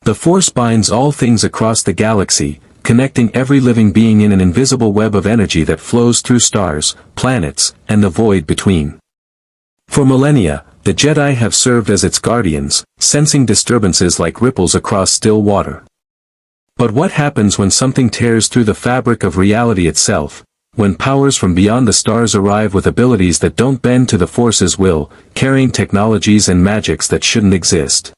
The Force binds all things across the galaxy, connecting every living being in an invisible web of energy that flows through stars, planets, and the void between. For millennia, the Jedi have served as its guardians, sensing disturbances like ripples across still water. But what happens when something tears through the fabric of reality itself, when powers from beyond the stars arrive with abilities that don't bend to the Force's will, carrying technologies and magics that shouldn't exist?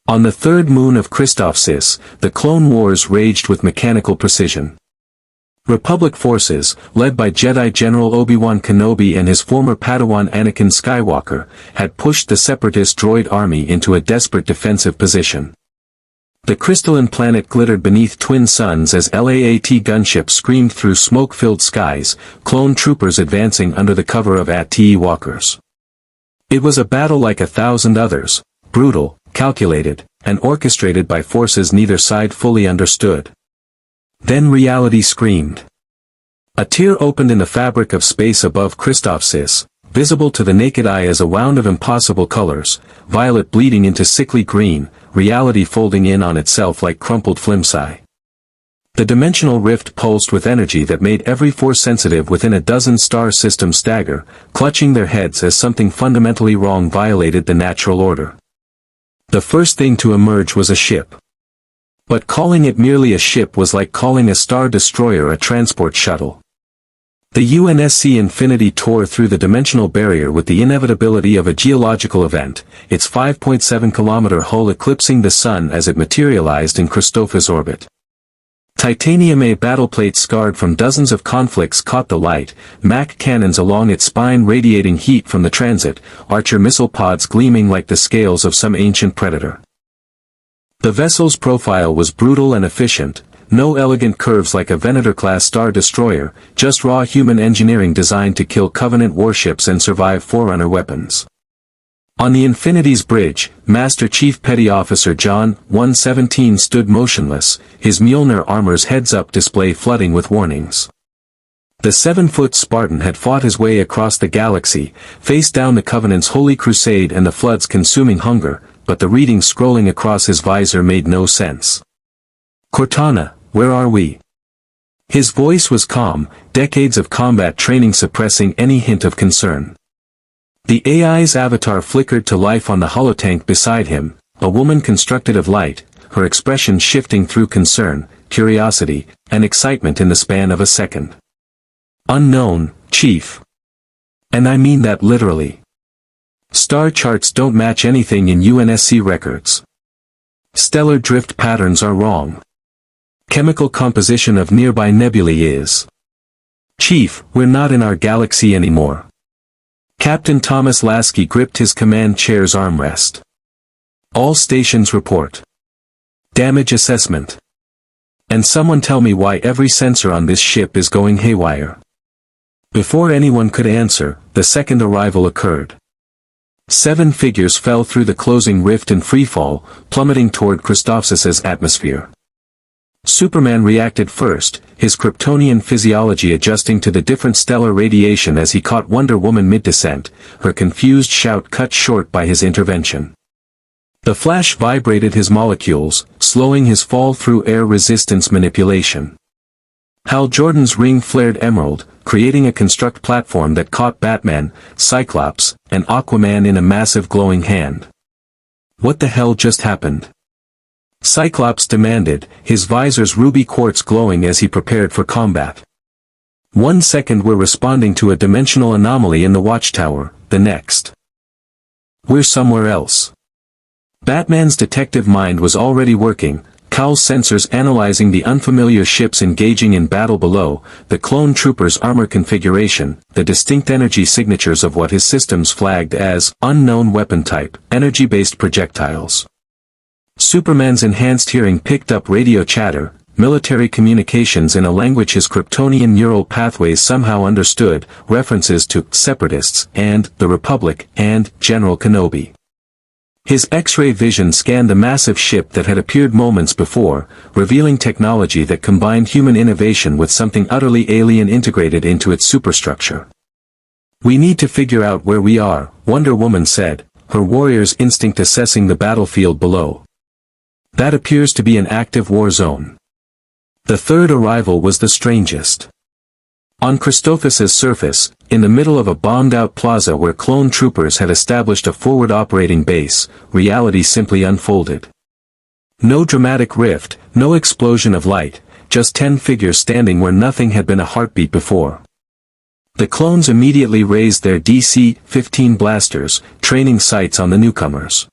On the third moon of Christophsis, the Clone Wars raged with mechanical precision. Republic forces, led by Jedi General Obi-Wan Kenobi and his former Padawan Anakin Skywalker, had pushed the Separatist droid army into a desperate defensive position. The crystalline planet glittered beneath twin suns as LAAT gunships screamed through smoke-filled skies, clone troopers advancing under the cover of AT walkers. It was a battle like 1,000 others, brutal, calculated, and orchestrated by forces neither side fully understood. Then reality screamed. A tear opened in the fabric of space above Christophsis, visible to the naked eye as a wound of impossible colors, violet bleeding into sickly green, reality folding in on itself like crumpled flimsy. The dimensional rift pulsed with energy that made every force sensitive within a dozen star systems stagger, clutching their heads as something fundamentally wrong violated the natural order. The first thing to emerge was a ship. But calling it merely a ship was like calling a star destroyer a transport shuttle. The UNSC Infinity tore through the dimensional barrier with the inevitability of a geological event, its 5.7-kilometer hull eclipsing the Sun as it materialized in Christophsis orbit. Titanium A battleplate scarred from dozens of conflicts caught the light, MAC cannons along its spine radiating heat from the transit, Archer missile pods gleaming like the scales of some ancient predator. The vessel's profile was brutal and efficient, no elegant curves like a Venator-class star destroyer, just raw human engineering designed to kill Covenant warships and survive Forerunner weapons. On the Infinity's bridge, Master Chief Petty Officer John 117 stood motionless, his Mjolnir armor's heads-up display flooding with warnings. The 7-foot Spartan had fought his way across the galaxy, faced down the Covenant's holy crusade and the Flood's consuming hunger, but the reading scrolling across his visor made no sense. "Cortana, where are we?" His voice was calm, decades of combat training suppressing any hint of concern. The AI's avatar flickered to life on the holotank beside him, a woman constructed of light, her expression shifting through concern, curiosity, and excitement in the span of a second. "Unknown, Chief. And I mean that literally. Star charts don't match anything in UNSC records. Stellar drift patterns are wrong. Chemical composition of nearby nebulae is. Chief, we're not in our galaxy anymore." Captain Thomas Lasky gripped his command chair's armrest. "All stations report. Damage assessment. And someone tell me why every sensor on this ship is going haywire." Before anyone could answer, the second arrival occurred. 7 figures fell through the closing rift in freefall, plummeting toward Christophsis' atmosphere. Superman reacted first, his Kryptonian physiology adjusting to the different stellar radiation as he caught Wonder Woman mid-descent, her confused shout cut short by his intervention. The Flash vibrated his molecules, slowing his fall through air resistance manipulation. Hal Jordan's ring flared emerald, creating a construct platform that caught Batman, Cyclops, and Aquaman in a massive glowing hand. "What the hell just happened?" Cyclops demanded, his visor's ruby quartz glowing as he prepared for combat. 1 second we're responding to a dimensional anomaly in the watchtower, the next we're somewhere else. Batman's detective mind was already working, Cowl's sensors analyzing the unfamiliar ships engaging in battle below, the clone troopers' armor configuration, the distinct energy signatures of what his systems flagged as unknown weapon type, energy-based projectiles. Superman's enhanced hearing picked up radio chatter, military communications in a language his Kryptonian neural pathways somehow understood, references to Separatists and the Republic and General Kenobi. His X-ray vision scanned the massive ship that had appeared moments before, revealing technology that combined human innovation with something utterly alien integrated into its superstructure. "We need to figure out where we are," Wonder Woman said, her warrior's instinct assessing the battlefield below. That appears to be an active war zone. The third arrival was the strangest. On Christophas's surface, in the middle of a bombed-out plaza where clone troopers had established a forward operating base, reality simply unfolded. No dramatic rift, no explosion of light, just 10 figures standing where nothing had been a heartbeat before. The clones immediately raised their DC-15 blasters, training sights on the newcomers.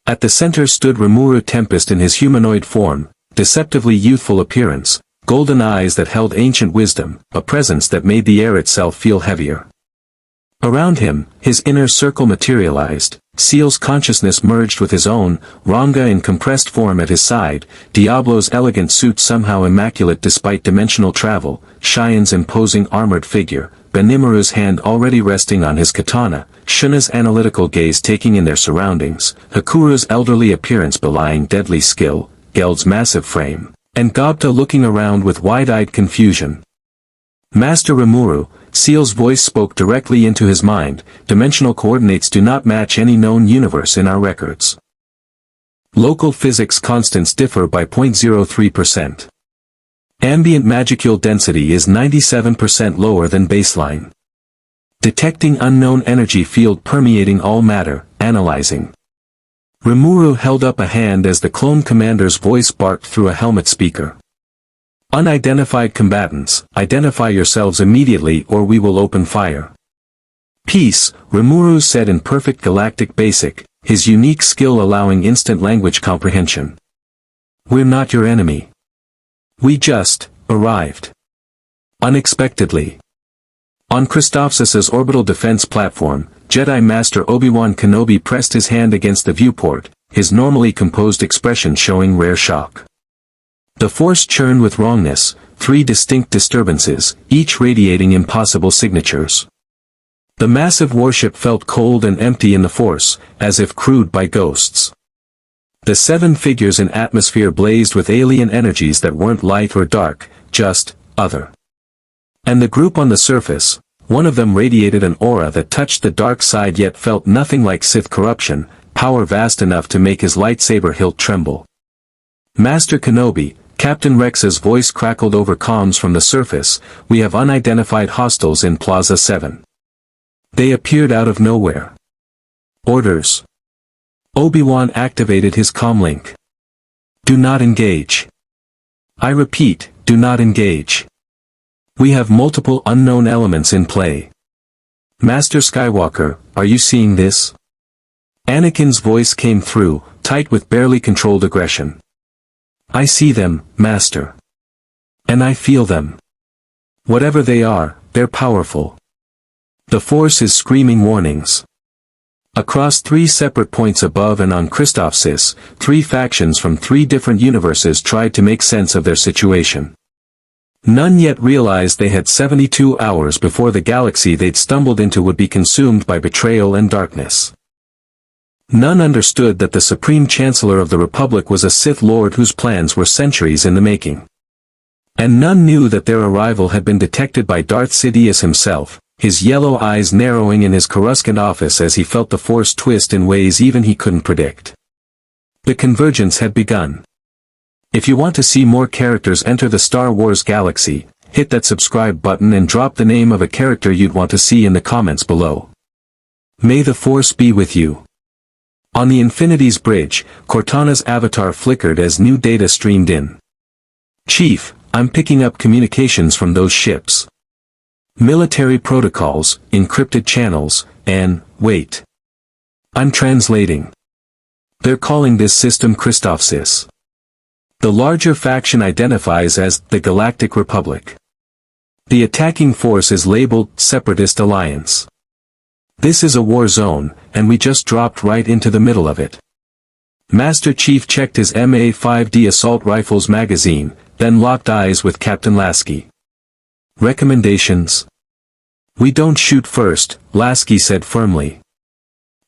At the center stood Rimuru Tempest in his humanoid form, deceptively youthful appearance, golden eyes that held ancient wisdom, a presence that made the air itself feel heavier. Around him, his inner circle materialized, Seal's consciousness merged with his own, Ranga in compressed form at his side, Diablo's elegant suit somehow immaculate despite dimensional travel, Cheyenne's imposing armored figure, Benimaru's hand already resting on his katana, Shuna's analytical gaze taking in their surroundings, Hakuru's elderly appearance belying deadly skill, Geld's massive frame, and Gobta looking around with wide-eyed confusion. Master Rimuru, Seal's voice spoke directly into his mind, dimensional coordinates do not match any known universe in our records. Local physics constants differ by 0.03%. Ambient magicule density is 97% lower than baseline. Detecting unknown energy field permeating all matter, analyzing. Rimuru held up a hand as the clone commander's voice barked through a helmet speaker. Unidentified combatants, identify yourselves immediately or we will open fire. Peace, Rimuru said in perfect galactic basic, his unique skill allowing instant language comprehension. We're not your enemy. We just arrived. Unexpectedly. On Christophas's orbital defense platform, Jedi Master Obi-Wan Kenobi pressed his hand against the viewport, his normally composed expression showing rare shock. The force churned with wrongness, 3 distinct disturbances, each radiating impossible signatures. The massive warship felt cold and empty in the force, as if crewed by ghosts. The 7 figures in atmosphere blazed with alien energies that weren't light or dark, just other. And the group on the surface, one of them radiated an aura that touched the dark side yet felt nothing like Sith corruption, power vast enough to make his lightsaber hilt tremble. Master Kenobi, Captain Rex's voice crackled over comms from the surface, we have unidentified hostiles in Plaza 7. They appeared out of nowhere. Orders. Obi-Wan activated his comlink. Do not engage. I repeat, do not engage. We have multiple unknown elements in play. Master Skywalker, are you seeing this? Anakin's voice came through, tight with barely controlled aggression. I see them, Master. And I feel them. Whatever they are, they're powerful. The Force is screaming warnings. Across 3 separate points above and on Christophsis, 3 factions from 3 different universes tried to make sense of their situation. None yet realized they had 72 hours before the galaxy they'd stumbled into would be consumed by betrayal and darkness. None understood that the Supreme Chancellor of the Republic was a Sith Lord whose plans were centuries in the making. And none knew that their arrival had been detected by Darth Sidious himself, his yellow eyes narrowing in his Coruscant office as he felt the Force twist in ways even he couldn't predict. The convergence had begun. If you want to see more characters enter the Star Wars galaxy, hit that subscribe button and drop the name of a character you'd want to see in the comments below. May the Force be with you. On the Infinity's bridge, Cortana's avatar flickered as new data streamed in. Chief, I'm picking up communications from those ships. Military protocols, encrypted channels, and, wait. I'm translating. They're calling this system Christophsis. The larger faction identifies as the Galactic Republic. The attacking force is labeled Separatist Alliance. This is a war zone, and we just dropped right into the middle of it. Master Chief checked his MA-5D assault rifle's magazine, then locked eyes with Captain Lasky. Recommendations? We don't shoot first, Lasky said firmly.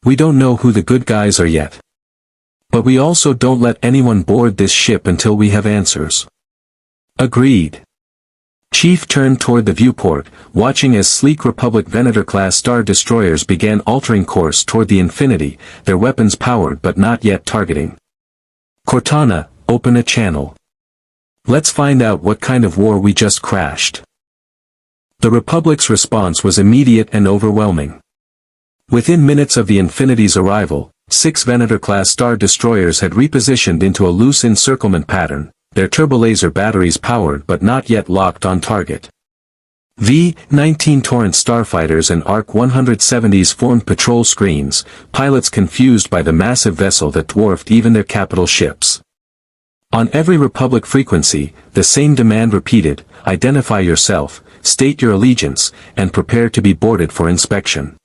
We don't know who the good guys are yet. But we also don't let anyone board this ship until we have answers. Agreed. Chief turned toward the viewport, watching as sleek Republic Venator-class star destroyers began altering course toward the Infinity, their weapons powered but not yet targeting. Cortana, open a channel. Let's find out what kind of war we just crashed. The Republic's response was immediate and overwhelming. Within minutes of the Infinity's arrival, 6 Venator-class star destroyers had repositioned into a loose encirclement pattern, their turbolaser batteries powered but not yet locked on target. V-19 Torrent starfighters and ARC-170s formed patrol screens, pilots confused by the massive vessel that dwarfed even their capital ships. On every Republic frequency, the same demand repeated: identify yourself, state your allegiance, and prepare to be boarded for inspection.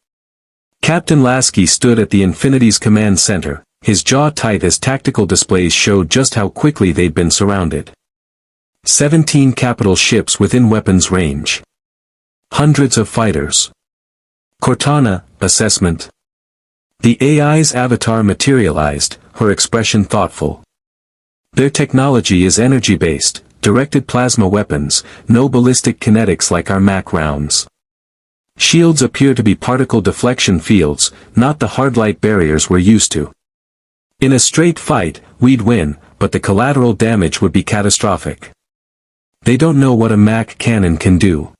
Captain Lasky stood at the Infinity's command center, his jaw tight as tactical displays showed just how quickly they'd been surrounded. 17 capital ships within weapons range. Hundreds of fighters. Cortana, assessment. The AI's avatar materialized, her expression thoughtful. Their technology is energy-based, directed plasma weapons, no ballistic kinetics like our Mac rounds. Shields appear to be particle deflection fields, not the hard light barriers we're used to. In a straight fight, we'd win, but the collateral damage would be catastrophic. They don't know what a Mac cannon can do.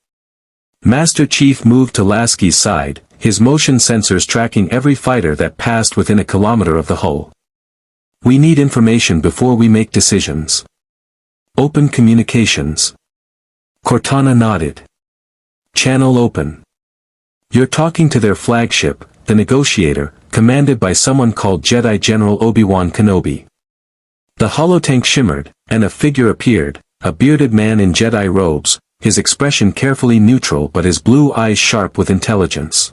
Master Chief moved to Lasky's side, his motion sensors tracking every fighter that passed within a kilometer of the hull. We need information before we make decisions. Open communications. Cortana nodded. Channel open. You're talking to their flagship, the Negotiator, commanded by someone called Jedi General Obi-Wan Kenobi. The holotank shimmered, and a figure appeared, a bearded man in Jedi robes, his expression carefully neutral but his blue eyes sharp with intelligence.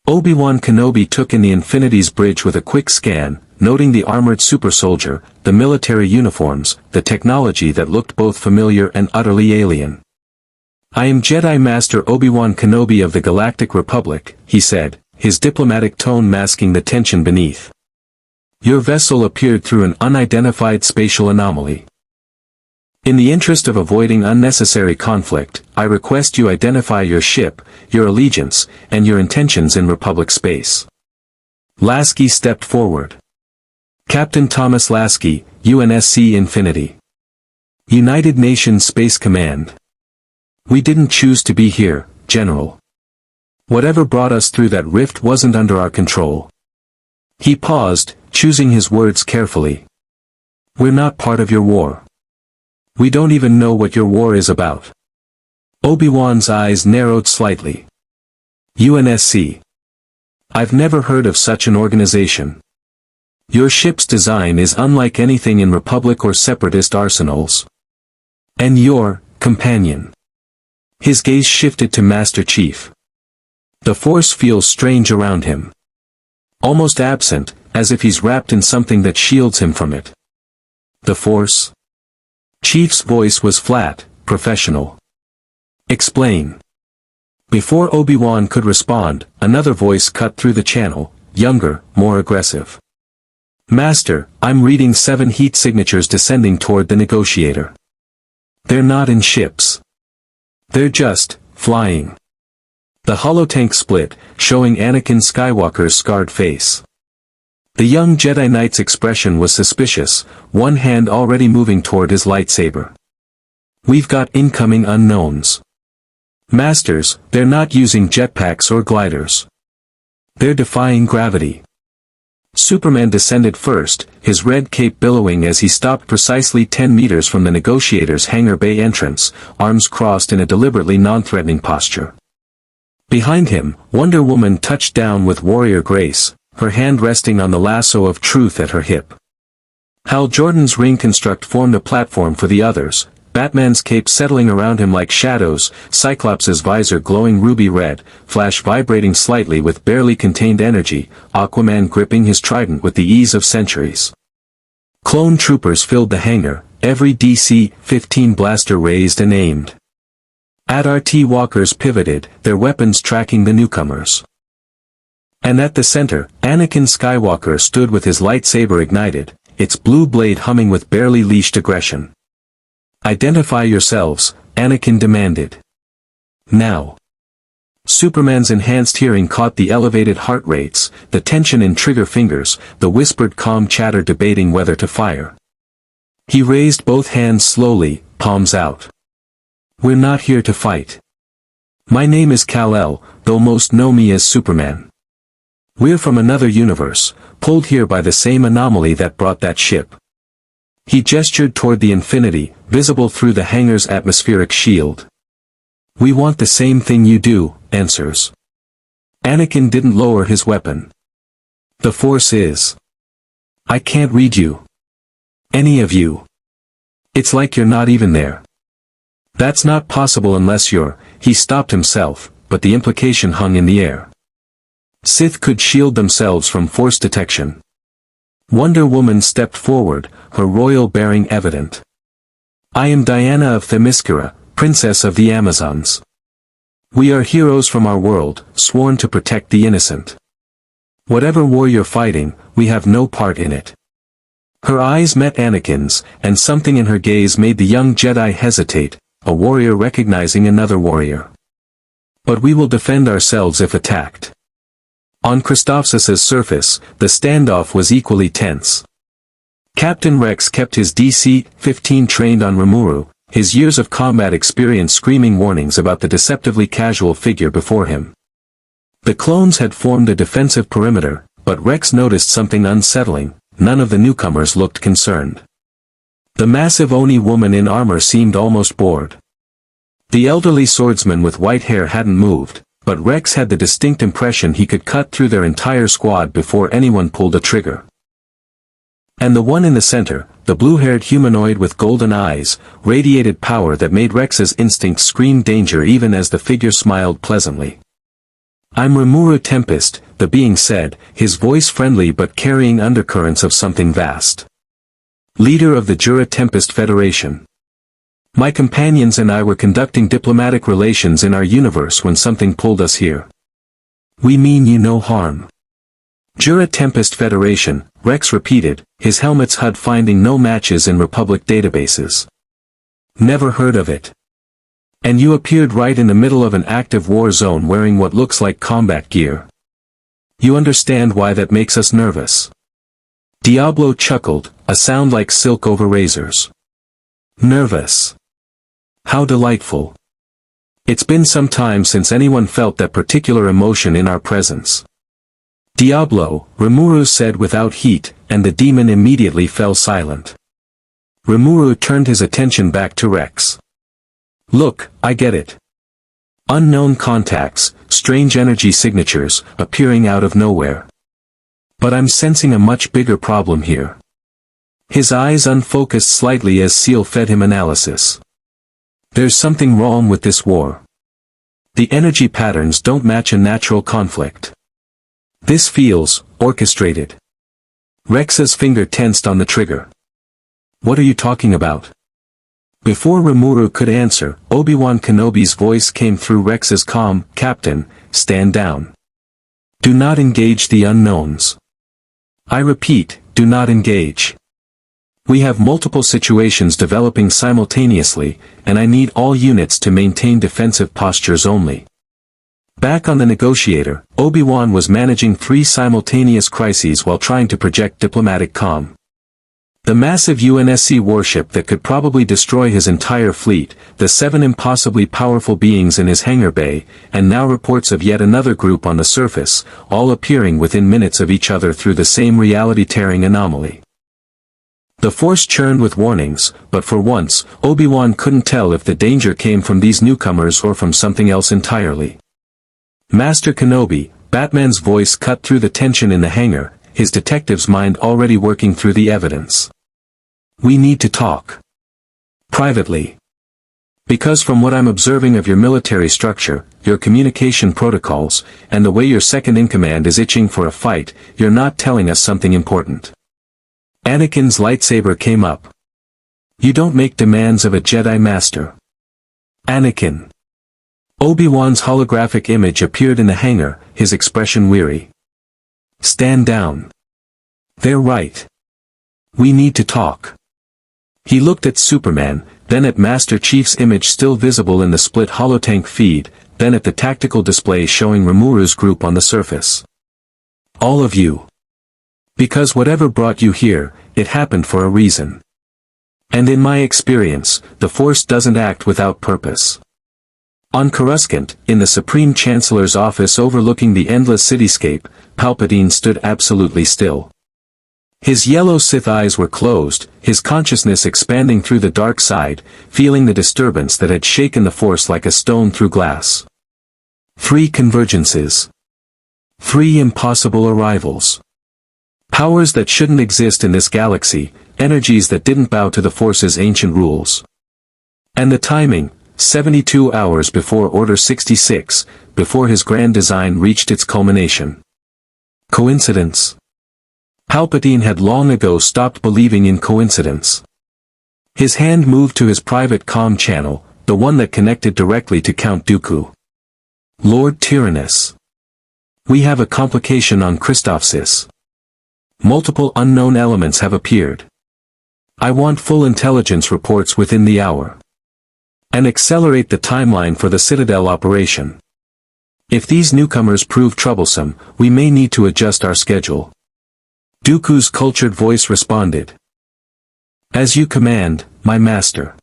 Obi-Wan Kenobi took in the Infinity's bridge with a quick scan, noting the armored super soldier, the military uniforms, the technology that looked both familiar and utterly alien. I am Jedi Master Obi-Wan Kenobi of the Galactic Republic, he said, his diplomatic tone masking the tension beneath. Your vessel appeared through an unidentified spatial anomaly. In the interest of avoiding unnecessary conflict, I request you identify your ship, your allegiance, and your intentions in Republic space. Lasky stepped forward. Captain Thomas Lasky, UNSC Infinity. United Nations Space Command. We didn't choose to be here, General. Whatever brought us through that rift wasn't under our control. He paused, choosing his words carefully. We're not part of your war. We don't even know what your war is about. Obi-Wan's eyes narrowed slightly. UNSC. I've never heard of such an organization. Your ship's design is unlike anything in Republic or Separatist arsenals. And your companion. His gaze shifted to Master Chief. The Force feels strange around him. Almost absent, as if he's wrapped in something that shields him from it. The Force? Chief's voice was flat, professional. Explain. Before Obi-Wan could respond, another voice cut through the channel, younger, more aggressive. Master, I'm reading 7 heat signatures descending toward the Negotiator. They're not in ships. They're just flying. The holotank split, showing Anakin Skywalker's scarred face. The young Jedi Knight's expression was suspicious, one hand already moving toward his lightsaber. We've got incoming unknowns. Masters, they're not using jetpacks or gliders. They're defying gravity. Superman descended first, his red cape billowing as he stopped precisely 10 meters from the Negotiator's hangar bay entrance, arms crossed in a deliberately non-threatening posture. Behind him, Wonder Woman touched down with warrior grace, her hand resting on the lasso of truth at her hip. Hal Jordan's ring construct formed a platform for the others, Batman's cape settling around him like shadows, Cyclops' visor glowing ruby red, Flash vibrating slightly with barely contained energy, Aquaman gripping his trident with the ease of centuries. Clone troopers filled the hangar, every DC-15 blaster raised and aimed. AT-RT walkers pivoted, their weapons tracking the newcomers. And at the center, Anakin Skywalker stood with his lightsaber ignited, its blue blade humming with barely leashed aggression. Identify yourselves, Anakin demanded. Now. Superman's enhanced hearing caught the elevated heart rates, the tension in trigger fingers, the whispered calm chatter debating whether to fire. He raised both hands slowly, palms out. We're not here to fight. My name is Kal-El, though most know me as Superman. We're from another universe, pulled here by the same anomaly that brought that ship. He gestured toward the Infinity, visible through the hangar's atmospheric shield. We want the same thing you do, answers. Anakin didn't lower his weapon. The Force is. I can't read you. Any of you. It's like you're not even there. That's not possible unless you're. He stopped himself, but the implication hung in the air. Sith could shield themselves from Force detection. Wonder Woman stepped forward, her royal bearing evident. I am Diana of Themyscira, Princess of the Amazons. We are heroes from our world, sworn to protect the innocent. Whatever war you're fighting, we have no part in it. Her eyes met Anakin's, and something in her gaze made the young Jedi hesitate, a warrior recognizing another warrior. But we will defend ourselves if attacked. On Christophsis's surface, the standoff was equally tense. Captain Rex kept his DC-15 trained on Rimuru, his years of combat experience screaming warnings about the deceptively casual figure before him. The clones had formed a defensive perimeter, but Rex noticed something unsettling. None of the newcomers looked concerned. The massive Oni woman in armor seemed almost bored. The elderly swordsman with white hair hadn't moved, but Rex had the distinct impression he could cut through their entire squad before anyone pulled a trigger. And the one in the center, the blue-haired humanoid with golden eyes, radiated power that made Rex's instincts scream danger even as the figure smiled pleasantly. I'm Rimuru Tempest, the being said, his voice friendly but carrying undercurrents of something vast. Leader of the Jura Tempest Federation. My companions and I were conducting diplomatic relations in our universe when something pulled us here. We mean you no harm. Jura Tempest Federation, Rex repeated, his helmet's HUD finding no matches in Republic databases. Never heard of it. And you appeared right in the middle of an active war zone wearing what looks like combat gear. You understand why that makes us nervous. Diablo chuckled, a sound like silk over razors. Nervous. How delightful. It's been some time since anyone felt that particular emotion in our presence. Diablo, Rimuru said without heat, and the demon immediately fell silent. Rimuru turned his attention back to Rex. Look, I get it. Unknown contacts, strange energy signatures, appearing out of nowhere. But I'm sensing a much bigger problem here. His eyes unfocused slightly as Seal fed him analysis. There's something wrong with this war. The energy patterns don't match a natural conflict. This feels orchestrated. Rex's finger tensed on the trigger. What are you talking about? Before Rimuru could answer, Obi-Wan Kenobi's voice came through Rex's calm, Captain, stand down. Do not engage the unknowns. I repeat, do not engage. We have multiple situations developing simultaneously, and I need all units to maintain defensive postures only. Back on the negotiator, Obi-Wan was managing 3 simultaneous crises while trying to project diplomatic calm. The massive UNSC warship that could probably destroy his entire fleet, the 7 impossibly powerful beings in his hangar bay, and now reports of yet another group on the surface, all appearing within minutes of each other through the same reality-tearing anomaly. The Force churned with warnings, but for once, Obi-Wan couldn't tell if the danger came from these newcomers or from something else entirely. Master Kenobi, Batman's voice cut through the tension in the hangar, his detective's mind already working through the evidence. We need to talk. Privately. Because from what I'm observing of your military structure, your communication protocols, and the way your second-in-command is itching for a fight, you're not telling us something important. Anakin's lightsaber came up. You don't make demands of a Jedi Master. Anakin. Obi-Wan's holographic image appeared in the hangar, his expression weary. Stand down. They're right. We need to talk. He looked at Superman, then at Master Chief's image still visible in the split holotank feed, then at the tactical display showing Rimuru's group on the surface. All of you. Because whatever brought you here, it happened for a reason. And in my experience, the Force doesn't act without purpose. On Coruscant, in the Supreme Chancellor's office overlooking the endless cityscape, Palpatine stood absolutely still. His yellow Sith eyes were closed, his consciousness expanding through the dark side, feeling the disturbance that had shaken the Force like a stone through glass. 3 convergences. 3 impossible arrivals. Powers that shouldn't exist in this galaxy, energies that didn't bow to the Force's ancient rules. And the timing, 72 hours before Order 66, before his grand design reached its culmination. Coincidence? Palpatine had long ago stopped believing in coincidence. His hand moved to his private comm channel, the one that connected directly to Count Dooku. Lord Tyrannus. We have a complication on Christophsis. Multiple unknown elements have appeared. I want full intelligence reports within the hour. And accelerate the timeline for the Citadel operation. If these newcomers prove troublesome, we may need to adjust our schedule. Dooku's cultured voice responded. As you command, my master.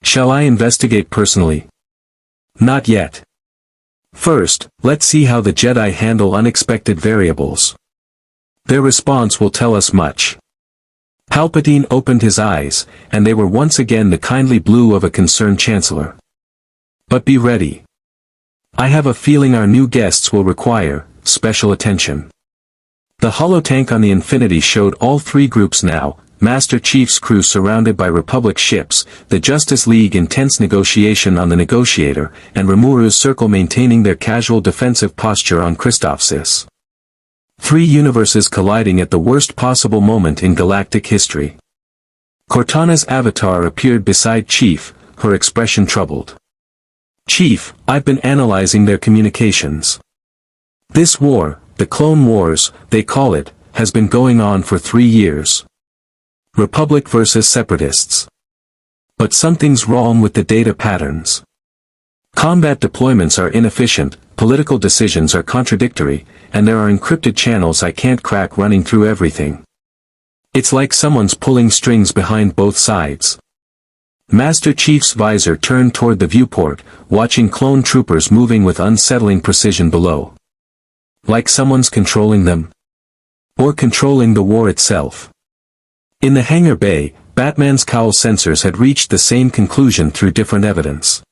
Shall I investigate personally? Not yet. First, let's see how the Jedi handle unexpected variables. Their response will tell us much. Palpatine opened his eyes, and they were once again the kindly blue of a concerned chancellor. But be ready. I have a feeling our new guests will require special attention. The holotank on the Infinity showed all 3 groups now, Master Chief's crew surrounded by Republic ships, the Justice League in tense negotiation on the Negotiator, and Rimuru's circle maintaining their casual defensive posture on Christophsis. 3 universes colliding at the worst possible moment in galactic history. Cortana's avatar appeared beside Chief, her expression troubled. Chief, I've been analyzing their communications. This war, the Clone Wars, they call it, has been going on for 3 years. Republic versus Separatists. But something's wrong with the data patterns. Combat deployments are inefficient, political decisions are contradictory, and there are encrypted channels I can't crack running through everything. It's like someone's pulling strings behind both sides. Master Chief's visor turned toward the viewport, watching clone troopers moving with unsettling precision below. Like someone's controlling them? Or controlling the war itself? In the hangar bay, Batman's cowl sensors had reached the same conclusion through different evidence.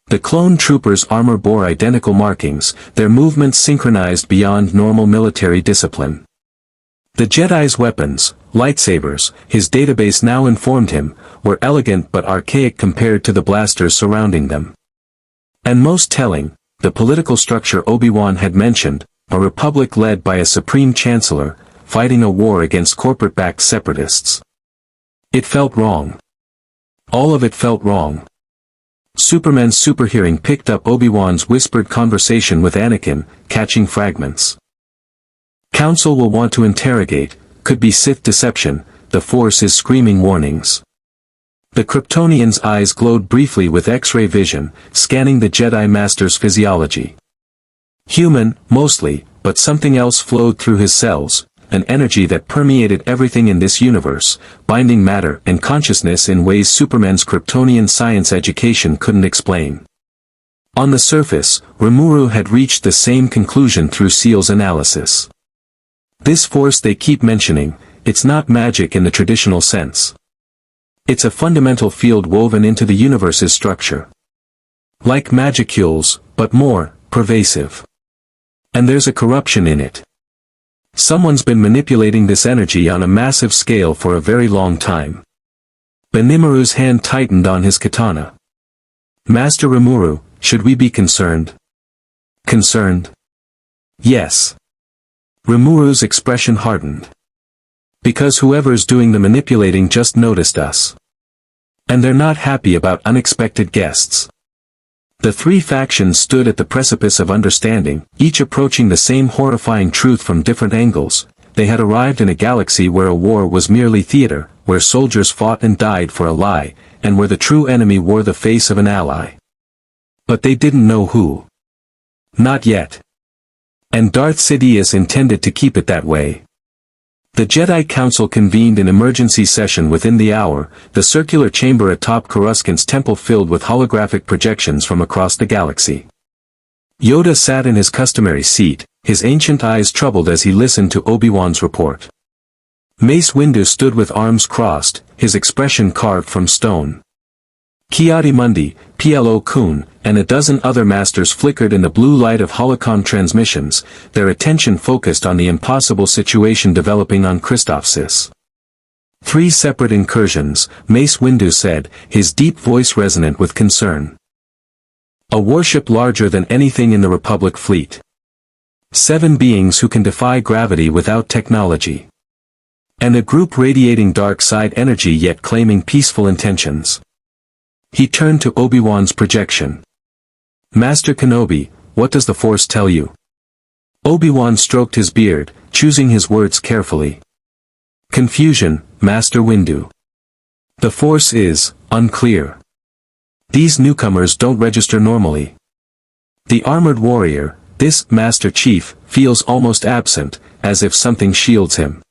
The clone troopers' armor bore identical markings, their movements synchronized beyond normal military discipline. The Jedi's weapons, lightsabers, his database now informed him, were elegant but archaic compared to the blasters surrounding them. And most telling, the political structure Obi-Wan had mentioned, a republic led by a supreme chancellor, fighting a war against corporate-backed separatists. It felt wrong. All of it felt wrong. Superman's superhearing picked up Obi-Wan's whispered conversation with Anakin, catching fragments. Council will want to interrogate, could be Sith deception, the Force is screaming warnings. The Kryptonian's eyes glowed briefly with X-ray vision, scanning the Jedi Master's physiology. Human, mostly, but something else flowed through his cells, an energy that permeated everything in this universe, binding matter and consciousness in ways Superman's Kryptonian science education couldn't explain. On the surface, Rimuru had reached the same conclusion through Seal's analysis. This force they keep mentioning, it's not magic in the traditional sense. It's a fundamental field woven into the universe's structure. Like magicules, but more pervasive. And there's a corruption in it. Someone's been manipulating this energy on a massive scale for a very long time. Benimaru's hand tightened on his katana. Master Rimuru, should we be concerned? Concerned? Yes. Rimuru's expression hardened. Because whoever's doing the manipulating just noticed us. And they're not happy about unexpected guests. The 3 factions stood at the precipice of understanding, each approaching the same horrifying truth from different angles. They had arrived in a galaxy where a war was merely theater, where soldiers fought and died for a lie, and where the true enemy wore the face of an ally. But they didn't know who. Not yet. And Darth Sidious intended to keep it that way. The Jedi Council convened an emergency session within the hour, the circular chamber atop Coruscant's temple filled with holographic projections from across the galaxy. Yoda sat in his customary seat, his ancient eyes troubled as he listened to Obi-Wan's report. Mace Windu stood with arms crossed, his expression carved from stone. Ki-Adi-Mundi, Plo Koon, and a dozen other masters flickered in the blue light of holocom transmissions, their attention focused on the impossible situation developing on Christophsis. 3 separate incursions, Mace Windu said, his deep voice resonant with concern. A warship larger than anything in the Republic fleet. 7 beings who can defy gravity without technology. And a group radiating dark side energy yet claiming peaceful intentions. He turned to Obi-Wan's projection. Master Kenobi, what does the Force tell you? Obi-Wan stroked his beard, choosing his words carefully. Confusion, Master Windu. The Force is unclear. These newcomers don't register normally. The armored warrior, this Master Chief, feels almost absent, as if something shields him.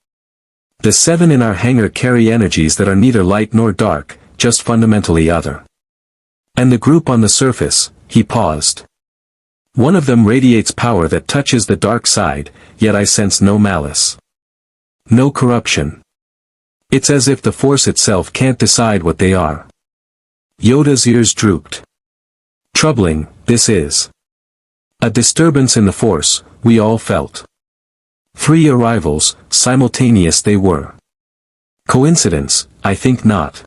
The 7 in our hangar carry energies that are neither light nor dark, just fundamentally other. And the group on the surface, he paused. One of them radiates power that touches the dark side, yet I sense no malice. No corruption. It's as if the Force itself can't decide what they are. Yoda's ears drooped. Troubling, this is. A disturbance in the Force, we all felt. 3 arrivals, simultaneous they were. Coincidence, I think not.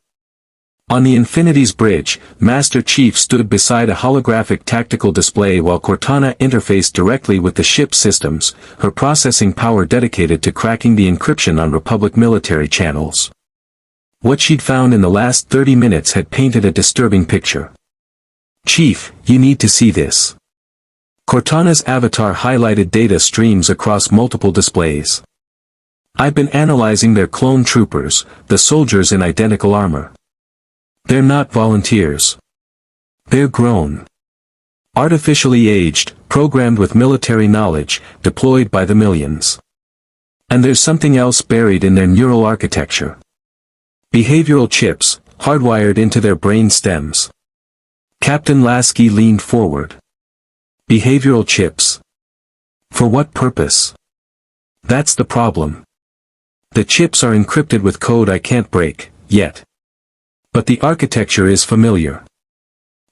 On the Infinity's bridge, Master Chief stood beside a holographic tactical display while Cortana interfaced directly with the ship's systems, her processing power dedicated to cracking the encryption on Republic military channels. What she'd found in the last 30 minutes had painted a disturbing picture. Chief, you need to see this. Cortana's avatar highlighted data streams across multiple displays. I've been analyzing their clone troopers, the soldiers in identical armor. They're not volunteers. They're grown. Artificially aged, programmed with military knowledge, deployed by the millions. And there's something else buried in their neural architecture. Behavioral chips, hardwired into their brain stems. Captain Lasky leaned forward. Behavioral chips. For what purpose? That's the problem. The chips are encrypted with code I can't break, yet. But the architecture is familiar.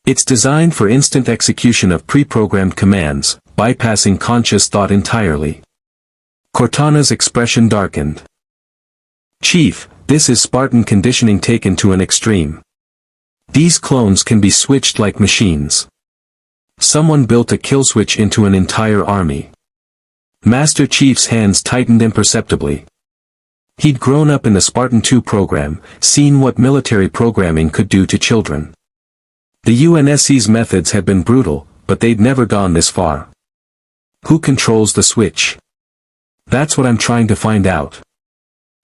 It's designed for instant execution of pre-programmed commands, bypassing conscious thought entirely. Cortana's expression darkened. Chief, this is Spartan conditioning taken to an extreme. These clones can be switched like machines. Someone built a kill switch into an entire army. Master Chief's hands tightened imperceptibly. He'd grown up in the Spartan 2 program, seen what military programming could do to children. The UNSC's methods had been brutal, but they'd never gone this far. Who controls the switch? That's what I'm trying to find out.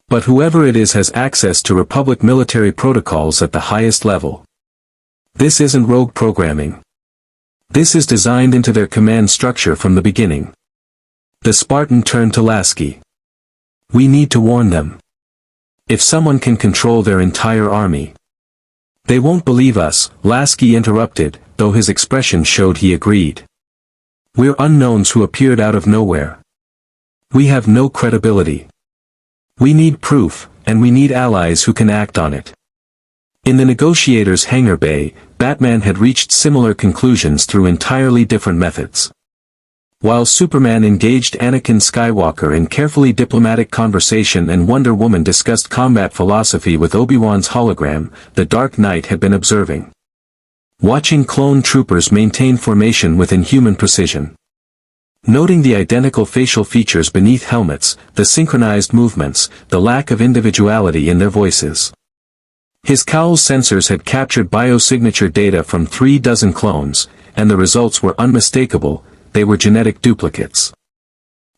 But whoever it is has access to Republic military protocols at the highest level. This isn't rogue programming. This is designed into their command structure from the beginning. The Spartan turned to Lasky. We need to warn them. If someone can control their entire army. They won't believe us, Lasky interrupted, though his expression showed he agreed. We're unknowns who appeared out of nowhere. We have no credibility. We need proof, and we need allies who can act on it. In the negotiator's hangar bay, Batman had reached similar conclusions through entirely different methods. While Superman engaged Anakin Skywalker in carefully diplomatic conversation and Wonder Woman discussed combat philosophy with Obi-Wan's hologram, the Dark Knight had been observing. Watching clone troopers maintain formation with inhuman precision. Noting the identical facial features beneath helmets, the synchronized movements, the lack of individuality in their voices. His cowl's sensors had captured biosignature data from 36 clones, and the results were unmistakable. They were genetic duplicates.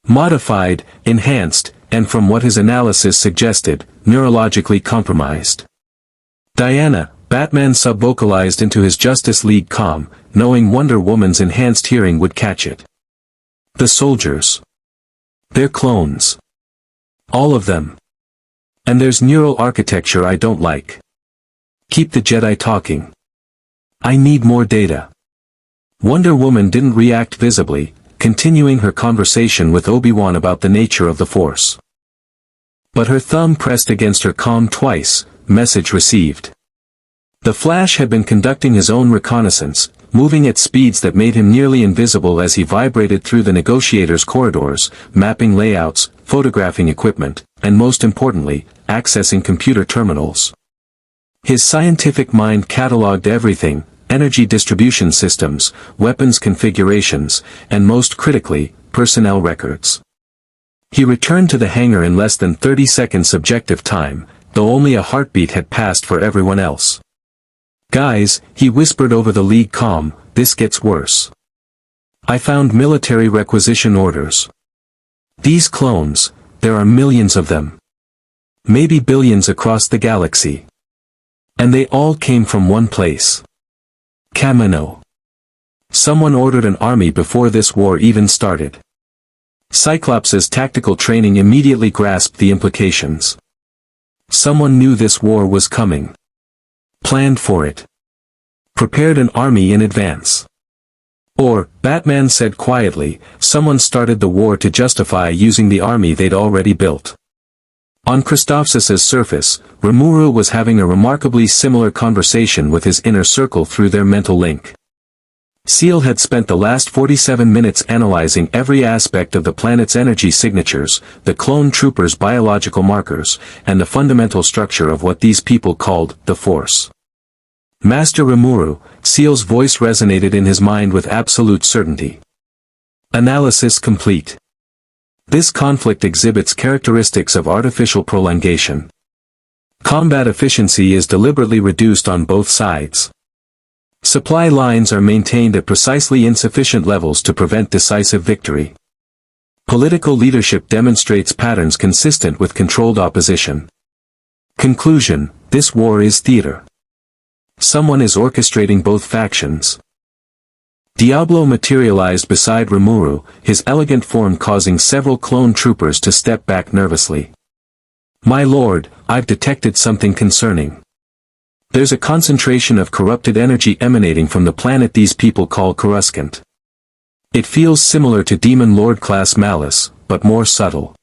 Modified, enhanced, and from what his analysis suggested, neurologically compromised. Diana, Batman subvocalized into his Justice League comm, knowing Wonder Woman's enhanced hearing would catch it. The soldiers. They're clones. All of them. And there's neural architecture I don't like. Keep the Jedi talking. I need more data. Wonder Woman didn't react visibly, continuing her conversation with Obi-Wan about the nature of the Force. But her thumb pressed against her comm twice, message received. The Flash had been conducting his own reconnaissance, moving at speeds that made him nearly invisible as he vibrated through the negotiators' corridors, mapping layouts, photographing equipment, and most importantly, accessing computer terminals. His scientific mind cataloged everything: energy distribution systems, weapons configurations, and most critically, personnel records. He returned to the hangar in less than 30 seconds subjective time, though only a heartbeat had passed for everyone else. "Guys," he whispered over the League comm, "this gets worse. I found military requisition orders. These clones, there are millions of them. Maybe billions across the galaxy. And they all came from one place. Kamino. Someone ordered an army before this war even started." Cyclops' tactical training immediately grasped the implications. Someone knew this war was coming. Planned for it. Prepared an army in advance. Or, Batman said quietly, someone started the war to justify using the army they'd already built. On Christophsis' surface, Rimuru was having a remarkably similar conversation with his inner circle through their mental link. Seal had spent the last 47 minutes analyzing every aspect of the planet's energy signatures, the clone troopers' biological markers, and the fundamental structure of what these people called the Force. Master Rimuru, Seal's voice resonated in his mind with absolute certainty. Analysis complete. This conflict exhibits characteristics of artificial prolongation. Combat efficiency is deliberately reduced on both sides. Supply lines are maintained at precisely insufficient levels to prevent decisive victory. Political leadership demonstrates patterns consistent with controlled opposition. Conclusion: this war is theater. Someone is orchestrating both factions. Diablo materialized beside Rimuru, his elegant form causing several clone troopers to step back nervously. "My lord, I've detected something concerning. There's a concentration of corrupted energy emanating from the planet these people call Coruscant. It feels similar to Demon Lord-class malice, but more subtle.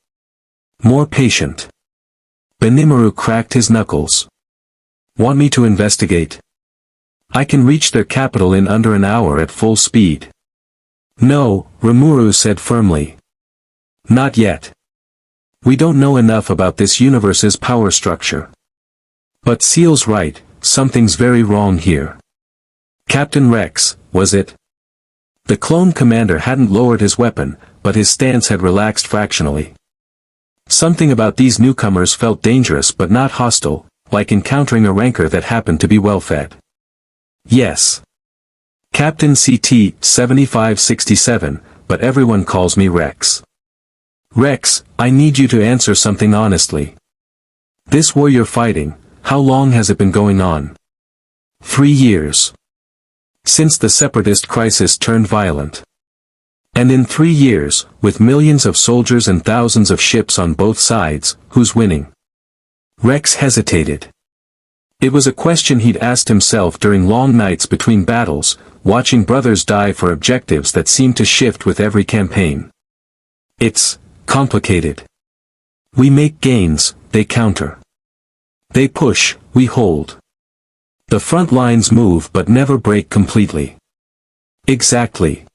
More patient." Benimaru cracked his knuckles. "Want me to investigate? I can reach their capital in under an hour at full speed." "No," Rimuru said firmly. "Not yet. We don't know enough about this universe's power structure. But Seal's right, something's very wrong here." "Captain Rex, was it?" The clone commander hadn't lowered his weapon, but his stance had relaxed fractionally. Something about these newcomers felt dangerous but not hostile, like encountering a rancor that happened to be well-fed. "Yes. Captain CT 7567, but everyone calls me Rex." "Rex, I need you to answer something honestly. This war you're fighting, how long has it been going on?" 3 years. Since the Separatist crisis turned violent. And in 3 years, with millions of soldiers and thousands of ships on both sides, who's winning? Rex hesitated. It was a question he'd asked himself during long nights between battles, watching brothers die for objectives that seemed to shift with every campaign. "It's complicated. We make gains, they counter. They push, we hold. The front lines move but never break completely." "Exactly."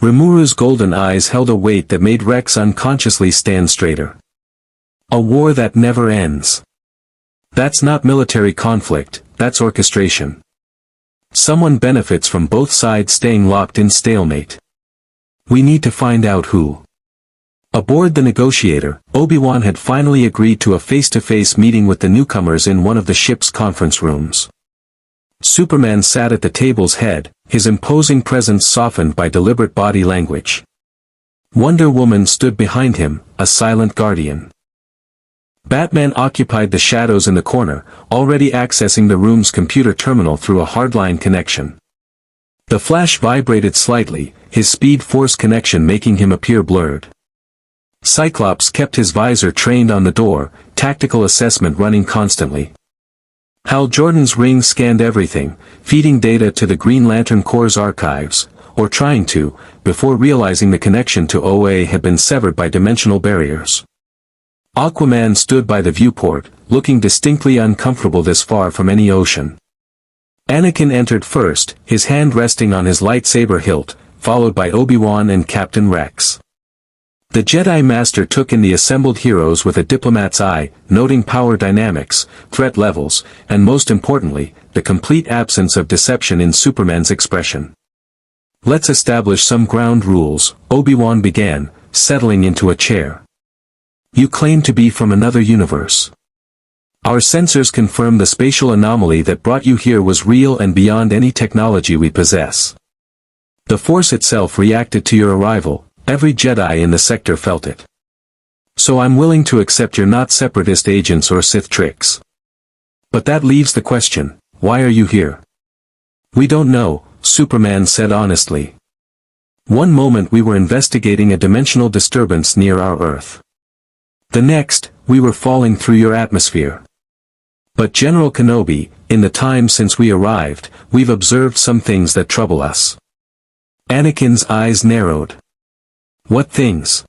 Rimuru's golden eyes held a weight that made Rex unconsciously stand straighter. "A war that never ends. That's not military conflict, that's orchestration. Someone benefits from both sides staying locked in stalemate. We need to find out who." Aboard the negotiator, Obi-Wan had finally agreed to a face-to-face meeting with the newcomers in one of the ship's conference rooms. Superman sat at the table's head, his imposing presence softened by deliberate body language. Wonder Woman stood behind him, a silent guardian. Batman occupied the shadows in the corner, already accessing the room's computer terminal through a hardline connection. The Flash vibrated slightly, his speed-force connection making him appear blurred. Cyclops kept his visor trained on the door, tactical assessment running constantly. Hal Jordan's ring scanned everything, feeding data to the Green Lantern Corps' archives, or trying to, before realizing the connection to OA had been severed by dimensional barriers. Aquaman stood by the viewport, looking distinctly uncomfortable this far from any ocean. Anakin entered first, his hand resting on his lightsaber hilt, followed by Obi-Wan and Captain Rex. The Jedi Master took in the assembled heroes with a diplomat's eye, noting power dynamics, threat levels, and most importantly, the complete absence of deception in Superman's expression. "Let's establish some ground rules," Obi-Wan began, settling into a chair. "You claim to be from another universe. Our sensors confirm the spatial anomaly that brought you here was real and beyond any technology we possess. The Force itself reacted to your arrival, every Jedi in the sector felt it. So I'm willing to accept you're not Separatist agents or Sith tricks. But that leaves the question, why are you here?" "We don't know," Superman said honestly. "One moment we were investigating a dimensional disturbance near our Earth. The next, we were falling through your atmosphere. But General Kenobi, in the time since we arrived, we've observed some things that trouble us." Anakin's eyes narrowed. "What things?"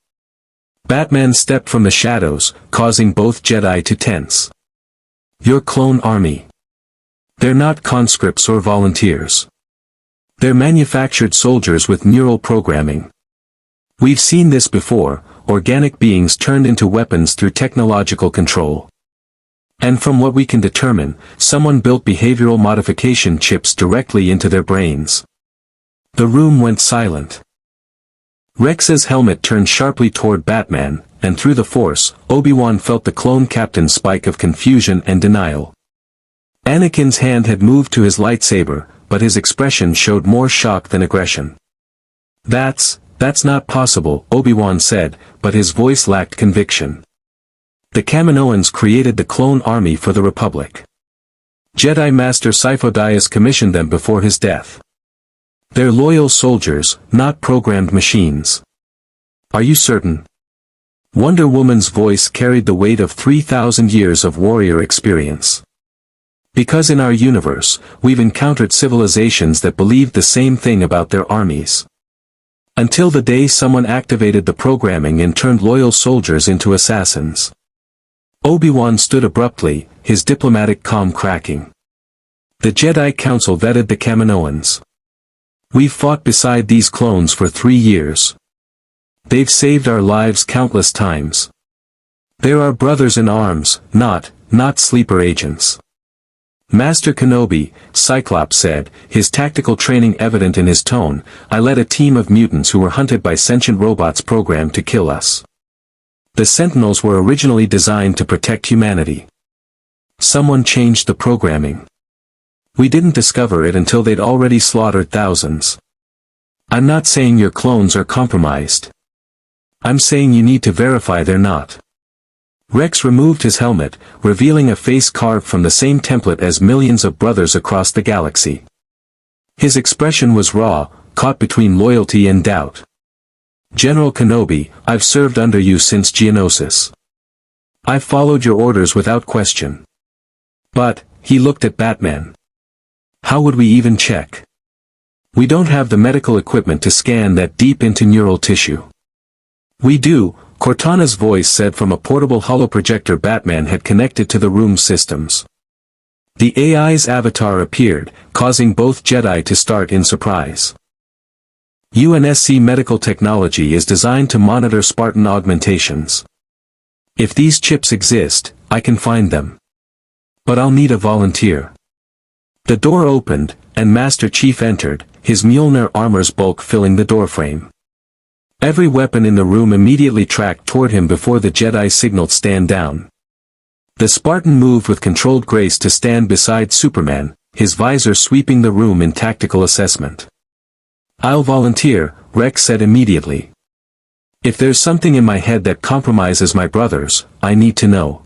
Batman stepped from the shadows, causing both Jedi to tense. "Your clone army. They're not conscripts or volunteers. They're manufactured soldiers with neural programming. We've seen this before, organic beings turned into weapons through technological control. And from what we can determine, someone built behavioral modification chips directly into their brains." The room went silent. Rex's helmet turned sharply toward Batman, and through the Force, Obi-Wan felt the clone captain's spike of confusion and denial. Anakin's hand had moved to his lightsaber, but his expression showed more shock than aggression. That's not possible," Obi-Wan said, but his voice lacked conviction. "The Kaminoans created the clone army for the Republic. Jedi Master Sidious commissioned them before his death. They're loyal soldiers, not programmed machines." "Are you certain?" Wonder Woman's voice carried the weight of 3,000 years of warrior experience. "Because in our universe, we've encountered civilizations that believed the same thing about their armies. Until the day someone activated the programming and turned loyal soldiers into assassins." Obi-Wan stood abruptly, his diplomatic calm cracking. "The Jedi Council vetted the Kaminoans. We've fought beside these clones for 3 years. They've saved our lives countless times. They're our brothers in arms, not sleeper agents." "Master Kenobi," Cyclops said, his tactical training evident in his tone, "I led a team of mutants who were hunted by sentient robots programmed to kill us. The Sentinels were originally designed to protect humanity. Someone changed the programming. We didn't discover it until they'd already slaughtered thousands. I'm not saying your clones are compromised. I'm saying you need to verify they're not." Rex removed his helmet, revealing a face carved from the same template as millions of brothers across the galaxy. His expression was raw, caught between loyalty and doubt. "General Kenobi, I've served under you since Geonosis. I've followed your orders without question. But," he looked at Batman, "how would we even check? We don't have the medical equipment to scan that deep into neural tissue." "We do," Cortana's voice said from a portable holoprojector Batman had connected to the room's systems. The AI's avatar appeared, causing both Jedi to start in surprise. "UNSC medical technology is designed to monitor Spartan augmentations. If these chips exist, I can find them. But I'll need a volunteer." The door opened, and Master Chief entered, his Mjolnir armor's bulk filling the doorframe. Every weapon in the room immediately tracked toward him before the Jedi signaled stand down. The Spartan moved with controlled grace to stand beside Superman, his visor sweeping the room in tactical assessment. "I'll volunteer," Rex said immediately. "If there's something in my head that compromises my brothers, I need to know."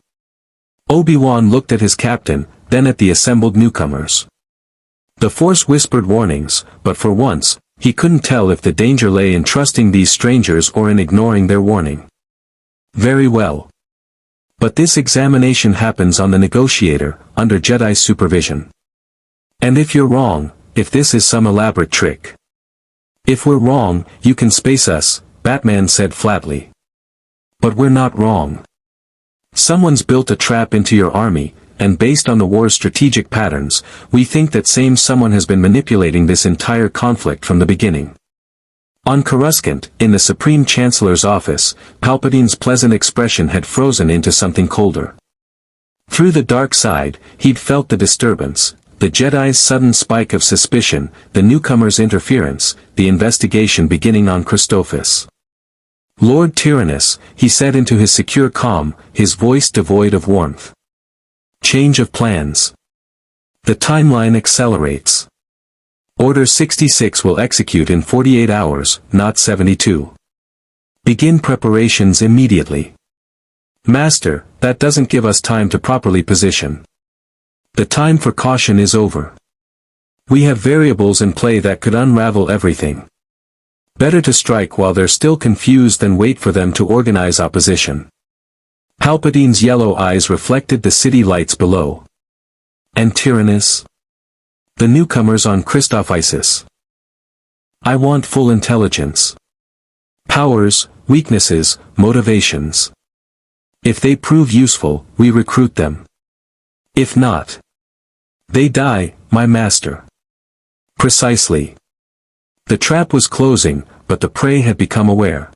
Obi-Wan looked at his captain, then at the assembled newcomers. The Force whispered warnings, but for once, he couldn't tell if the danger lay in trusting these strangers or in ignoring their warning. Very well. But this examination happens on the negotiator, under Jedi supervision. And if you're wrong, if this is some elaborate trick. If we're wrong, you can space us, Batman said flatly. But we're not wrong. Someone's built a trap into your army, and based on the war's strategic patterns, we think that same someone has been manipulating this entire conflict from the beginning. On Coruscant, in the Supreme Chancellor's office, Palpatine's pleasant expression had frozen into something colder. Through the dark side, he'd felt the disturbance, the Jedi's sudden spike of suspicion, the newcomer's interference, the investigation beginning on Christophas. Lord Tyrannus, he said into his secure calm, his voice devoid of warmth. Change of plans. The timeline accelerates. Order 66 will execute in 48 hours, not 72. Begin preparations immediately. Master, that doesn't give us time to properly position. The time for caution is over. We have variables in play that could unravel everything. Better to strike while they're still confused than wait for them to organize opposition. Palpatine's yellow eyes reflected the city lights below. And Tyrannus? The newcomers on Christophsis. I want full intelligence. Powers, weaknesses, motivations. If they prove useful, we recruit them. If not, they die, my master. Precisely. The trap was closing, but the prey had become aware.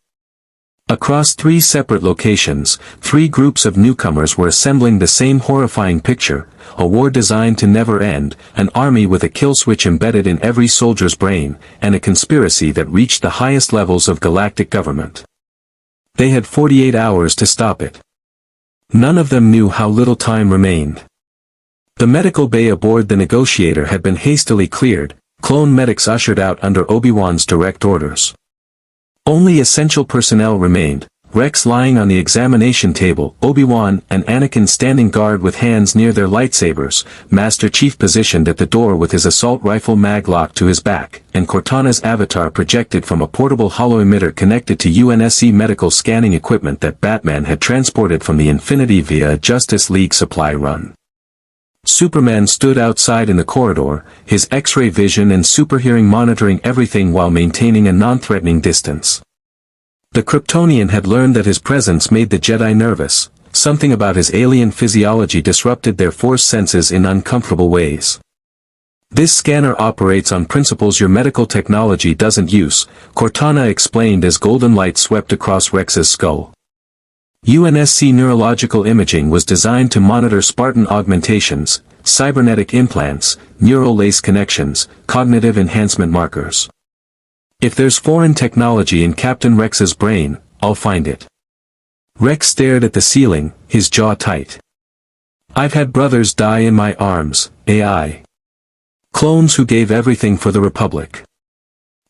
Across 3 separate locations, 3 groups of newcomers were assembling the same horrifying picture, a war designed to never end, an army with a kill switch embedded in every soldier's brain, and a conspiracy that reached the highest levels of galactic government. They had 48 hours to stop it. None of them knew how little time remained. The medical bay aboard the negotiator had been hastily cleared, clone medics ushered out under Obi-Wan's direct orders. Only essential personnel remained, Rex lying on the examination table, Obi-Wan and Anakin standing guard with hands near their lightsabers, Master Chief positioned at the door with his assault rifle mag locked to his back, and Cortana's avatar projected from a portable holo-emitter connected to UNSC medical scanning equipment that Batman had transported from the Infinity via a Justice League supply run. Superman stood outside in the corridor, his X-ray vision and superhearing monitoring everything while maintaining a non-threatening distance. The Kryptonian had learned that his presence made the Jedi nervous, something about his alien physiology disrupted their force senses in uncomfortable ways. This scanner operates on principles your medical technology doesn't use, Cortana explained as golden light swept across Rex's skull. UNSC neurological imaging was designed to monitor Spartan augmentations, cybernetic implants, neural lace connections, cognitive enhancement markers. If there's foreign technology in Captain Rex's brain, I'll find it. Rex stared at the ceiling, his jaw tight. I've had brothers die in my arms, AI. Clones who gave everything for the Republic.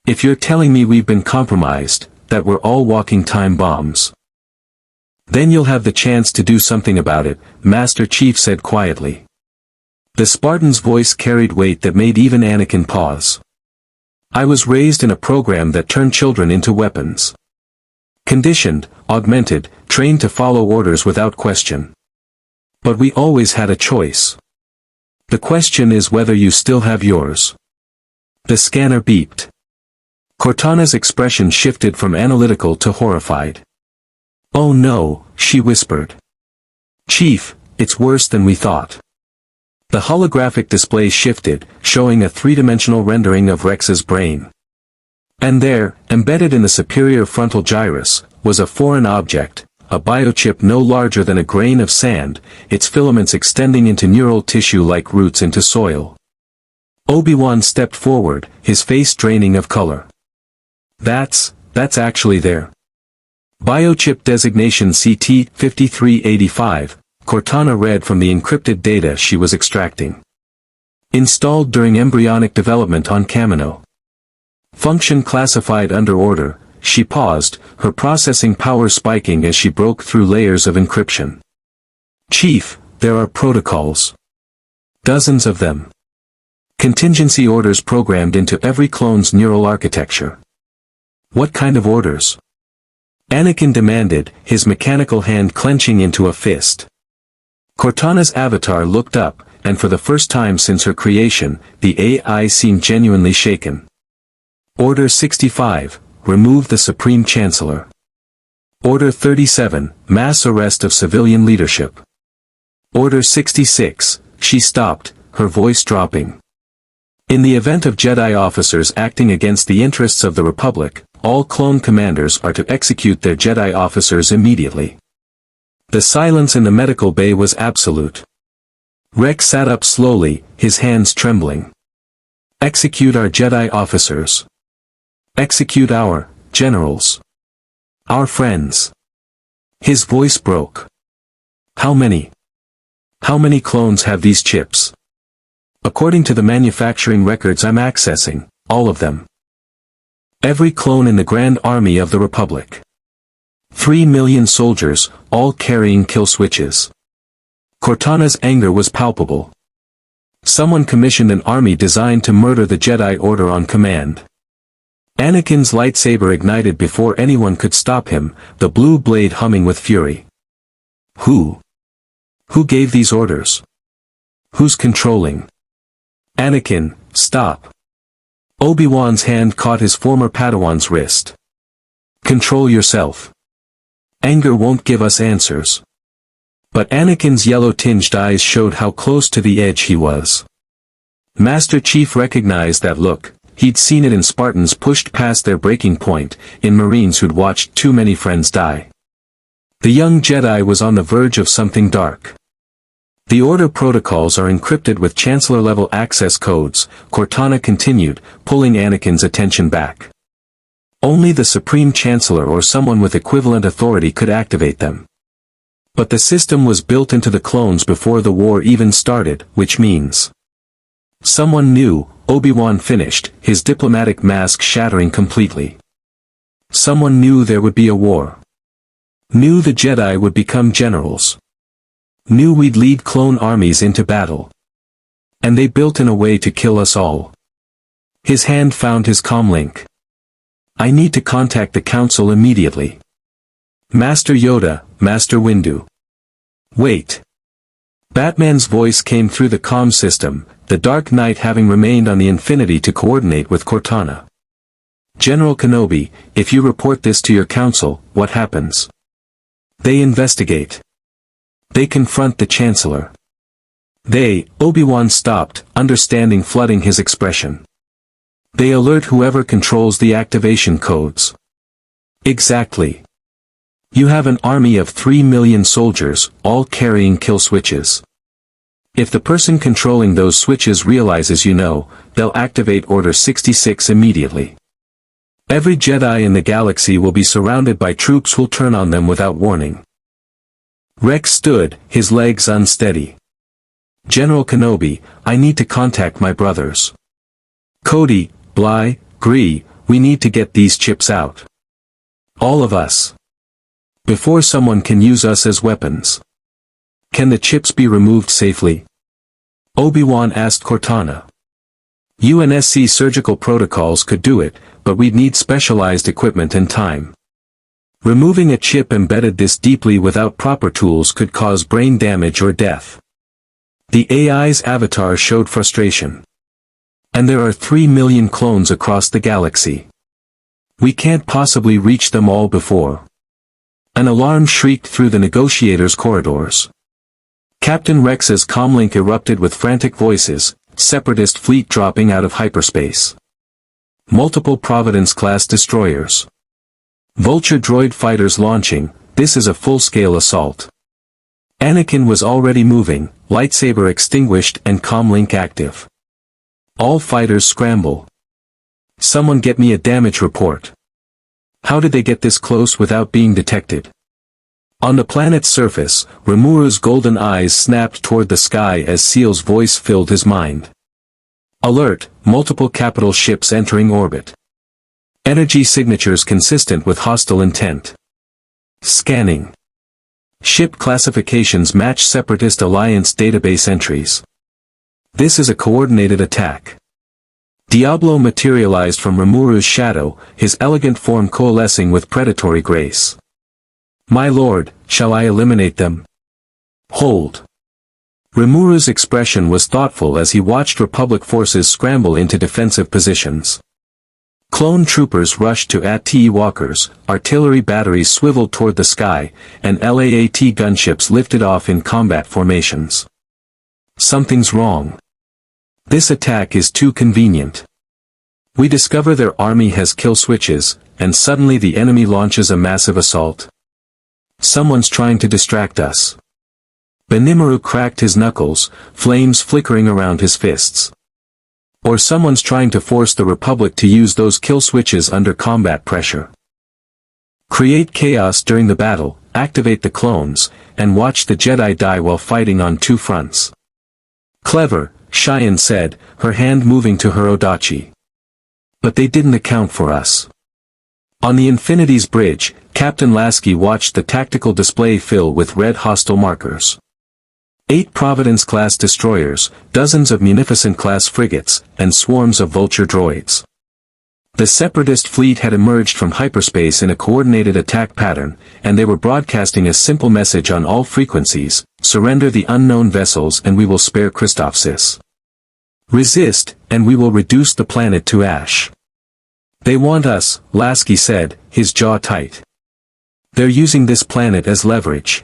If you're telling me we've been compromised, that we're all walking time bombs, then you'll have the chance to do something about it, Master Chief said quietly. The Spartan's voice carried weight that made even Anakin pause. I was raised in a program that turned children into weapons. Conditioned, augmented, trained to follow orders without question. But we always had a choice. The question is whether you still have yours. The scanner beeped. Cortana's expression shifted from analytical to horrified. Oh no, she whispered. Chief, it's worse than we thought. The holographic display shifted, showing a 3-dimensional rendering of Rex's brain. And there, embedded in the superior frontal gyrus, was a foreign object, a biochip no larger than a grain of sand, its filaments extending into neural tissue like roots into soil. Obi-Wan stepped forward, his face draining of color. That's actually there. Biochip designation CT-5385, Cortana read from the encrypted data she was extracting. Installed during embryonic development on Kamino. Function classified under order, she paused, her processing power spiking as she broke through layers of encryption. Chief, there are protocols. Dozens of them. Contingency orders programmed into every clone's neural architecture. What kind of orders? Anakin demanded, his mechanical hand clenching into a fist. Cortana's avatar looked up, and for the first time since her creation, the AI seemed genuinely shaken. Order 65, remove the Supreme Chancellor. Order 37, mass arrest of civilian leadership. Order 66, she stopped, her voice dropping. In the event of Jedi officers acting against the interests of the Republic, all clone commanders are to execute their Jedi officers immediately. The silence in the medical bay was absolute. Rex sat up slowly, his hands trembling. Execute our Jedi officers. Execute our generals. Our friends. His voice broke. How many? How many clones have these chips? According to the manufacturing records I'm accessing, all of them. Every clone in the Grand Army of the Republic. 3 million soldiers, all carrying kill switches. Cortana's anger was palpable. Someone commissioned an army designed to murder the Jedi Order on command. Anakin's lightsaber ignited before anyone could stop him, the blue blade humming with fury. Who? Who gave these orders? Who's controlling? Anakin, stop. Obi-Wan's hand caught his former Padawan's wrist. Control yourself. Anger won't give us answers. But Anakin's yellow-tinged eyes showed how close to the edge he was. Master Chief recognized that look. He'd seen it in Spartans pushed past their breaking point, in Marines who'd watched too many friends die. The young Jedi was on the verge of something dark. The Order protocols are encrypted with Chancellor-level access codes, Cortana continued, pulling Anakin's attention back. Only the Supreme Chancellor or someone with equivalent authority could activate them. But the system was built into the clones before the war even started, which means someone knew. Obi-Wan finished, his diplomatic mask shattering completely. Someone knew there would be a war. Knew the Jedi would become generals. Knew we'd lead clone armies into battle. And they built in a way to kill us all. His hand found his comlink. I need to contact the Council immediately. Master Yoda, Master Windu. Wait. Batman's voice came through the comm system, the Dark Knight having remained on the Infinity to coordinate with Cortana. General Kenobi, if you report this to your council, what happens? They investigate. They confront the Chancellor. Obi-Wan stopped, understanding flooding his expression. They alert whoever controls the activation codes. Exactly. You have an army of 3 million soldiers, all carrying kill switches. If the person controlling those switches realizes you know, they'll activate Order 66 immediately. Every Jedi in the galaxy will be surrounded by troops who'll turn on them without warning. Rex stood, his legs unsteady. General Kenobi, I need to contact my brothers. Cody, Bly, Gree, we need to get these chips out. All of us. Before someone can use us as weapons. Can the chips be removed safely? Obi-Wan asked Cortana. UNSC surgical protocols could do it, but we'd need specialized equipment and time. Removing a chip embedded this deeply without proper tools could cause brain damage or death. The AI's avatar showed frustration. And there are 3 million clones across the galaxy. We can't possibly reach them all before. An alarm shrieked through the negotiators' corridors. Captain Rex's comlink erupted with frantic voices, Separatist fleet dropping out of hyperspace. Multiple Providence-class destroyers. Vulture droid fighters launching, this is a full-scale assault. Anakin was already moving, lightsaber extinguished and comlink active. All fighters scramble. Someone get me a damage report. How did they get this close without being detected? On the planet's surface, Rimuru's golden eyes snapped toward the sky as Seal's voice filled his mind. Alert, multiple capital ships entering orbit. Energy signatures consistent with hostile intent. Scanning. Ship classifications match Separatist Alliance database entries. This is a coordinated attack. Diablo materialized from Rimuru's shadow, his elegant form coalescing with predatory grace. My lord, shall I eliminate them? Hold. Rimuru's expression was thoughtful as he watched Republic forces scramble into defensive positions. Clone troopers rushed to AT walkers, artillery batteries swiveled toward the sky, and LAAT gunships lifted off in combat formations. Something's wrong. This attack is too convenient. We discover their army has kill switches, and suddenly the enemy launches a massive assault. Someone's trying to distract us. Rimuru cracked his knuckles, flames flickering around his fists. Or someone's trying to force the Republic to use those kill switches under combat pressure. Create chaos during the battle, activate the clones, and watch the Jedi die while fighting on two fronts. Clever, Cheyenne said, her hand moving to her odachi. But they didn't account for us. On the Infinity's bridge, Captain Lasky watched the tactical display fill with red hostile markers. 8 Providence-class destroyers, dozens of Munificent-class frigates, and swarms of Vulture droids. The Separatist fleet had emerged from hyperspace in a coordinated attack pattern, and they were broadcasting a simple message on all frequencies: surrender the unknown vessels and we will spare Christophsis. Resist, and we will reduce the planet to ash. They want us, Lasky said, his jaw tight. They're using this planet as leverage.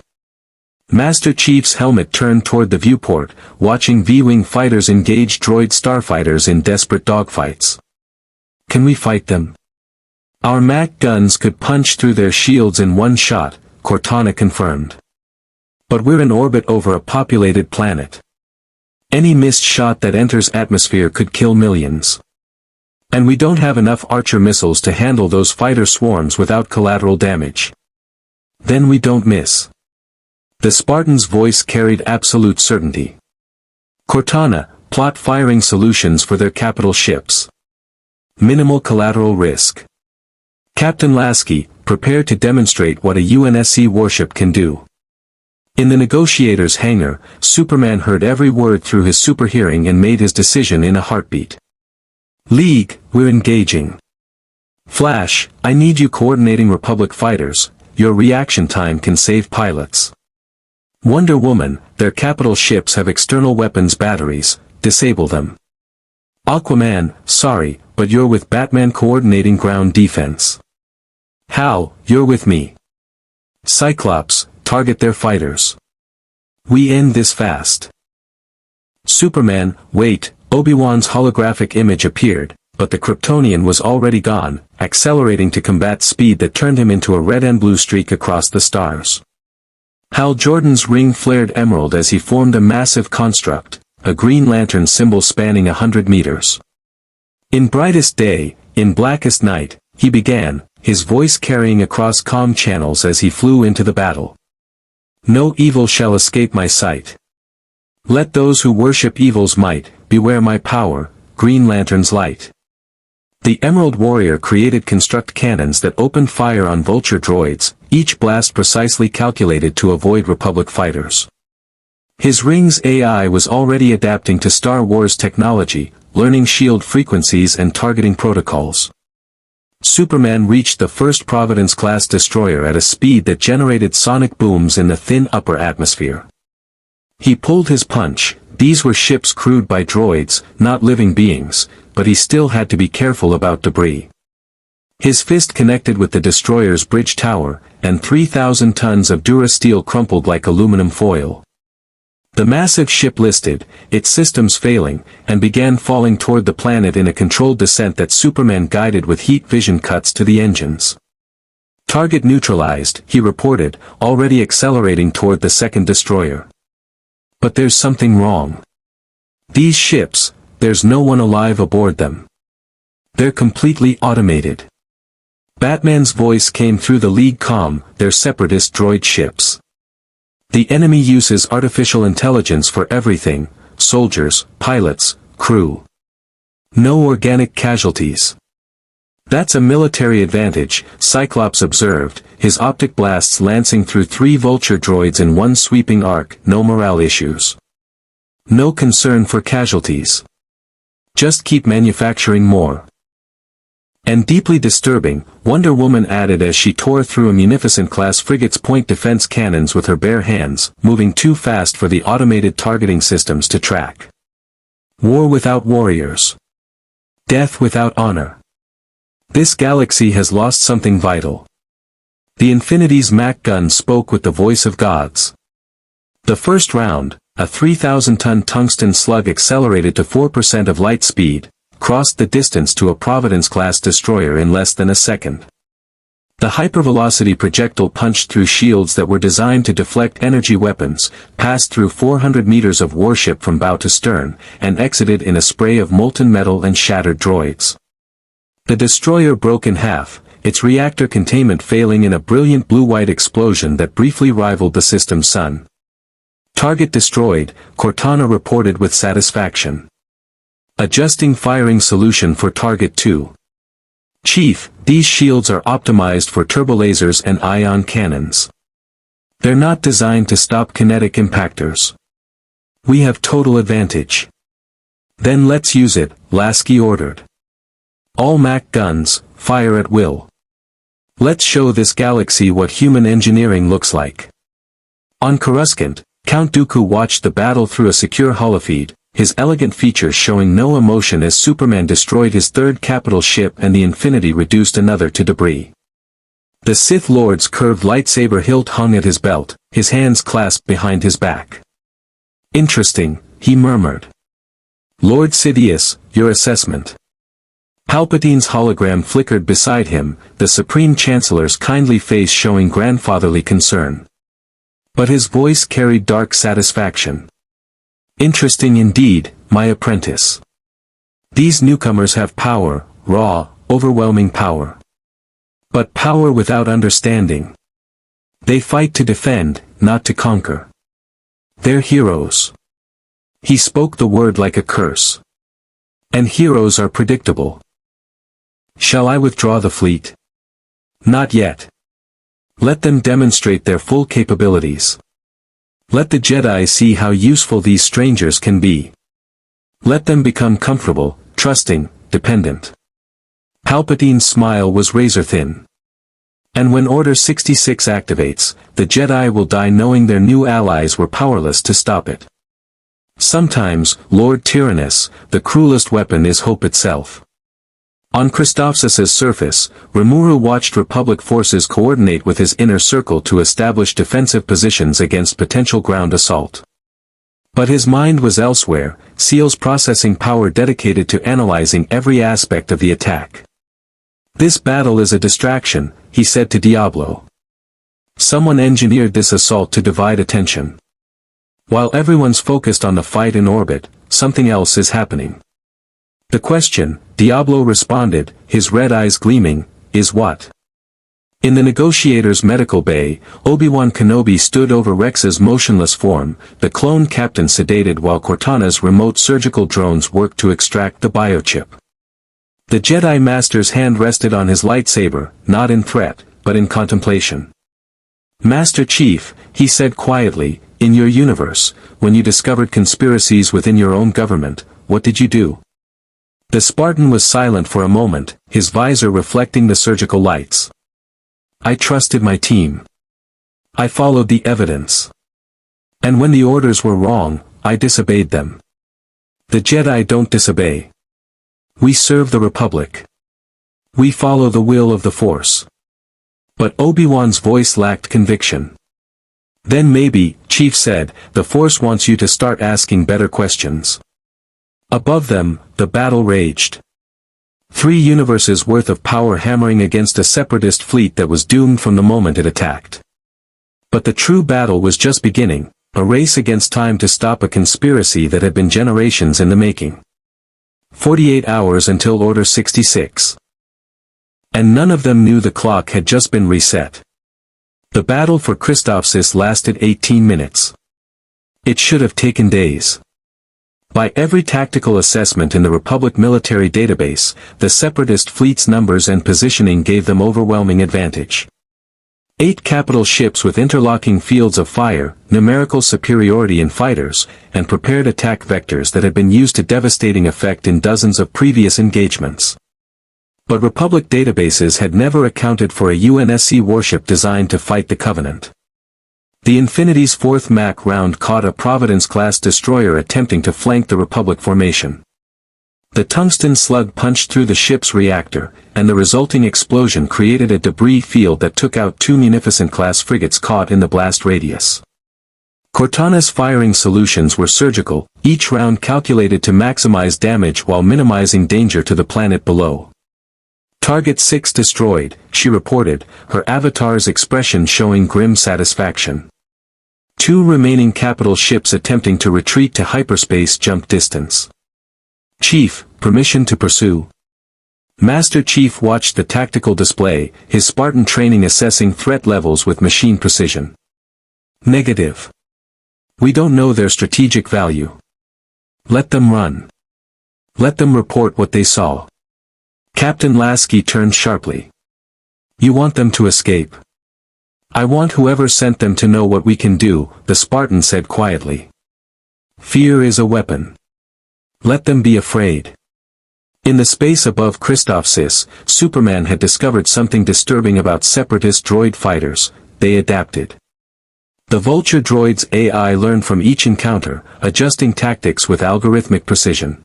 Master Chief's helmet turned toward the viewport, watching V-Wing fighters engage droid starfighters in desperate dogfights. Can we fight them? Our Mac guns could punch through their shields in one shot, Cortana confirmed. But we're in orbit over a populated planet. Any missed shot that enters atmosphere could kill millions. And we don't have enough Archer missiles to handle those fighter swarms without collateral damage. Then we don't miss. The Spartan's voice carried absolute certainty. Cortana, plot firing solutions for their capital ships. Minimal collateral risk. Captain Lasky, prepare to demonstrate what a UNSC warship can do. In the negotiator's hangar, Superman heard every word through his super hearing and made his decision in a heartbeat. League, we're engaging. Flash, I need you coordinating Republic fighters, your reaction time can save pilots. Wonder Woman, their capital ships have external weapons batteries, disable them. Aquaman, sorry, but you're with Batman coordinating ground defense. Hal, you're with me. Cyclops, target their fighters. We end this fast. Superman, wait, Obi-Wan's holographic image appeared, but the Kryptonian was already gone, accelerating to combat speed that turned him into a red and blue streak across the stars. Hal Jordan's ring flared emerald as he formed a massive construct, a Green Lantern symbol spanning 100 meters. In brightest day, in blackest night, he began, his voice carrying across comm channels as he flew into the battle. No evil shall escape my sight. Let those who worship evil's might, beware my power, Green Lantern's light. The Emerald Warrior created construct cannons that opened fire on Vulture droids, each blast precisely calculated to avoid Republic fighters. His ring's AI was already adapting to Star Wars technology, learning shield frequencies and targeting protocols. Superman reached the first Providence-class destroyer at a speed that generated sonic booms in the thin upper atmosphere. He pulled his punch. These were ships crewed by droids, not living beings, but he still had to be careful about debris. His fist connected with the destroyer's bridge tower, and 3,000 tons of Durasteel crumpled like aluminum foil. The massive ship listed, its systems failing, and began falling toward the planet in a controlled descent that Superman guided with heat vision cuts to the engines. Target neutralized, he reported, already accelerating toward the second destroyer. But there's something wrong. These ships, there's no one alive aboard them. They're completely automated. Batman's voice came through the League comm, they're separatist droid ships. The enemy uses artificial intelligence for everything, soldiers, pilots, crew. No organic casualties. That's a military advantage, Cyclops observed, his optic blasts lancing through 3 Vulture droids in one sweeping arc, no morale issues. No concern for casualties. Just keep manufacturing more. And deeply disturbing, Wonder Woman added as she tore through a Munificent-class frigate's point defense cannons with her bare hands, moving too fast for the automated targeting systems to track. War without warriors. Death without honor. This galaxy has lost something vital. The Infinity's Mach gun spoke with the voice of gods. The first round, a 3,000-ton tungsten slug accelerated to 4% of light speed, crossed the distance to a Providence-class destroyer in less than a second. The hypervelocity projectile punched through shields that were designed to deflect energy weapons, passed through 400 meters of warship from bow to stern, and exited in a spray of molten metal and shattered droids. The destroyer broke in half, its reactor containment failing in a brilliant blue-white explosion that briefly rivaled the system's sun. Target destroyed, Cortana reported with satisfaction. Adjusting firing solution for Target 2. Chief, these shields are optimized for turbolasers and ion cannons. They're not designed to stop kinetic impactors. We have total advantage. Then let's use it, Lasky ordered. All Mach guns, fire at will. Let's show this galaxy what human engineering looks like. On Coruscant, Count Dooku watched the battle through a secure holofeed, his elegant features showing no emotion as Superman destroyed his third capital ship and the Infinity reduced another to debris. The Sith Lord's curved lightsaber hilt hung at his belt, his hands clasped behind his back. Interesting, he murmured. Lord Sidious, your assessment. Palpatine's hologram flickered beside him, the Supreme Chancellor's kindly face showing grandfatherly concern. But his voice carried dark satisfaction. Interesting indeed, my apprentice. These newcomers have power, raw, overwhelming power. But power without understanding. They fight to defend, not to conquer. They're heroes. He spoke the word like a curse. And heroes are predictable. Shall I withdraw the fleet? Not yet. Let them demonstrate their full capabilities. Let the Jedi see how useful these strangers can be. Let them become comfortable, trusting, dependent. Palpatine's smile was razor-thin. And when Order 66 activates, the Jedi will die knowing their new allies were powerless to stop it. Sometimes, Lord Tyrannus, the cruelest weapon is hope itself. On Christophsis's surface, Rimuru watched Republic forces coordinate with his inner circle to establish defensive positions against potential ground assault. But his mind was elsewhere, SEAL's processing power dedicated to analyzing every aspect of the attack. This battle is a distraction, he said to Diablo. Someone engineered this assault to divide attention. While everyone's focused on the fight in orbit, something else is happening. The question, Diablo responded, his red eyes gleaming, is what? In the negotiator's medical bay, Obi-Wan Kenobi stood over Rex's motionless form, the clone captain sedated while Cortana's remote surgical drones worked to extract the biochip. The Jedi Master's hand rested on his lightsaber, not in threat, but in contemplation. Master Chief, he said quietly, in your universe, when you discovered conspiracies within your own government, what did you do? The Spartan was silent for a moment, his visor reflecting the surgical lights. I trusted my team. I followed the evidence. And when the orders were wrong, I disobeyed them. The Jedi don't disobey. We serve the Republic. We follow the will of the Force. But Obi-Wan's voice lacked conviction. Then maybe, Chief said, the Force wants you to start asking better questions. Above them, the battle raged. 3 universes worth of power hammering against a separatist fleet that was doomed from the moment it attacked. But the true battle was just beginning, a race against time to stop a conspiracy that had been generations in the making. 48 hours until Order 66. And none of them knew the clock had just been reset. The battle for Christophsis lasted 18 minutes. It should have taken days. By every tactical assessment in the Republic military database, the Separatist fleet's numbers and positioning gave them overwhelming advantage. 8 capital ships with interlocking fields of fire, numerical superiority in fighters, and prepared attack vectors that had been used to devastating effect in dozens of previous engagements. But Republic databases had never accounted for a UNSC warship designed to fight the Covenant. The Infinity's fourth Mach round caught a Providence-class destroyer attempting to flank the Republic formation. The tungsten slug punched through the ship's reactor, and the resulting explosion created a debris field that took out two Munificent-class frigates caught in the blast radius. Cortana's firing solutions were surgical, each round calculated to maximize damage while minimizing danger to the planet below. Target 6 destroyed, she reported, her avatar's expression showing grim satisfaction. Two remaining capital ships attempting to retreat to hyperspace jumped distance. Chief, permission to pursue. Master Chief watched the tactical display, his Spartan training assessing threat levels with machine precision. Negative. We don't know their strategic value. Let them run. Let them report what they saw. Captain Lasky turned sharply. You want them to escape? I want whoever sent them to know what we can do, the Spartan said quietly. Fear is a weapon. Let them be afraid. In the space above Christophsis, Superman had discovered something disturbing about separatist droid fighters. They adapted. The Vulture droid's AI learned from each encounter, adjusting tactics with algorithmic precision.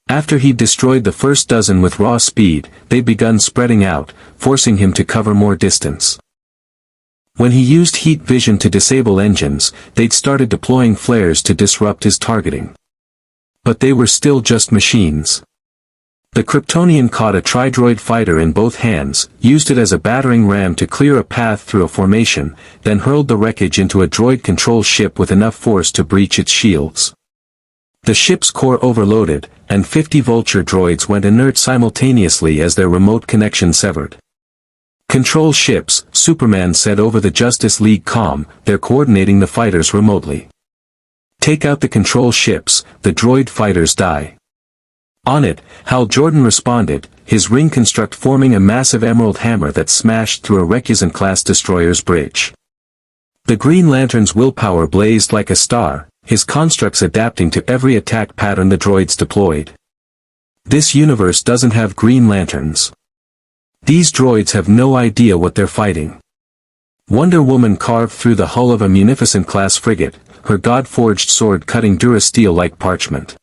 After he'd destroyed the first dozen with raw speed, they'd begun spreading out, forcing him to cover more distance. When he used heat vision to disable engines, they'd started deploying flares to disrupt his targeting. But they were still just machines. The Kryptonian caught a Tridroid fighter in both hands, used it as a battering ram to clear a path through a formation, then hurled the wreckage into a droid-controlled ship with enough force to breach its shields. The ship's core overloaded, and 50 Vulture droids went inert simultaneously as their remote connection severed. Control ships, Superman said over the Justice League comm, they're coordinating the fighters remotely. Take out the control ships, the droid fighters die. On it, Hal Jordan responded, his ring construct forming a massive emerald hammer that smashed through a Recusant-class destroyer's bridge. The Green Lantern's willpower blazed like a star, his constructs adapting to every attack pattern the droids deployed. This universe doesn't have Green Lanterns. These droids have no idea what they're fighting. Wonder Woman carved through the hull of a Munificent-class frigate, her God-forged sword cutting durasteel like parchment.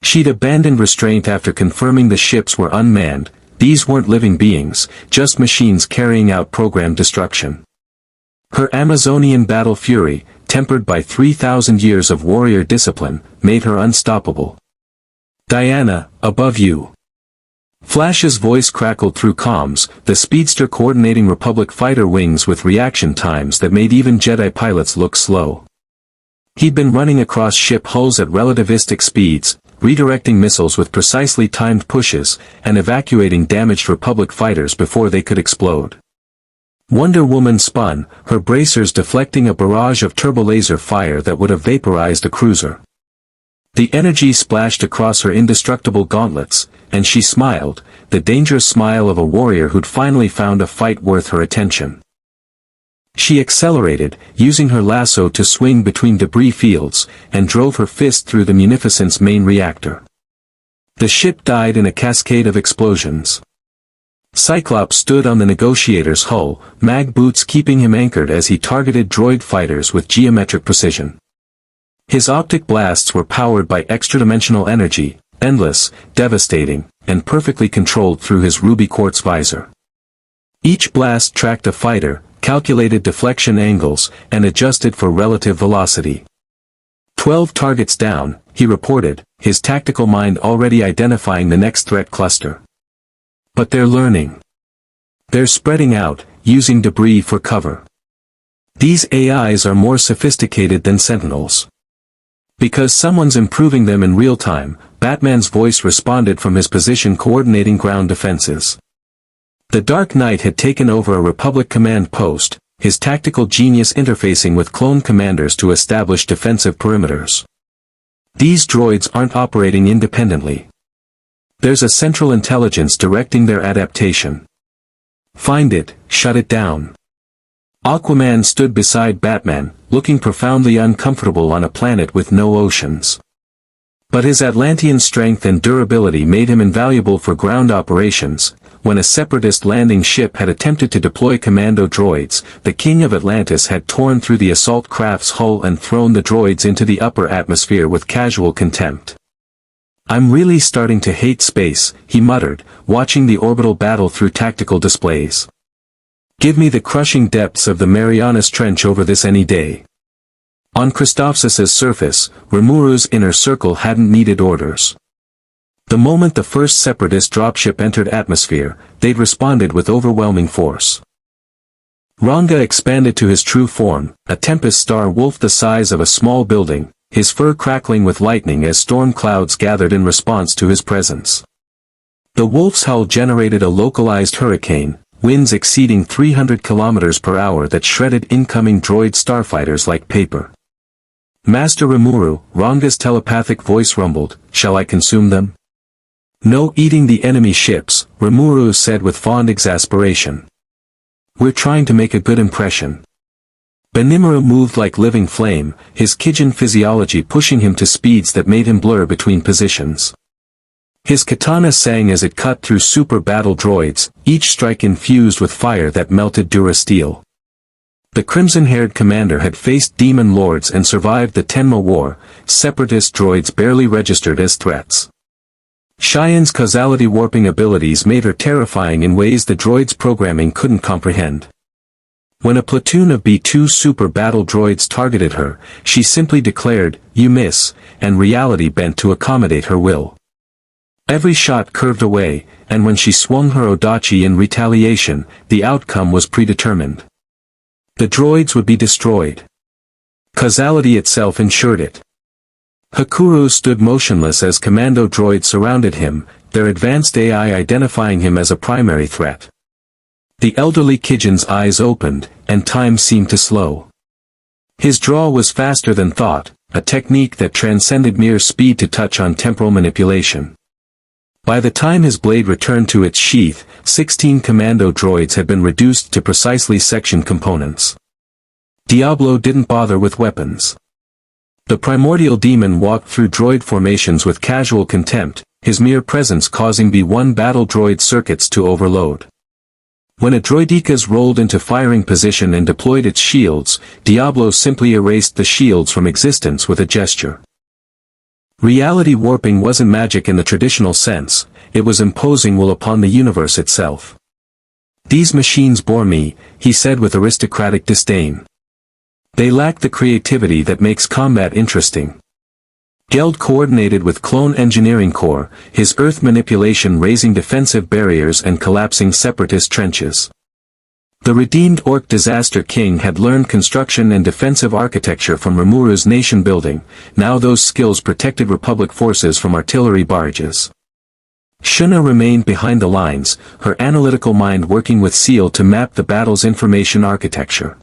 She'd abandoned restraint after confirming the ships were unmanned. These weren't living beings, just machines carrying out programmed destruction. Her Amazonian battle fury, tempered by 3,000 years of warrior discipline, made her unstoppable. Diana, above you. Flash's voice crackled through comms, the speedster coordinating Republic fighter wings with reaction times that made even Jedi pilots look slow. He'd been running across ship hulls at relativistic speeds, redirecting missiles with precisely timed pushes, and evacuating damaged Republic fighters before they could explode. Wonder Woman spun, her bracers deflecting a barrage of turbolaser fire that would have vaporized a cruiser. The energy splashed across her indestructible gauntlets, and she smiled, the dangerous smile of a warrior who'd finally found a fight worth her attention. She accelerated, using her lasso to swing between debris fields, and drove her fist through the Munificent's main reactor. The ship died in a cascade of explosions. Cyclops stood on the negotiator's hull, mag boots keeping him anchored as he targeted droid fighters with geometric precision. His optic blasts were powered by extra-dimensional energy, endless, devastating, and perfectly controlled through his ruby quartz visor. Each blast tracked a fighter, calculated deflection angles, and adjusted for relative velocity. 12 targets down, he reported, his tactical mind already identifying the next threat cluster. But they're learning. They're spreading out, using debris for cover. These AIs are more sophisticated than Sentinels. Because someone's improving them in real time, Batman's voice responded from his position coordinating ground defenses. The Dark Knight had taken over a Republic command post, his tactical genius interfacing with clone commanders to establish defensive perimeters. These droids aren't operating independently. There's a central intelligence directing their adaptation. Find it, shut it down. Aquaman stood beside Batman, looking profoundly uncomfortable on a planet with no oceans. But his Atlantean strength and durability made him invaluable for ground operations. When a separatist landing ship had attempted to deploy commando droids, the King of Atlantis had torn through the assault craft's hull and thrown the droids into the upper atmosphere with casual contempt. "I'm really starting to hate space," he muttered, watching the orbital battle through tactical displays. "Give me the crushing depths of the Marianas Trench over this any day." On Christophsis's surface, Rimuru's inner circle hadn't needed orders. The moment the first separatist dropship entered atmosphere, they'd responded with overwhelming force. Ranga expanded to his true form, a tempest star wolf the size of a small building, his fur crackling with lightning as storm clouds gathered in response to his presence. The wolf's howl generated a localized hurricane, winds exceeding 300 kilometers per hour that shredded incoming droid starfighters like paper. "Master Rimuru," Ranga's telepathic voice rumbled, "shall I consume them?" "No eating the enemy ships," Rimuru said with fond exasperation. "We're trying to make a good impression." Benimaru moved like living flame, his Kijin physiology pushing him to speeds that made him blur between positions. His katana sang as it cut through super battle droids, each strike infused with fire that melted durasteel. The crimson-haired commander had faced demon lords and survived the Tenma War. Separatist droids barely registered as threats. Cheyenne's causality warping abilities made her terrifying in ways the droid's programming couldn't comprehend. When a platoon of B-2 super battle droids targeted her, she simply declared, "You miss," and reality bent to accommodate her will. Every shot curved away, and when she swung her Odachi in retaliation, the outcome was predetermined. The droids would be destroyed. Causality itself ensured it. Hakuru stood motionless as commando droids surrounded him, their advanced AI identifying him as a primary threat. The elderly Kijin's eyes opened, and time seemed to slow. His draw was faster than thought, a technique that transcended mere speed to touch on temporal manipulation. By the time his blade returned to its sheath, 16 commando droids had been reduced to precisely sectioned components. Diablo didn't bother with weapons. The primordial demon walked through droid formations with casual contempt, his mere presence causing B-1 battle droid circuits to overload. When a droidicas rolled into firing position and deployed its shields, Diablo simply erased the shields from existence with a gesture. Reality warping wasn't magic in the traditional sense, it was imposing will upon the universe itself. "These machines bore me," he said with aristocratic disdain. "They lack the creativity that makes combat interesting." Geld coordinated with Clone Engineering Corps, his Earth manipulation raising defensive barriers and collapsing separatist trenches. The redeemed Orc Disaster King had learned construction and defensive architecture from Rimuru's nation building, now those skills protected Republic forces from artillery barrages. Shuna remained behind the lines, her analytical mind working with Seal to map the battle's information architecture.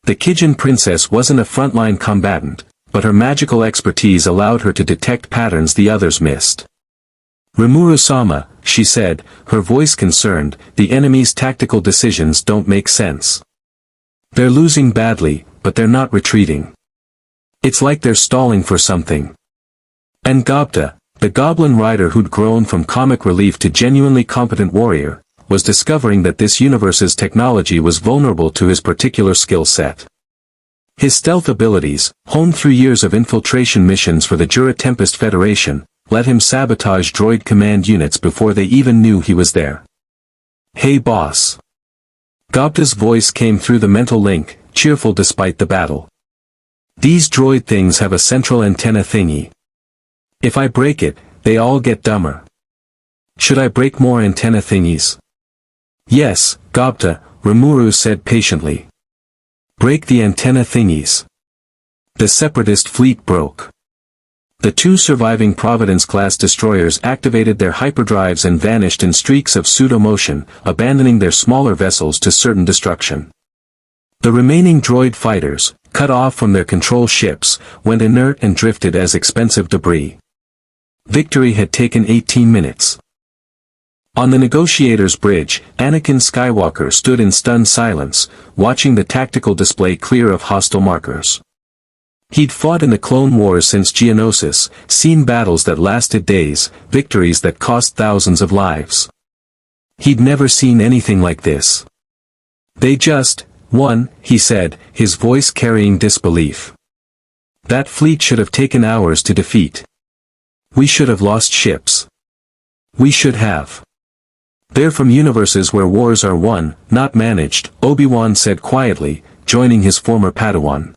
The Kijin princess wasn't a frontline combatant, but her magical expertise allowed her to detect patterns the others missed. "Rimuru-sama," she said, her voice concerned, "the enemy's tactical decisions don't make sense. They're losing badly, but they're not retreating. It's like they're stalling for something." And Gobta, the goblin rider who'd grown from comic relief to genuinely competent warrior, was discovering that this universe's technology was vulnerable to his particular skill set. His stealth abilities, honed through years of infiltration missions for the Jura Tempest Federation, let him sabotage droid command units before they even knew he was there. "Hey boss." Gobta's voice came through the mental link, cheerful despite the battle. "These droid things have a central antenna thingy. If I break it, they all get dumber. Should I break more antenna thingies?" "Yes, Gobta," Rimuru said patiently. "Break the antenna thingies." The separatist fleet broke. The two surviving Providence-class destroyers activated their hyperdrives and vanished in streaks of pseudo-motion, abandoning their smaller vessels to certain destruction. The remaining droid fighters, cut off from their control ships, went inert and drifted as expensive debris. Victory had taken 18 minutes. On the negotiator's bridge, Anakin Skywalker stood in stunned silence, watching the tactical display clear of hostile markers. He'd fought in the Clone Wars since Geonosis, seen battles that lasted days, victories that cost thousands of lives. He'd never seen anything like this. They just won, he said, his voice carrying disbelief. That fleet should have taken hours to defeat. We should have lost ships. We should have. They're from universes where wars are won, not managed, Obi-Wan said quietly, joining his former Padawan.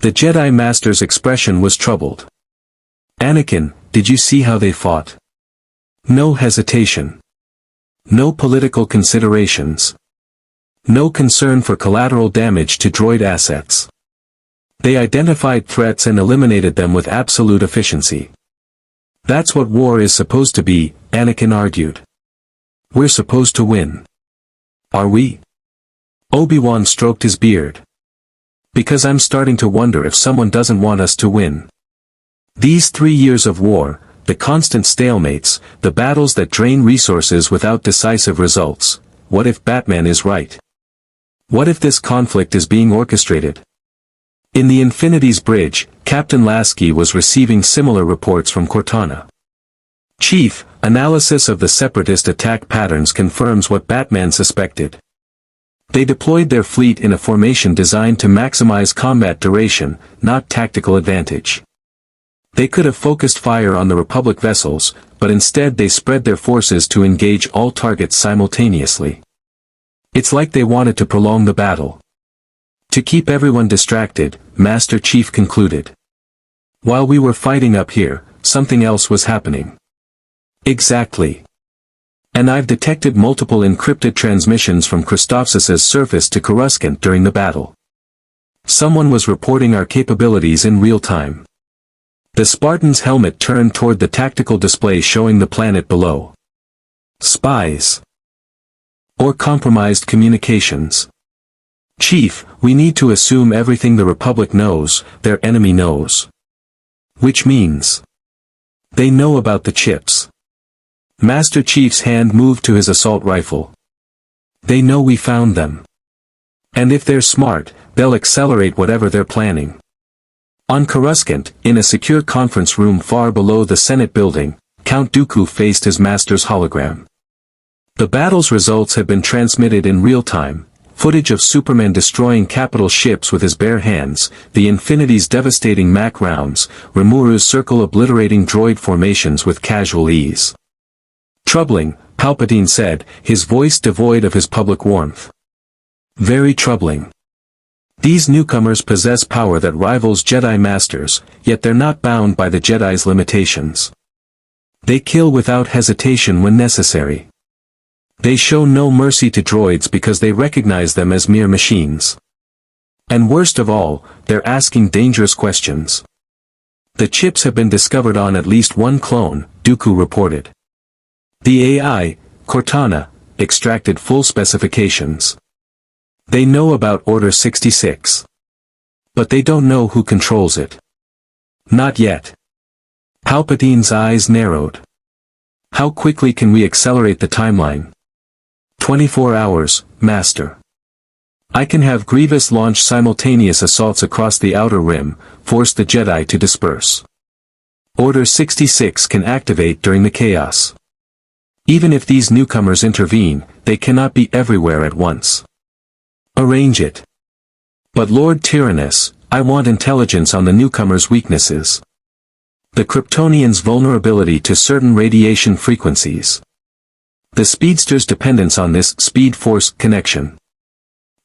The Jedi Master's expression was troubled. Anakin, did you see how they fought? No hesitation. No political considerations. No concern for collateral damage to droid assets. They identified threats and eliminated them with absolute efficiency. That's what war is supposed to be, Anakin argued. We're supposed to win. Are we? Obi-Wan stroked his beard. Because I'm starting to wonder if someone doesn't want us to win. These 3 years of war, the constant stalemates, the battles that drain resources without decisive results, what if Batman is right? What if this conflict is being orchestrated? In the Infinity's bridge, Captain Lasky was receiving similar reports from Cortana. Chief, analysis of the Separatist attack patterns confirms what Batman suspected. They deployed their fleet in a formation designed to maximize combat duration, not tactical advantage. They could have focused fire on the Republic vessels, but instead they spread their forces to engage all targets simultaneously. It's like they wanted to prolong the battle. To keep everyone distracted, Master Chief concluded. While we were fighting up here, something else was happening. Exactly. And I've detected multiple encrypted transmissions from Christophsis's surface to Coruscant during the battle. Someone was reporting our capabilities in real time. The Spartan's helmet turned toward the tactical display showing the planet below. Spies. Or compromised communications. Chief, we need to assume everything the Republic knows, their enemy knows. Which means they know about the chips. Master Chief's hand moved to his assault rifle. They know we found them. And if they're smart, they'll accelerate whatever they're planning. On Coruscant, in a secure conference room far below the Senate building, Count Dooku faced his master's hologram. The battle's results had been transmitted in real time, footage of Superman destroying capital ships with his bare hands, the Infinity's devastating Mach rounds, Rimuru's circle obliterating droid formations with casual ease. Troubling, Palpatine said, his voice devoid of his public warmth. Very troubling. These newcomers possess power that rivals Jedi Masters, yet they're not bound by the Jedi's limitations. They kill without hesitation when necessary. They show no mercy to droids because they recognize them as mere machines. And worst of all, they're asking dangerous questions. The chips have been discovered on at least one clone, Dooku reported. The AI, Cortana, extracted full specifications. They know about Order 66. But they don't know who controls it. Not yet. Palpatine's eyes narrowed. How quickly can we accelerate the timeline? 24 hours, Master. I can have Grievous launch simultaneous assaults across the Outer Rim, force the Jedi to disperse. Order 66 can activate during the chaos. Even if these newcomers intervene, they cannot be everywhere at once. Arrange it. But Lord Tyrannus, I want intelligence on the newcomers' weaknesses. The Kryptonians' vulnerability to certain radiation frequencies. The speedster's dependence on this speed-force connection.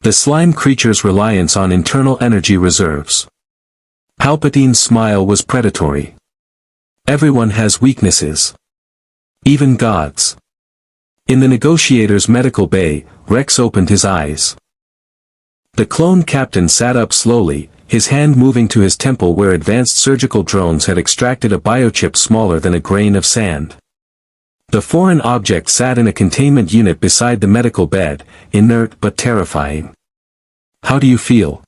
The slime creature's reliance on internal energy reserves. Palpatine's smile was predatory. Everyone has weaknesses. Even gods. In the negotiator's medical bay, Rex opened his eyes. The clone captain sat up slowly, his hand moving to his temple where advanced surgical drones had extracted a biochip smaller than a grain of sand. The foreign object sat in a containment unit beside the medical bed, inert but terrifying. How do you feel?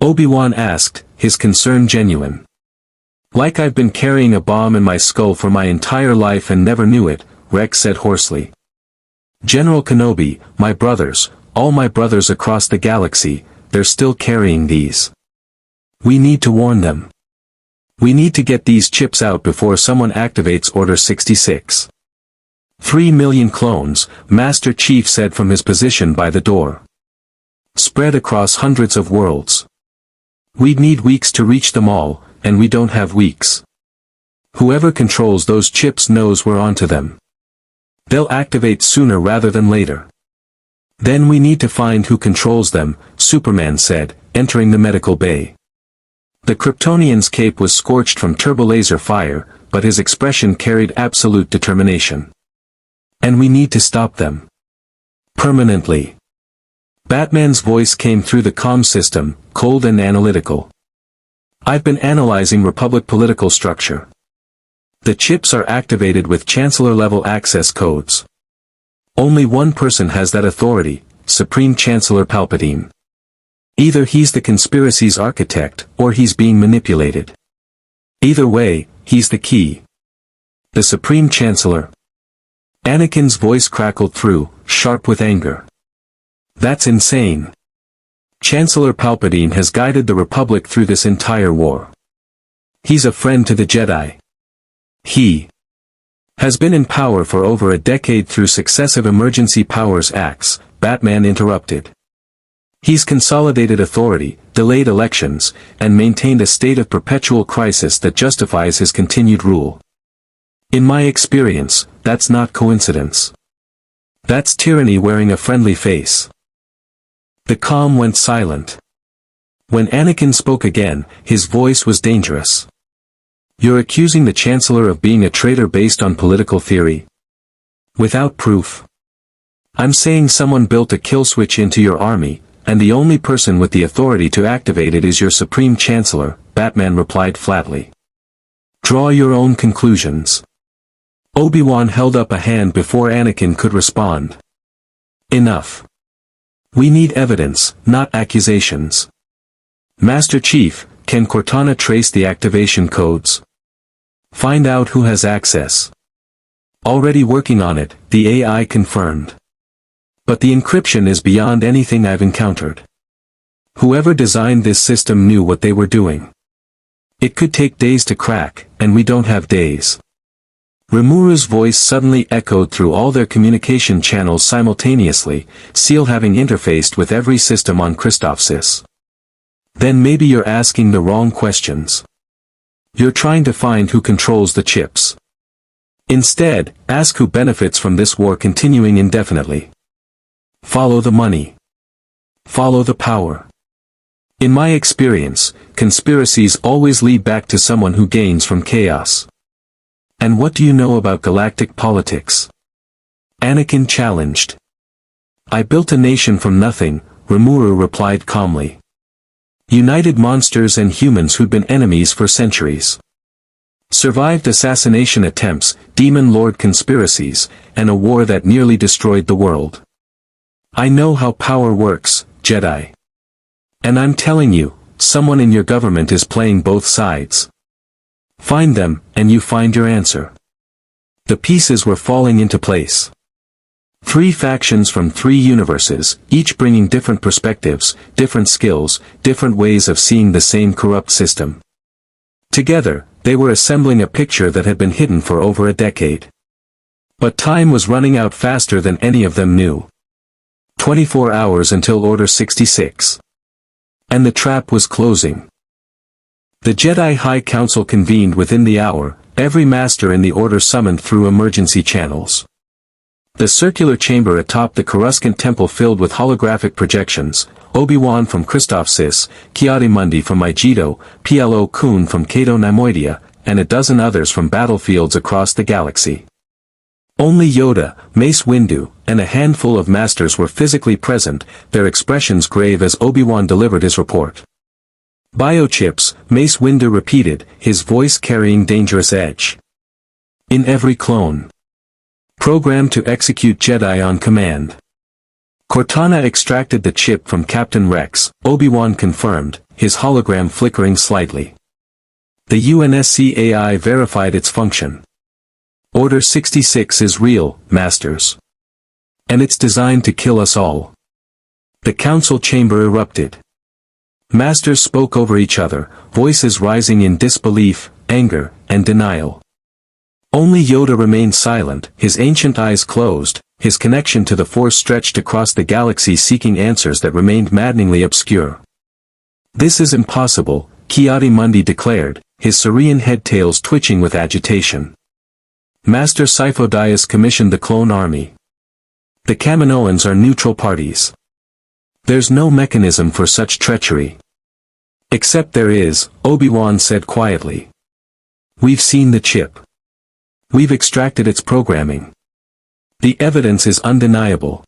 Obi-Wan asked, his concern genuine. Like I've been carrying a bomb in my skull for my entire life and never knew it, Rex said hoarsely. General Kenobi, my brothers, all my brothers across the galaxy, they're still carrying these. We need to warn them. We need to get these chips out before someone activates Order 66. 3 million clones, Master Chief said from his position by the door. Spread across hundreds of worlds. We'd need weeks to reach them all, and we don't have weeks. Whoever controls those chips knows we're onto them. They'll activate sooner rather than later. Then we need to find who controls them, Superman said, entering the medical bay. The Kryptonian's cape was scorched from turbolaser fire, but his expression carried absolute determination. And we need to stop them. Permanently. Batman's voice came through the comm system, cold and analytical. I've been analyzing Republic political structure. The chips are activated with Chancellor-level access codes. Only one person has that authority, Supreme Chancellor Palpatine. Either he's the conspiracy's architect, or he's being manipulated. Either way, he's the key. The Supreme Chancellor. Anakin's voice crackled through, sharp with anger. That's insane. Chancellor Palpatine has guided the Republic through this entire war. He's a friend to the Jedi. He has been in power for over a decade through successive emergency powers acts, Batman interrupted. He's consolidated authority, delayed elections, and maintained a state of perpetual crisis that justifies his continued rule. In my experience, that's not coincidence. That's tyranny wearing a friendly face. The comm went silent. When Anakin spoke again, his voice was dangerous. You're accusing the Chancellor of being a traitor based on political theory? Without proof. I'm saying someone built a kill switch into your army, and the only person with the authority to activate it is your Supreme Chancellor, Batman replied flatly. Draw your own conclusions. Obi-Wan held up a hand before Anakin could respond. Enough. We need evidence, not accusations. Master Chief, can Cortana trace the activation codes? Find out who has access. Already working on it, the AI confirmed. But the encryption is beyond anything I've encountered. Whoever designed this system knew what they were doing. It could take days to crack, and we don't have days. Rimuru's voice suddenly echoed through all their communication channels simultaneously, Seal having interfaced with every system on Christophsis. Then maybe you're asking the wrong questions. You're trying to find who controls the chips. Instead, ask who benefits from this war continuing indefinitely. Follow the money. Follow the power. In my experience, conspiracies always lead back to someone who gains from chaos. And what do you know about galactic politics? Anakin challenged. I built a nation from nothing, Rimuru replied calmly. United monsters and humans who'd been enemies for centuries. Survived assassination attempts, demon lord conspiracies, and a war that nearly destroyed the world. I know how power works, Jedi. And I'm telling you, someone in your government is playing both sides. Find them, and you find your answer. The pieces were falling into place. 3 factions from 3 universes, each bringing different perspectives, different skills, different ways of seeing the same corrupt system. Together, they were assembling a picture that had been hidden for over a decade. But time was running out faster than any of them knew. 24 hours until Order 66. And the trap was closing. The Jedi High Council convened within the hour, every master in the Order summoned through emergency channels. The circular chamber atop the Coruscant temple filled with holographic projections, Obi-Wan from Christophsis, Ki-Adi-Mundi from Megiddo, Plo Koon from Cato Neimoidia, and a dozen others from battlefields across the galaxy. Only Yoda, Mace Windu, and a handful of masters were physically present, their expressions grave as Obi-Wan delivered his report. Biochips, Mace Windu repeated, his voice carrying dangerous edge. In every clone. Programmed to execute Jedi on command. Cortana extracted the chip from Captain Rex, Obi-Wan confirmed, his hologram flickering slightly. The UNSC AI verified its function. Order 66 is real, Masters. And it's designed to kill us all. The council chamber erupted. Masters spoke over each other, voices rising in disbelief, anger, and denial. Only Yoda remained silent, his ancient eyes closed, his connection to the Force stretched across the galaxy seeking answers that remained maddeningly obscure. "This is impossible," Ki-Adi-Mundi declared, his serene head-tails twitching with agitation. Master Cypher commissioned the clone army. The Kaminoans are neutral parties. There's no mechanism for such treachery. Except there is, Obi-Wan said quietly. We've seen the chip. We've extracted its programming. The evidence is undeniable.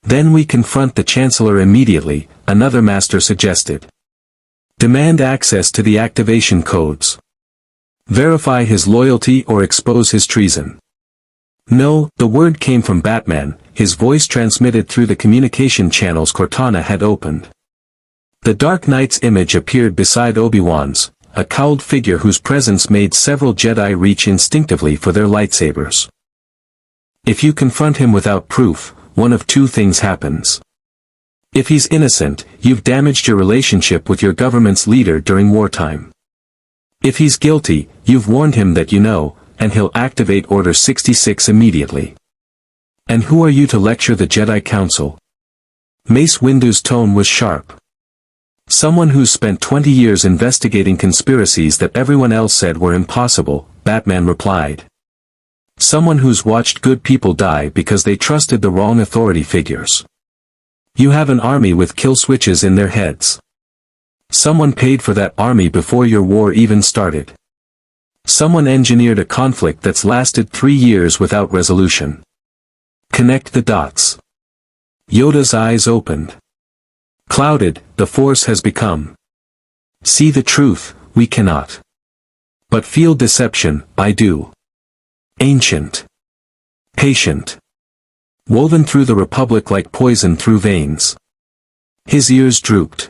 Then we confront the Chancellor immediately, another master suggested. Demand access to the activation codes. Verify his loyalty or expose his treason. No, the word came from Batman, his voice transmitted through the communication channels Cortana had opened. The Dark Knight's image appeared beside Obi-Wan's, a cowled figure whose presence made several Jedi reach instinctively for their lightsabers. If you confront him without proof, one of two things happens. If he's innocent, you've damaged your relationship with your government's leader during wartime. If he's guilty, you've warned him that you know, and he'll activate Order 66 immediately. And who are you to lecture the Jedi Council? Mace Windu's tone was sharp. Someone who's spent 20 years investigating conspiracies that everyone else said were impossible, Batman replied. Someone who's watched good people die because they trusted the wrong authority figures. You have an army with kill switches in their heads. Someone paid for that army before your war even started. Someone engineered a conflict that's lasted 3 years without resolution. Connect the dots. Yoda's eyes opened. Clouded, the Force has become. See the truth, we cannot. But feel deception, I do. Ancient. Patient. Woven through the Republic like poison through veins. His ears drooped.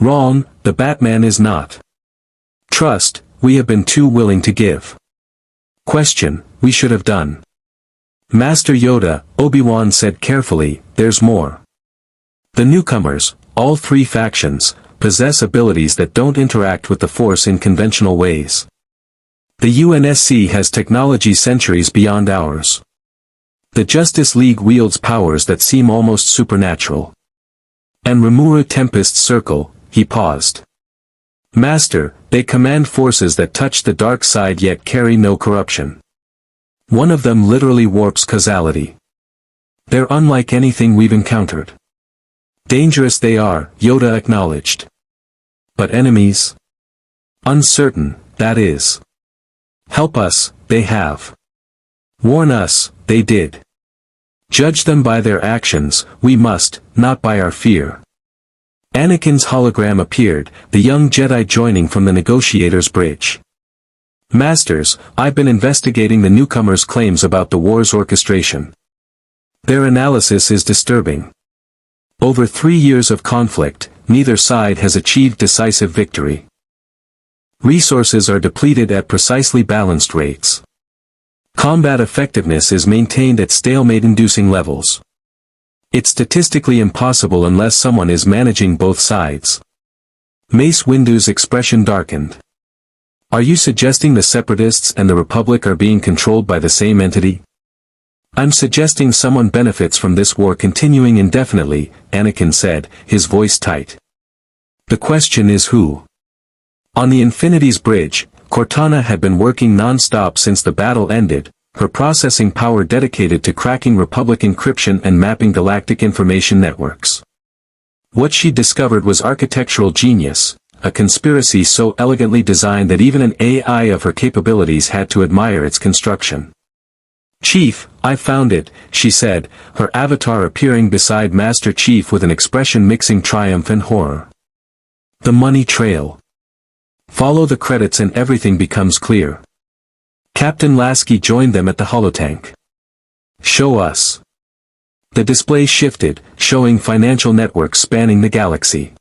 Wrong, the Batman is not. Trust, we have been too willing to give. Question, we should have done. Master Yoda, Obi-Wan said carefully, there's more. The newcomers, all 3 factions, possess abilities that don't interact with the Force in conventional ways. The UNSC has technology centuries beyond ours. The Justice League wields powers that seem almost supernatural. And Rimuru Tempest's circle, he paused. Master, they command forces that touch the dark side yet carry no corruption. One of them literally warps causality. They're unlike anything we've encountered. Dangerous they are, Yoda acknowledged. But enemies? Uncertain, that is. Help us, they have. Warn us, they did. Judge them by their actions, we must, not by our fear. Anakin's hologram appeared, the young Jedi joining from the negotiator's bridge. Masters, I've been investigating the newcomers' claims about the war's orchestration. Their analysis is disturbing. Over 3 years of conflict, neither side has achieved decisive victory. Resources are depleted at precisely balanced rates. Combat effectiveness is maintained at stalemate-inducing levels. It's statistically impossible unless someone is managing both sides. Mace Windu's expression darkened. Are you suggesting the Separatists and the Republic are being controlled by the same entity? I'm suggesting someone benefits from this war continuing indefinitely, Anakin said, his voice tight. The question is who? On the Infinity's bridge, Cortana had been working non-stop since the battle ended, her processing power dedicated to cracking Republic encryption and mapping galactic information networks. What she discovered was architectural genius, a conspiracy so elegantly designed that even an AI of her capabilities had to admire its construction. Chief, I found it, she said, her avatar appearing beside Master Chief with an expression mixing triumph and horror. The money trail. Follow the credits and everything becomes clear. Captain Lasky joined them at the holotank. Show us. The display shifted, showing financial networks spanning the galaxy.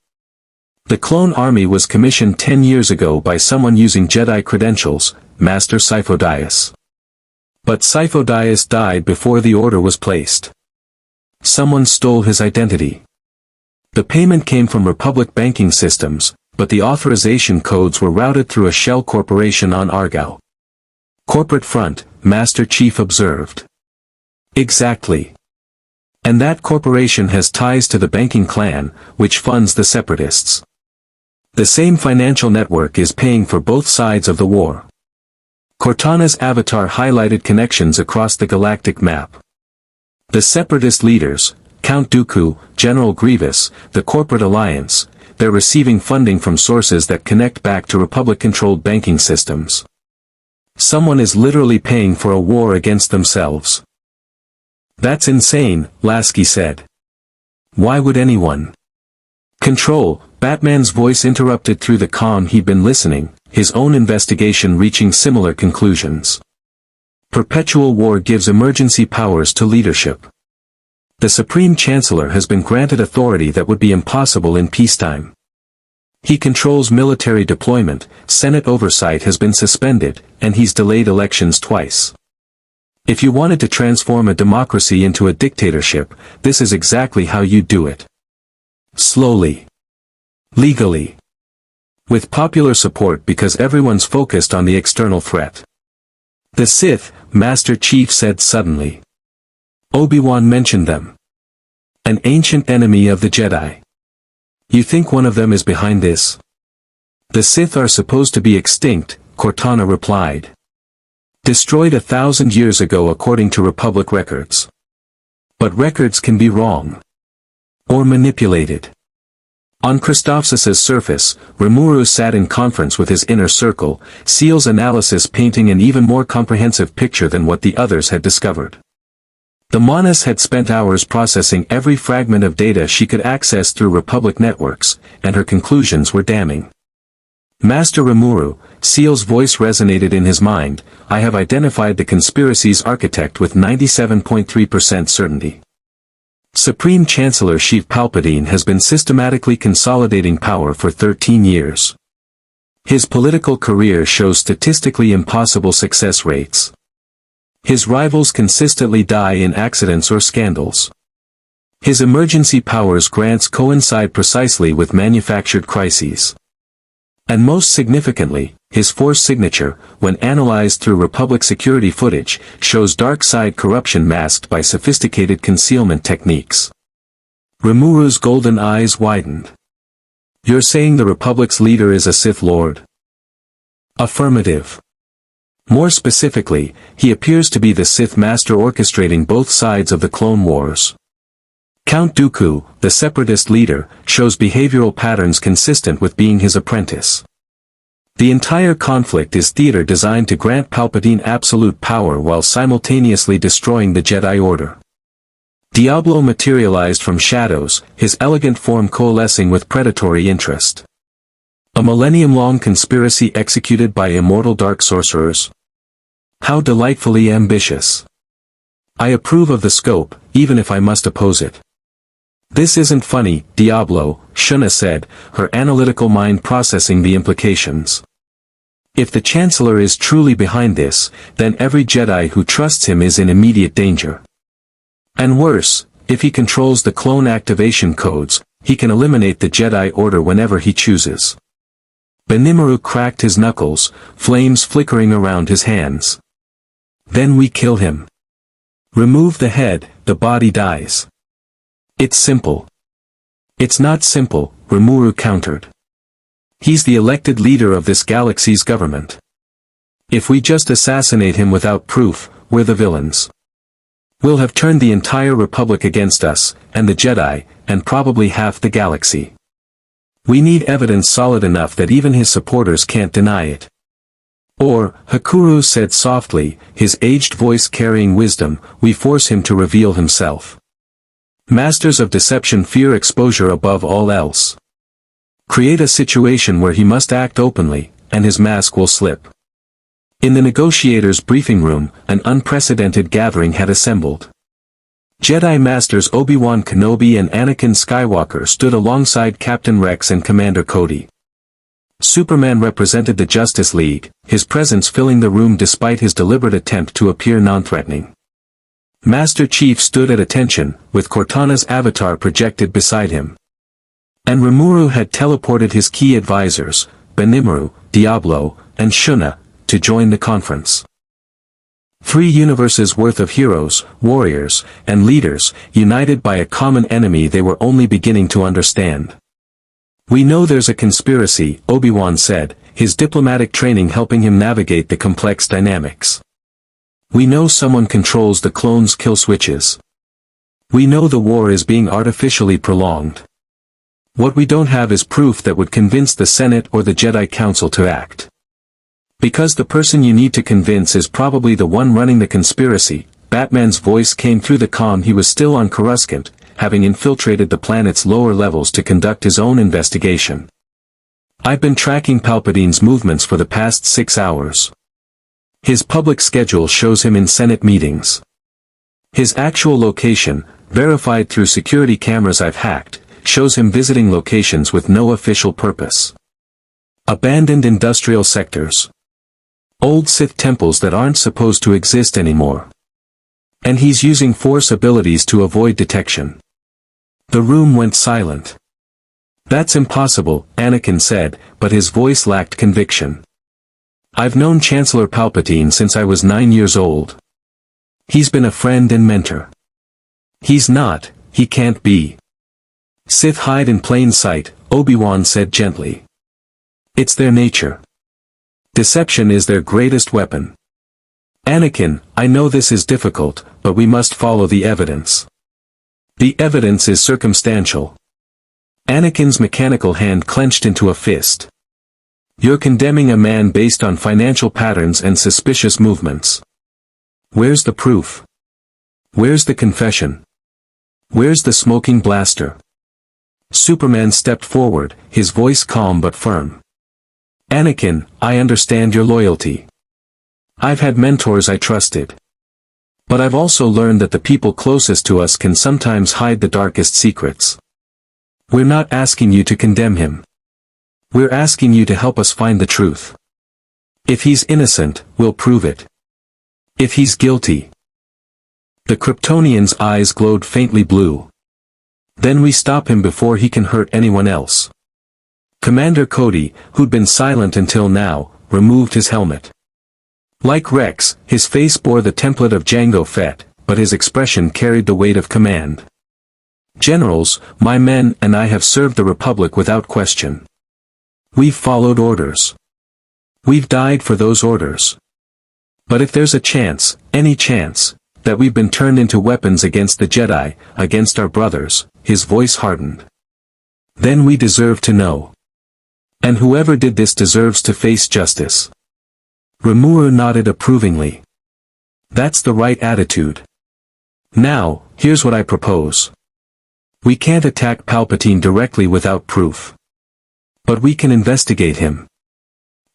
The clone army was commissioned 10 years ago by someone using Jedi credentials, Master Cypher. But Cypher died before the order was placed. Someone stole his identity. The payment came from Republic banking systems, but the authorization codes were routed through a shell corporation on Argao. Corporate front, Master Chief observed. Exactly. And that corporation has ties to the banking clan, which funds the separatists. The same financial network is paying for both sides of the war. Cortana's avatar highlighted connections across the galactic map. The separatist leaders, Count Dooku, General Grievous, the corporate alliance, they're receiving funding from sources that connect back to Republic-controlled banking systems. Someone is literally paying for a war against themselves. That's insane, Lasky said. Why would anyone? Control, Batman's voice interrupted through the calm he'd been listening, his own investigation reaching similar conclusions. Perpetual war gives emergency powers to leadership. The Supreme Chancellor has been granted authority that would be impossible in peacetime. He controls military deployment, Senate oversight has been suspended, and he's delayed elections twice. If you wanted to transform a democracy into a dictatorship, this is exactly how you do it. Slowly. Legally. With popular support because everyone's focused on the external threat. The Sith, Master Chief said suddenly. Obi-Wan mentioned them. An ancient enemy of the Jedi. You think one of them is behind this? The Sith are supposed to be extinct, Cortana replied. Destroyed 1,000 years ago according to Republic records. But records can be wrong. Or manipulated. On Christophsis's surface, Rimuru sat in conference with his inner circle, Seal's analysis painting an even more comprehensive picture than what the others had discovered. The Moness had spent hours processing every fragment of data she could access through Republic networks, and her conclusions were damning. Master Rimuru, Seal's voice resonated in his mind, I have identified the conspiracy's architect with 97.3% certainty. Supreme Chancellor Sheev Palpatine has been systematically consolidating power for 13 years. His political career shows statistically impossible success rates. His rivals consistently die in accidents or scandals. His emergency powers grants coincide precisely with manufactured crises. And most significantly, his force signature, when analyzed through Republic security footage, shows dark side corruption masked by sophisticated concealment techniques. Rimuru's golden eyes widened. You're saying the Republic's leader is a Sith Lord? Affirmative. More specifically, he appears to be the Sith Master orchestrating both sides of the Clone Wars. Count Dooku, the Separatist leader, shows behavioral patterns consistent with being his apprentice. The entire conflict is theater designed to grant Palpatine absolute power while simultaneously destroying the Jedi Order. Diablo materialized from shadows, his elegant form coalescing with predatory interest. A millennium-long conspiracy executed by immortal dark sorcerers. How delightfully ambitious. I approve of the scope, even if I must oppose it. This isn't funny, Diablo, Shuna said, her analytical mind processing the implications. If the Chancellor is truly behind this, then every Jedi who trusts him is in immediate danger. And worse, if he controls the clone activation codes, he can eliminate the Jedi Order whenever he chooses. Benimaru cracked his knuckles, flames flickering around his hands. Then we kill him. Remove the head, the body dies. It's simple. It's not simple, Rimuru countered. He's the elected leader of this galaxy's government. If we just assassinate him without proof, we're the villains. We'll have turned the entire Republic against us, and the Jedi, and probably half the galaxy. We need evidence solid enough that even his supporters can't deny it. Or, Hakuru said softly, his aged voice carrying wisdom, we force him to reveal himself. Masters of deception fear exposure above all else. Create a situation where he must act openly, and his mask will slip. In the negotiators' briefing room, an unprecedented gathering had assembled. Jedi Masters Obi-Wan Kenobi and Anakin Skywalker stood alongside Captain Rex and Commander Cody. Superman represented the Justice League, his presence filling the room despite his deliberate attempt to appear non-threatening. Master Chief stood at attention, with Cortana's avatar projected beside him. And Rimuru had teleported his key advisors, Benimaru, Diablo, and Shuna, to join the conference. 3 universes worth of heroes, warriors, and leaders, united by a common enemy they were only beginning to understand. "We know there's a conspiracy," Obi-Wan said, his diplomatic training helping him navigate the complex dynamics. "We know someone controls the clones' kill switches. We know the war is being artificially prolonged. What we don't have is proof that would convince the Senate or the Jedi Council to act. Because the person you need to convince is probably the one running the conspiracy." Batman's voice came through the comm. He was still on Coruscant, having infiltrated the planet's lower levels to conduct his own investigation. "I've been tracking Palpatine's movements for the past 6 hours. His public schedule shows him in Senate meetings. His actual location, verified through security cameras I've hacked, shows him visiting locations with no official purpose. Abandoned industrial sectors. Old Sith temples that aren't supposed to exist anymore. And he's using Force abilities to avoid detection." The room went silent. "That's impossible," Anakin said, but his voice lacked conviction. "I've known Chancellor Palpatine since I was 9 years old. He's been a friend and mentor. He can't be. Sith hide in plain sight," Obi-Wan said gently. "It's their nature. Deception is their greatest weapon. Anakin, I know this is difficult, but we must follow the evidence. The evidence is circumstantial." Anakin's mechanical hand clenched into a fist. "You're condemning a man based on financial patterns and suspicious movements. Where's the proof? Where's the confession? Where's the smoking blaster?" Superman stepped forward, his voice calm but firm. "Anakin, I understand your loyalty. I've had mentors I trusted. But I've also learned that the people closest to us can sometimes hide the darkest secrets. We're not asking you to condemn him. We're asking you to help us find the truth. If he's innocent, we'll prove it. If he's guilty..." The Kryptonian's eyes glowed faintly blue. "Then we stop him before he can hurt anyone else." Commander Cody, who'd been silent until now, removed his helmet. Like Rex, his face bore the template of Jango Fett, but his expression carried the weight of command. "Generals, my men and I have served the Republic without question. We've followed orders. We've died for those orders. But if there's a chance, any chance, that we've been turned into weapons against the Jedi, against our brothers," his voice hardened. "Then we deserve to know. And whoever did this deserves to face justice." Rimuru nodded approvingly. "That's the right attitude. Now, here's what I propose. We can't attack Palpatine directly without proof. But we can investigate him.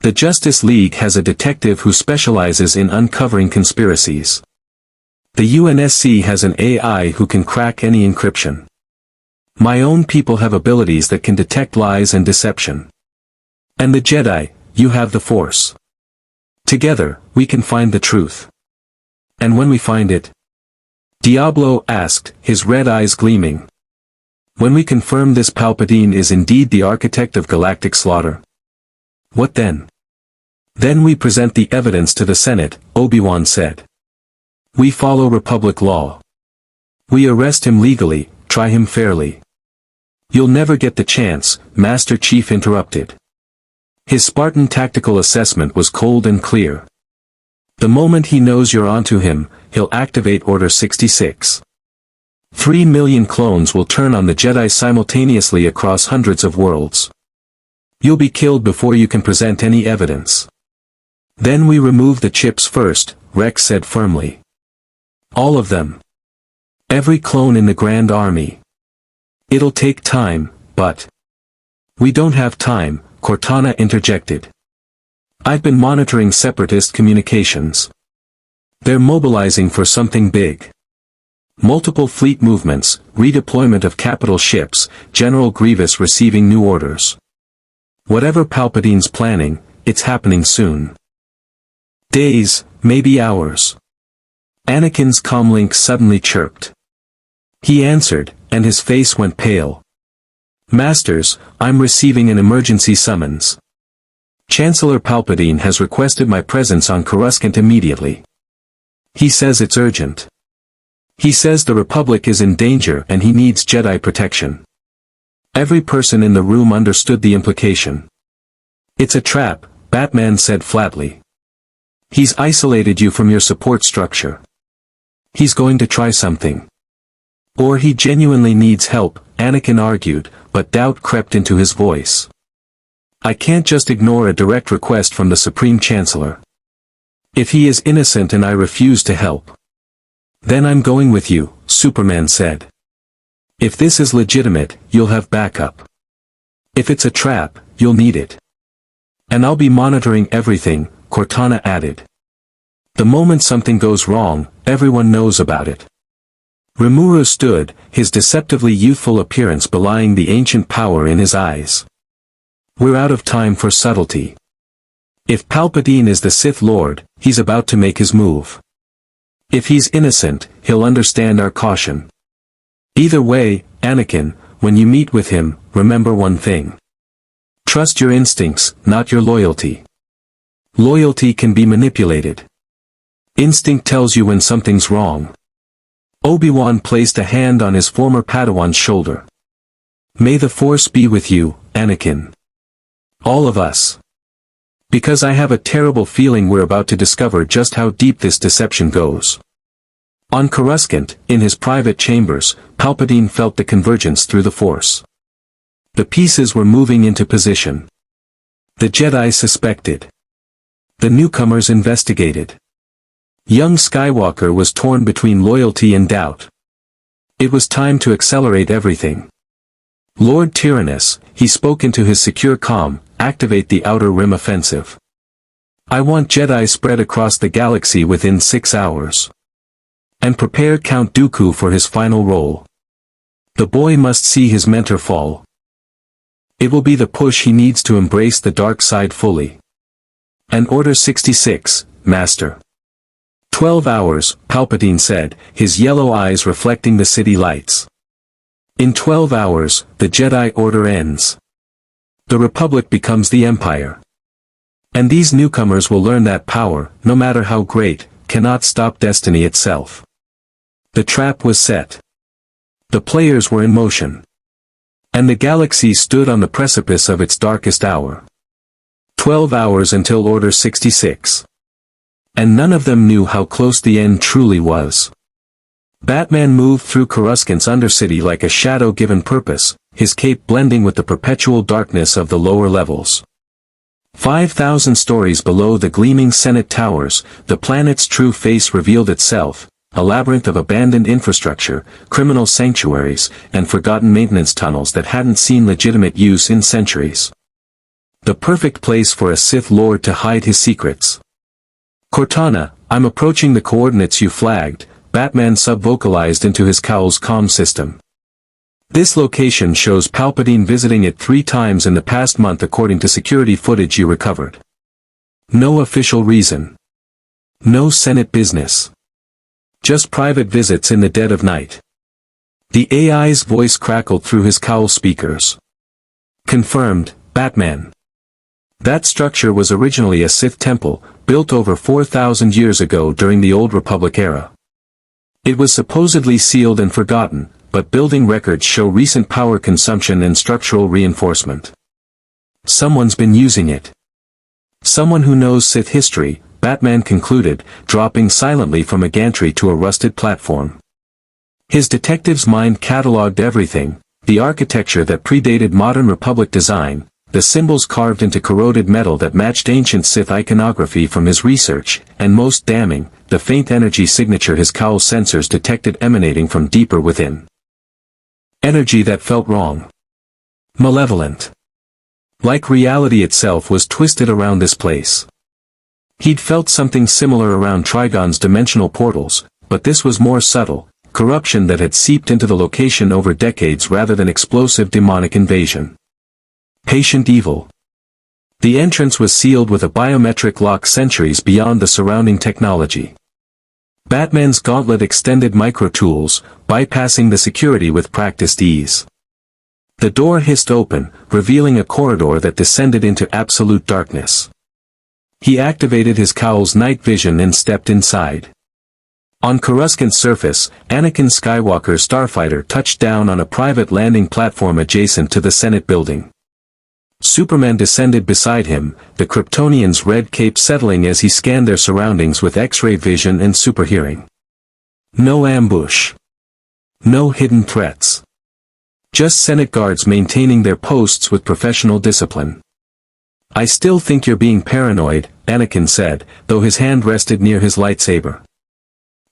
The Justice League has a detective who specializes in uncovering conspiracies. The UNSC has an AI who can crack any encryption. My own people have abilities that can detect lies and deception. And the Jedi, you have the Force. Together, we can find the truth. And when we find it?" Diablo asked, his red eyes gleaming. "When we confirm this Palpatine is indeed the architect of galactic slaughter." "What then?" "Then we present the evidence to the Senate," Obi-Wan said. "We follow Republic law. We arrest him legally, try him fairly." "You'll never get the chance," Master Chief interrupted. His Spartan tactical assessment was cold and clear. "The moment he knows you're onto him, he'll activate Order 66. 3 million clones will turn on the Jedi simultaneously across hundreds of worlds. You'll be killed before you can present any evidence." "Then we remove the chips first," Rex said firmly. "All of them. Every clone in the Grand Army. It'll take time, but..." "We don't have time," Cortana interjected. "I've been monitoring separatist communications. They're mobilizing for something big. Multiple fleet movements, redeployment of capital ships, General Grievous receiving new orders. Whatever Palpatine's planning, it's happening soon. Days, maybe hours." Anakin's comlink suddenly chirped. He answered, and his face went pale. Masters, I'm receiving an emergency summons. Chancellor Palpatine has requested my presence on Coruscant immediately. He says it's urgent. He says the Republic is in danger and he needs Jedi protection. Every person in the room understood the implication. It's a trap, Batman said flatly. He's isolated you from your support structure. He's going to try something. Or he genuinely needs help, Anakin argued, but doubt crept into his voice. I can't just ignore a direct request from the Supreme Chancellor. If he is innocent and I refuse to help, then I'm going with you, Superman said. If this is legitimate, you'll have backup. If it's a trap, you'll need it. And I'll be monitoring everything, Cortana added. The moment something goes wrong, everyone knows about it. Rimuru stood, his deceptively youthful appearance belying the ancient power in his eyes. We're out of time for subtlety. If Palpatine is the Sith Lord, he's about to make his move. If he's innocent, he'll understand our caution. Either way, Anakin, when you meet with him, remember one thing. Trust your instincts, not your loyalty. Loyalty can be manipulated. Instinct tells you when something's wrong. Obi-Wan placed a hand on his former Padawan's shoulder. May the Force be with you, Anakin. All of us. Because I have a terrible feeling we're about to discover just how deep this deception goes. On Coruscant, in his private chambers, Palpatine felt the convergence through the Force. The pieces were moving into position. The Jedi suspected. The newcomers investigated. Young Skywalker was torn between loyalty and doubt. It was time to accelerate everything. Lord Tyrannus, he spoke into his secure comm, activate the Outer Rim offensive. I want Jedi spread across the galaxy within 6 hours. And prepare Count Dooku for his final role. The boy must see his mentor fall. It will be the push he needs to embrace the dark side fully. And Order 66, Master. 12 hours, Palpatine said, his yellow eyes reflecting the city lights. In 12 hours, the Jedi Order ends. The Republic becomes the Empire. And these newcomers will learn that power, no matter how great, cannot stop destiny itself. The trap was set. The players were in motion. And the galaxy stood on the precipice of its darkest hour. 12 hours until Order 66. And none of them knew how close the end truly was. Batman moved through Coruscant's undercity like a shadow given purpose, his cape blending with the perpetual darkness of the lower levels. 5,000 stories below the gleaming Senate towers, the planet's true face revealed itself, a labyrinth of abandoned infrastructure, criminal sanctuaries, and forgotten maintenance tunnels that hadn't seen legitimate use in centuries. The perfect place for a Sith Lord to hide his secrets. Cortana, I'm approaching the coordinates you flagged, Batman sub-vocalized into his cowl's comm system. This location shows Palpatine visiting it 3 times in the past month according to security footage you recovered. No official reason. No Senate business. Just private visits in the dead of night. The AI's voice crackled through his cowl speakers. Confirmed, Batman. That structure was originally a Sith temple, built over 4,000 years ago during the Old Republic era. It was supposedly sealed and forgotten, but building records show recent power consumption and structural reinforcement. Someone's been using it. Someone who knows Sith history, Batman concluded, dropping silently from a gantry to a rusted platform. His detective's mind catalogued everything, the architecture that predated modern Republic design, the symbols carved into corroded metal that matched ancient Sith iconography from his research, and most damning, the faint energy signature his cowl sensors detected emanating from deeper within. Energy that felt wrong. Malevolent. Like reality itself was twisted around this place. He'd felt something similar around Trigon's dimensional portals, but this was more subtle, corruption that had seeped into the location over decades rather than explosive demonic invasion. Patient evil. The entrance was sealed with a biometric lock centuries beyond the surrounding technology. Batman's gauntlet extended micro-tools, bypassing the security with practiced ease. The door hissed open, revealing a corridor that descended into absolute darkness. He activated his cowl's night vision and stepped inside. On Coruscant's surface, Anakin Skywalker's starfighter touched down on a private landing platform adjacent to the Senate building. Superman descended beside him, the Kryptonian's red cape settling as he scanned their surroundings with X-ray vision and superhearing. No ambush. No hidden threats. Just Senate guards maintaining their posts with professional discipline. "I still think you're being paranoid," Anakin said, though his hand rested near his lightsaber.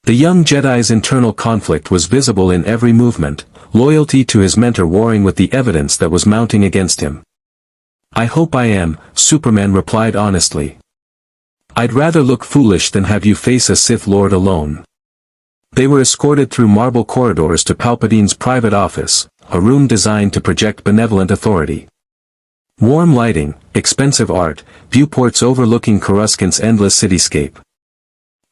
The young Jedi's internal conflict was visible in every movement, loyalty to his mentor warring with the evidence that was mounting against him. "I hope I am," Superman replied honestly. "I'd rather look foolish than have you face a Sith Lord alone." They were escorted through marble corridors to Palpatine's private office, a room designed to project benevolent authority. Warm lighting, expensive art, viewports overlooking Coruscant's endless cityscape.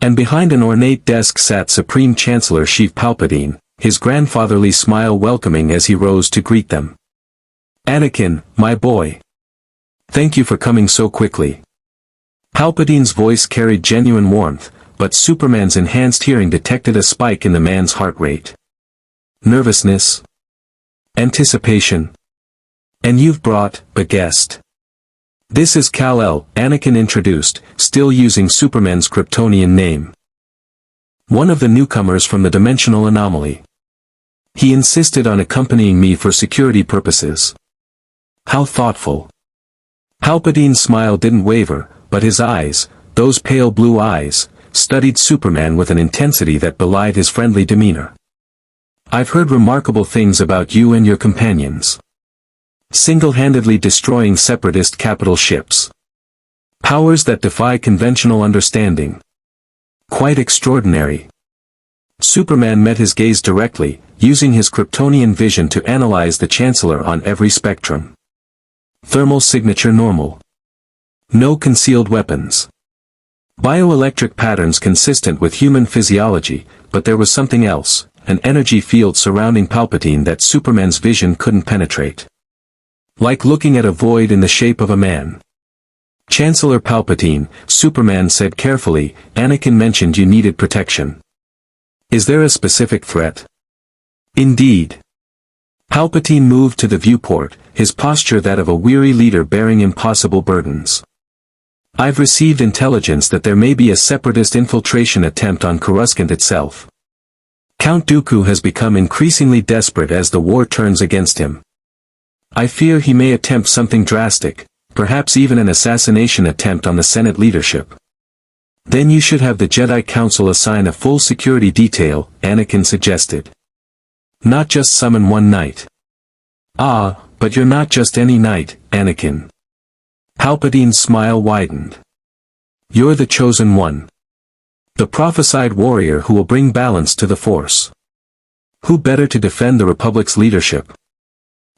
And behind an ornate desk sat Supreme Chancellor Sheev Palpatine, his grandfatherly smile welcoming as he rose to greet them. "Anakin, my boy. Thank you for coming so quickly." Palpatine's voice carried genuine warmth, but Superman's enhanced hearing detected a spike in the man's heart rate. Nervousness? Anticipation? "And you've brought a guest. This is Kal-El," Anakin introduced, still using Superman's Kryptonian name. "One of the newcomers from the dimensional anomaly. He insisted on accompanying me for security purposes." "How thoughtful." Palpatine's smile didn't waver, but his eyes, those pale blue eyes, studied Superman with an intensity that belied his friendly demeanor. "I've heard remarkable things about you and your companions. Single-handedly destroying separatist capital ships. Powers that defy conventional understanding. Quite extraordinary." Superman met his gaze directly, using his Kryptonian vision to analyze the Chancellor on every spectrum. Thermal signature normal. No concealed weapons. Bioelectric patterns consistent with human physiology, but there was something else, an energy field surrounding Palpatine that Superman's vision couldn't penetrate. Like looking at a void in the shape of a man. "Chancellor Palpatine," Superman said carefully, "Anakin mentioned you needed protection. Is there a specific threat?" "Indeed." Palpatine moved to the viewport, his posture that of a weary leader bearing impossible burdens. "I've received intelligence that there may be a separatist infiltration attempt on Coruscant itself. Count Dooku has become increasingly desperate as the war turns against him. I fear he may attempt something drastic, perhaps even an assassination attempt on the Senate leadership." "Then you should have the Jedi Council assign a full security detail," Anakin suggested. "Not just summon one knight." "Ah, but you're not just any knight, Anakin." Palpatine's smile widened. "You're the chosen one. The prophesied warrior who will bring balance to the Force. Who better to defend the Republic's leadership?"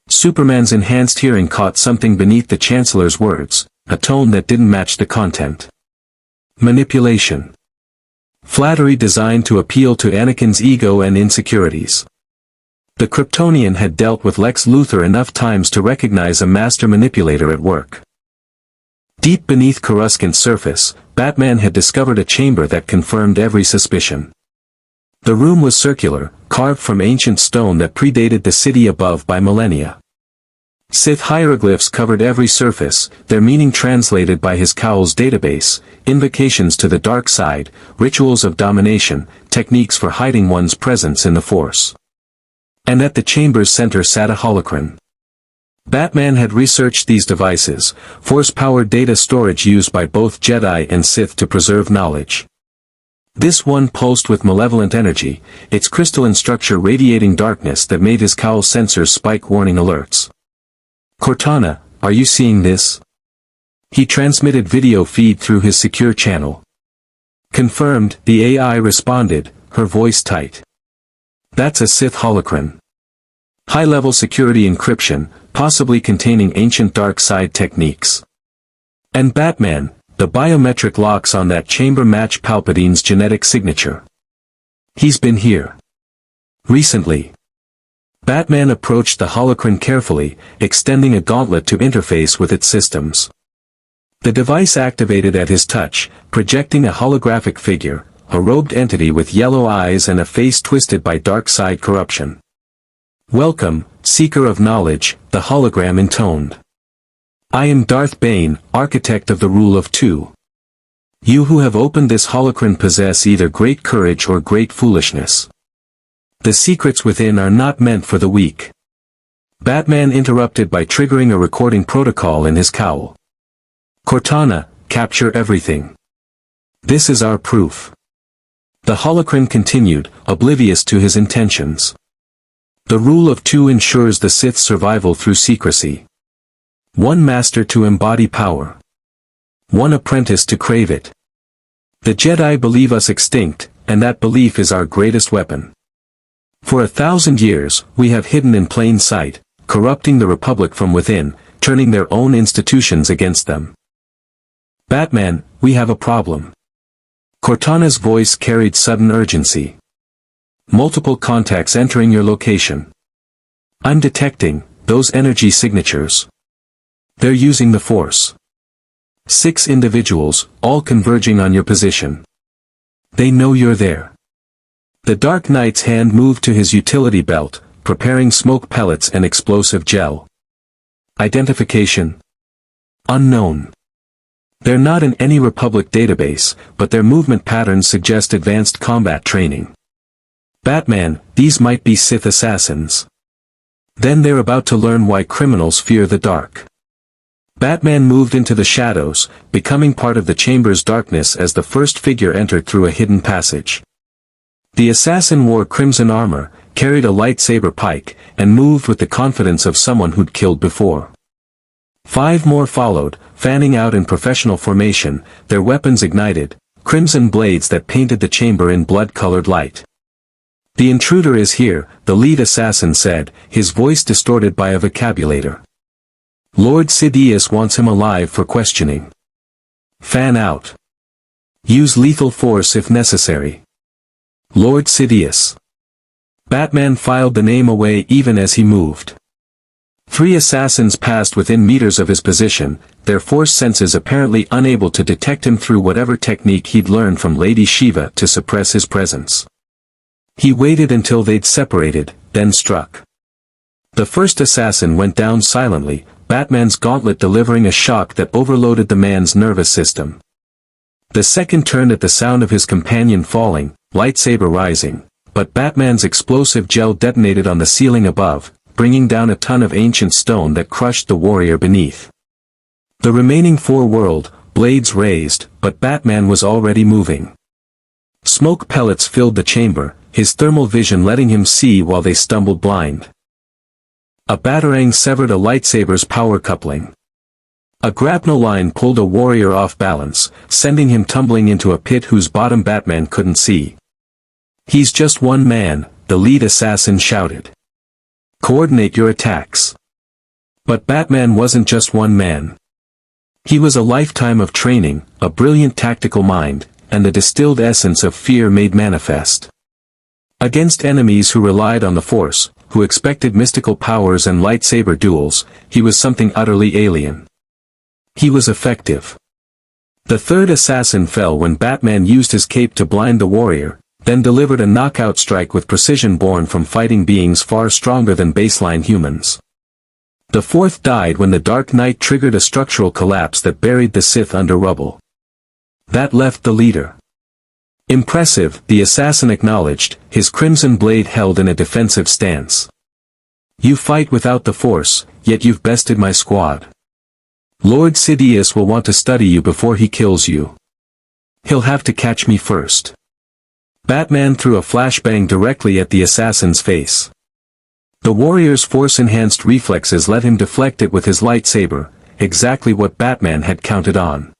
Superman's enhanced hearing caught something beneath the Chancellor's words, a tone that didn't match the content. Manipulation. Flattery designed to appeal to Anakin's ego and insecurities. The Kryptonian had dealt with Lex Luthor enough times to recognize a master manipulator at work. Deep beneath Coruscant's surface, Batman had discovered a chamber that confirmed every suspicion. The room was circular, carved from ancient stone that predated the city above by millennia. Sith hieroglyphs covered every surface, their meaning translated by his cowl's database, invocations to the dark side, rituals of domination, techniques for hiding one's presence in the Force. And at the chamber's center sat a holocron. Batman had researched these devices, Force-powered data storage used by both Jedi and Sith to preserve knowledge. This one pulsed with malevolent energy, its crystalline structure radiating darkness that made his cowl's sensors spike warning alerts. "Cortana, are you seeing this?" He transmitted video feed through his secure channel. "Confirmed," the AI responded, her voice tight. "That's a Sith holocron. High-level security encryption, possibly containing ancient dark side techniques." And Batman, the biometric locks on that chamber match Palpatine's genetic signature. "He's been here. Recently." Batman approached the holocron carefully, extending a gauntlet to interface with its systems. The device activated at his touch, projecting a holographic figure, a robed entity with yellow eyes and a face twisted by dark side corruption. "Welcome, seeker of knowledge," the hologram intoned. "I am Darth Bane, architect of the rule of two. You who have opened this holocron possess either great courage or great foolishness. The secrets within are not meant for the weak." Batman interrupted by triggering a recording protocol in his cowl. "Cortana, capture everything. This is our proof." The holocron continued, oblivious to his intentions. "The rule of two ensures the Sith's survival through secrecy. One master to embody power. One apprentice to crave it. The Jedi believe us extinct, and that belief is our greatest weapon. For 1,000 years, we have hidden in plain sight, corrupting the Republic from within, turning their own institutions against them. Batman, we have a problem." Cortana's voice carried sudden urgency. "Multiple contacts entering your location. I'm detecting those energy signatures. They're using the Force. 6 individuals, all converging on your position. They know you're there." The Dark Knight's hand moved to his utility belt, preparing smoke pellets and explosive gel. "Identification? Unknown. They're not in any Republic database, but their movement patterns suggest advanced combat training. Batman, these might be Sith assassins. Then they're about to learn why criminals fear the dark." Batman moved into the shadows, becoming part of the chamber's darkness as the first figure entered through a hidden passage. The assassin wore crimson armor, carried a lightsaber pike, and moved with the confidence of someone who'd killed before. 5 more followed, fanning out in professional formation, their weapons ignited, crimson blades that painted the chamber in blood-colored light. "The intruder is here," the lead assassin said, his voice distorted by a vocabulator. "Lord Sidious wants him alive for questioning. Fan out. Use lethal force if necessary. Lord Sidious." Batman filed the name away even as he moved. 3 assassins passed within meters of his position, their force senses apparently unable to detect him through whatever technique he'd learned from Lady Shiva to suppress his presence. He waited until they'd separated, then struck. The first assassin went down silently, Batman's gauntlet delivering a shock that overloaded the man's nervous system. The second turned at the sound of his companion falling, lightsaber rising, but Batman's explosive gel detonated on the ceiling above, bringing down a ton of ancient stone that crushed the warrior beneath. The remaining 4 whirled, blades raised, but Batman was already moving. Smoke pellets filled the chamber, his thermal vision letting him see while they stumbled blind. A batarang severed a lightsaber's power coupling. A grapnel line pulled a warrior off balance, sending him tumbling into a pit whose bottom Batman couldn't see. "He's just one man," the lead assassin shouted. "Coordinate your attacks." But Batman wasn't just one man. He was a lifetime of training, a brilliant tactical mind, and the distilled essence of fear made manifest. Against enemies who relied on the Force, who expected mystical powers and lightsaber duels, he was something utterly alien. He was effective. The third assassin fell when Batman used his cape to blind the warrior, then delivered a knockout strike with precision born from fighting beings far stronger than baseline humans. The fourth died when the Dark Knight triggered a structural collapse that buried the Sith under rubble. That left the leader. "Impressive," the assassin acknowledged, his crimson blade held in a defensive stance. "You fight without the Force, yet you've bested my squad. Lord Sidious will want to study you before he kills you. He'll have to catch me first." Batman threw a flashbang directly at the assassin's face. The warrior's force-enhanced reflexes let him deflect it with his lightsaber, exactly what Batman had counted on.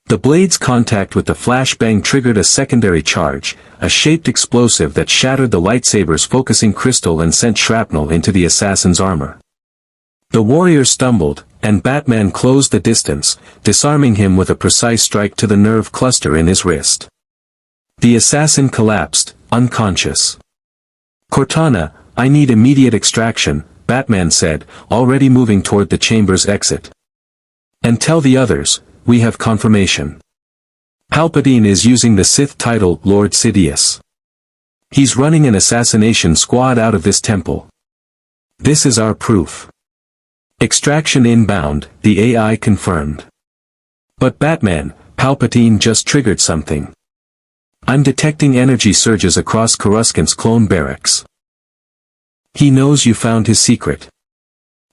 The blade's contact with the flashbang triggered a secondary charge, a shaped explosive that shattered the lightsaber's focusing crystal and sent shrapnel into the assassin's armor. The warrior stumbled, and Batman closed the distance, disarming him with a precise strike to the nerve cluster in his wrist. The assassin collapsed, unconscious. "Cortana, I need immediate extraction, Batman said, already moving toward the chamber's exit. And tell the others, we have confirmation. Palpatine is using the Sith title Lord Sidious. He's running an assassination squad out of this temple. This is our proof. Extraction inbound, the AI confirmed. But Batman, Palpatine just triggered something. I'm detecting energy surges across Coruscant's clone barracks. He knows you found his secret.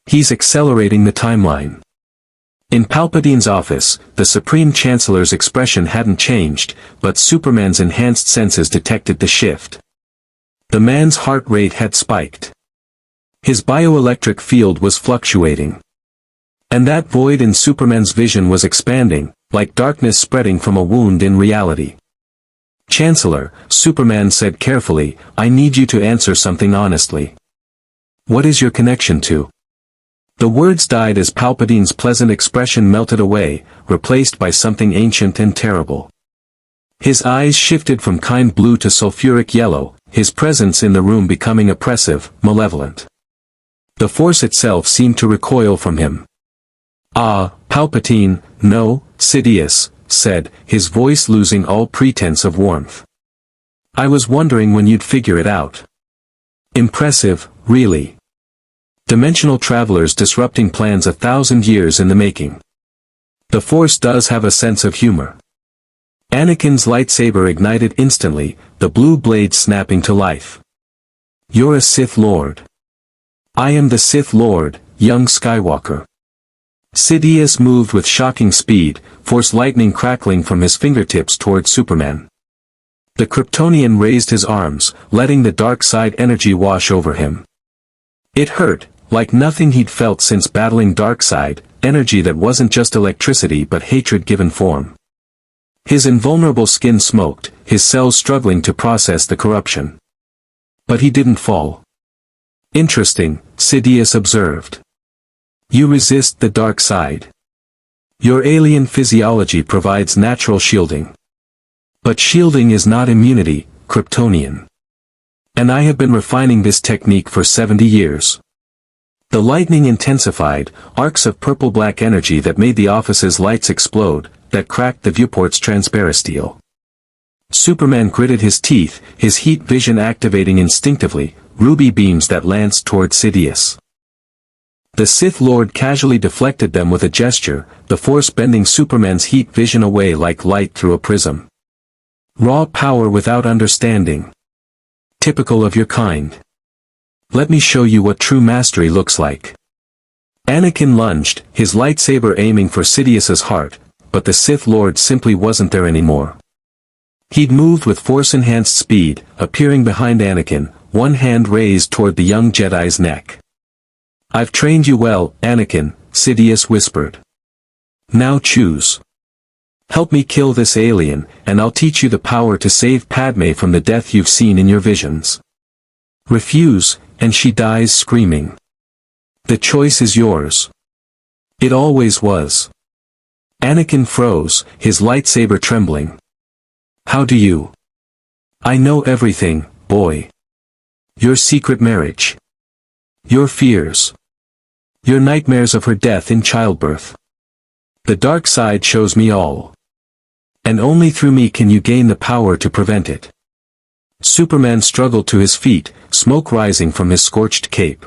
He's accelerating the timeline. In Palpatine's office, the Supreme Chancellor's expression hadn't changed, but Superman's enhanced senses detected the shift. The man's heart rate had spiked. His bioelectric field was fluctuating. And that void in Superman's vision was expanding, like darkness spreading from a wound in reality. Chancellor, Superman said carefully, I need you to answer something honestly. What is your connection to? The words died as Palpatine's pleasant expression melted away, replaced by something ancient and terrible. His eyes shifted from kind blue to sulfuric yellow, his presence in the room becoming oppressive, malevolent. The Force itself seemed to recoil from him. Ah, Palpatine, no, Sidious said, his voice losing all pretense of warmth. I was wondering when you'd figure it out. Impressive, really. Dimensional travelers disrupting plans 1,000 years in the making. The Force does have a sense of humor. Anakin's lightsaber ignited instantly, the blue blade snapping to life. You're a Sith Lord. I am the Sith Lord, young Skywalker. Sidious moved with shocking speed, Force lightning crackling from his fingertips toward Superman. The Kryptonian raised his arms, letting the dark side energy wash over him. It hurt, like nothing he'd felt since battling Darkseid, energy that wasn't just electricity but hatred given form. His invulnerable skin smoked, his cells struggling to process the corruption. But he didn't fall. Interesting, Sidious observed. You resist the dark side. Your alien physiology provides natural shielding. But shielding is not immunity, Kryptonian. And I have been refining this technique for 70 years. The lightning intensified, arcs of purple-black energy that made the office's lights explode, that cracked the viewport's transparent steel. Superman gritted his teeth, his heat vision activating instinctively, ruby beams that lanced toward Sidious. The Sith Lord casually deflected them with a gesture, the Force bending Superman's heat vision away like light through a prism. Raw power without understanding. Typical of your kind. Let me show you what true mastery looks like. Anakin lunged, his lightsaber aiming for Sidious's heart, but the Sith Lord simply wasn't there anymore. He'd moved with Force-enhanced speed, appearing behind Anakin, one hand raised toward the young Jedi's neck. I've trained you well, Anakin, Sidious whispered. Now choose. Help me kill this alien, and I'll teach you the power to save Padme from the death you've seen in your visions. Refuse, and she dies screaming. The choice is yours. It always was. Anakin froze, his lightsaber trembling. How do you? I know everything, boy. Your secret marriage. Your fears. Your nightmares of her death in childbirth. The dark side shows me all. And only through me can you gain the power to prevent it. Superman struggled to his feet, smoke rising from his scorched cape.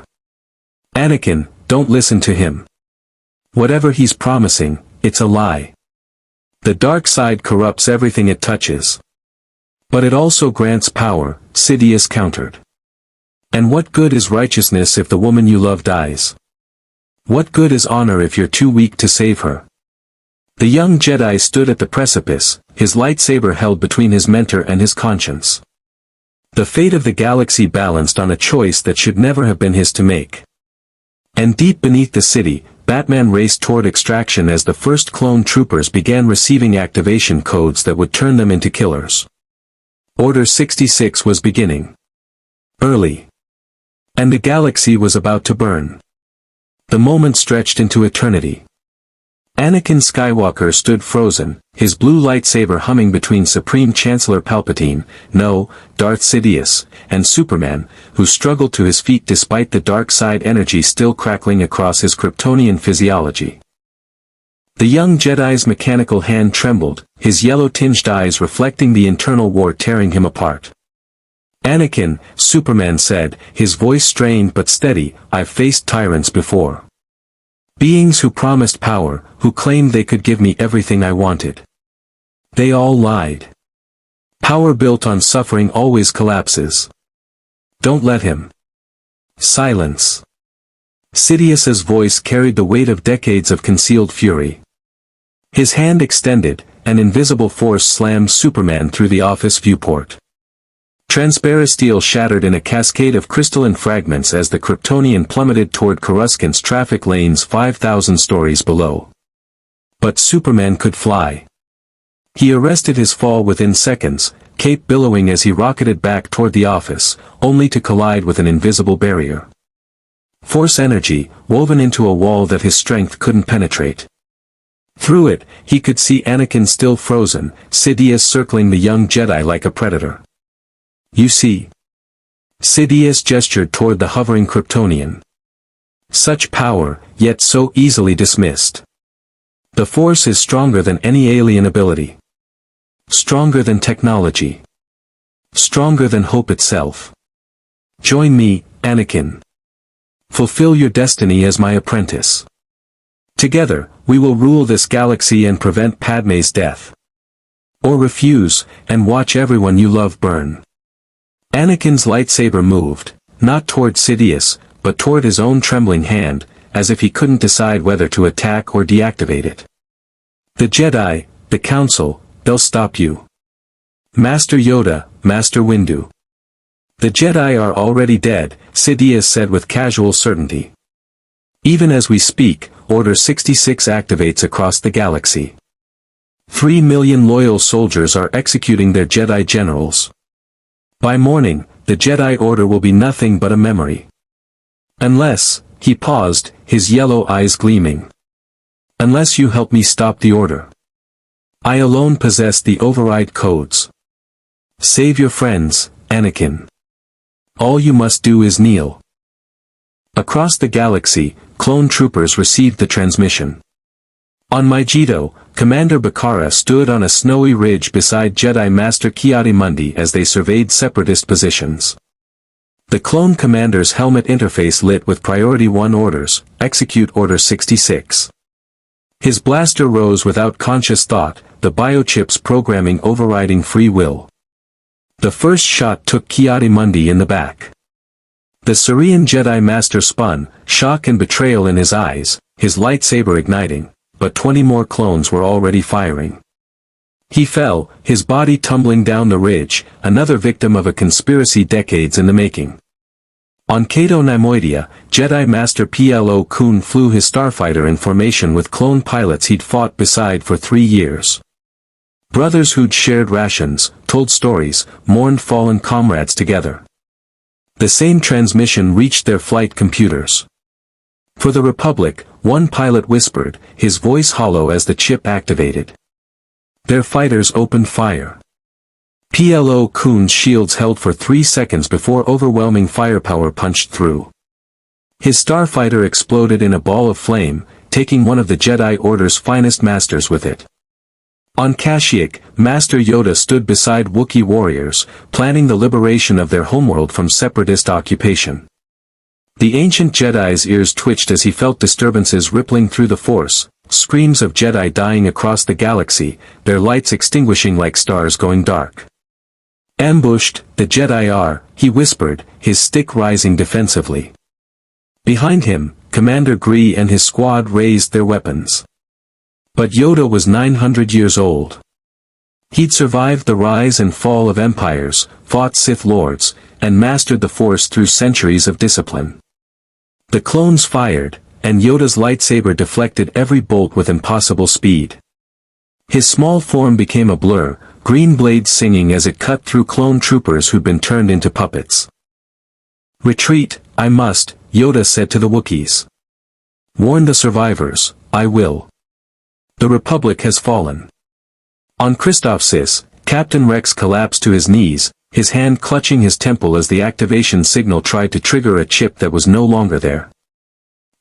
Anakin, don't listen to him. Whatever he's promising, it's a lie. The dark side corrupts everything it touches. But it also grants power, Sidious countered. And what good is righteousness if the woman you love dies? What good is honor if you're too weak to save her? The young Jedi stood at the precipice, his lightsaber held between his mentor and his conscience. The fate of the galaxy balanced on a choice that should never have been his to make. And deep beneath the city, Batman raced toward extraction as the first clone troopers began receiving activation codes that would turn them into killers. Order 66 was beginning. Early. And the galaxy was about to burn. The moment stretched into eternity. Anakin Skywalker stood frozen, his blue lightsaber humming between Supreme Chancellor Palpatine, no, Darth Sidious, and Superman, who struggled to his feet despite the dark side energy still crackling across his Kryptonian physiology. The young Jedi's mechanical hand trembled, his yellow-tinged eyes reflecting the internal war tearing him apart. "Anakin," Superman said, his voice strained but steady, "I've faced tyrants before. Beings who promised power, who claimed they could give me everything I wanted. They all lied. Power built on suffering always collapses. Don't let him." Silence. Sidious's voice carried the weight of decades of concealed fury. His hand extended, an invisible force slammed Superman through the office viewport. Transparent steel shattered in a cascade of crystalline fragments as the Kryptonian plummeted toward Coruscant's traffic lanes 5,000 stories below. But Superman could fly. He arrested his fall within seconds, cape billowing as he rocketed back toward the office, only to collide with an invisible barrier. Force energy, woven into a wall that his strength couldn't penetrate. Through it, he could see Anakin still frozen, Sidious circling the young Jedi like a predator. "You see?" Sidious gestured toward the hovering Kryptonian. "Such power, yet so easily dismissed. The Force is stronger than any alien ability. Stronger than technology. Stronger than hope itself. Join me, Anakin. Fulfill your destiny as my apprentice. Together, we will rule this galaxy and prevent Padme's death. Or refuse, and watch everyone you love burn." Anakin's lightsaber moved, not toward Sidious, but toward his own trembling hand, as if he couldn't decide whether to attack or deactivate it. "The Jedi, the Council, they'll stop you. Master Yoda, Master Windu. The Jedi are already dead," Sidious said with casual certainty. "Even as we speak, Order 66 activates across the galaxy. 3 million loyal soldiers are executing their Jedi generals. By morning, the Jedi Order will be nothing but a memory. Unless," he paused, his yellow eyes gleaming. "Unless you help me stop the Order. I alone possess the override codes. Save your friends, Anakin. All you must do is kneel." Across the galaxy, clone troopers received the transmission. On Mygeeto, Commander Bakara stood on a snowy ridge beside Jedi Master Ki-Adi-Mundi as they surveyed separatist positions. The clone commander's helmet interface lit with Priority 1 orders, execute Order 66. His blaster rose without conscious thought, the biochips programming overriding free will. The first shot took Ki-Adi-Mundi in the back. The Syrian Jedi Master spun, shock and betrayal in his eyes, his lightsaber igniting, but 20 more clones were already firing. He fell, his body tumbling down the ridge, another victim of a conspiracy decades in the making. On Cato Neimoidia, Jedi Master Plo Koon flew his starfighter in formation with clone pilots he'd fought beside for 3 years. Brothers who'd shared rations, told stories, mourned fallen comrades together. The same transmission reached their flight computers. For the Republic, one pilot whispered, his voice hollow as the chip activated. Their fighters opened fire. Plo Koon's shields held for 3 seconds before overwhelming firepower punched through. His starfighter exploded in a ball of flame, taking one of the Jedi Order's finest masters with it. On Kashyyyk, Master Yoda stood beside Wookiee warriors, planning the liberation of their homeworld from separatist occupation. The ancient Jedi's ears twitched as he felt disturbances rippling through the Force, screams of Jedi dying across the galaxy, their lights extinguishing like stars going dark. "Ambushed, the Jedi are," he whispered, his stick rising defensively. Behind him, Commander Gree and his squad raised their weapons. But Yoda was 900 years old. He'd survived the rise and fall of empires, fought Sith Lords, and mastered the Force through centuries of discipline. The clones fired, and Yoda's lightsaber deflected every bolt with impossible speed. His small form became a blur, green blades singing as it cut through clone troopers who'd been turned into puppets. "Retreat, I must," Yoda said to the Wookiees. "Warn the survivors, I will." The Republic has fallen. On Christophsis, Captain Rex collapsed to his knees, his hand clutching his temple as the activation signal tried to trigger a chip that was no longer there.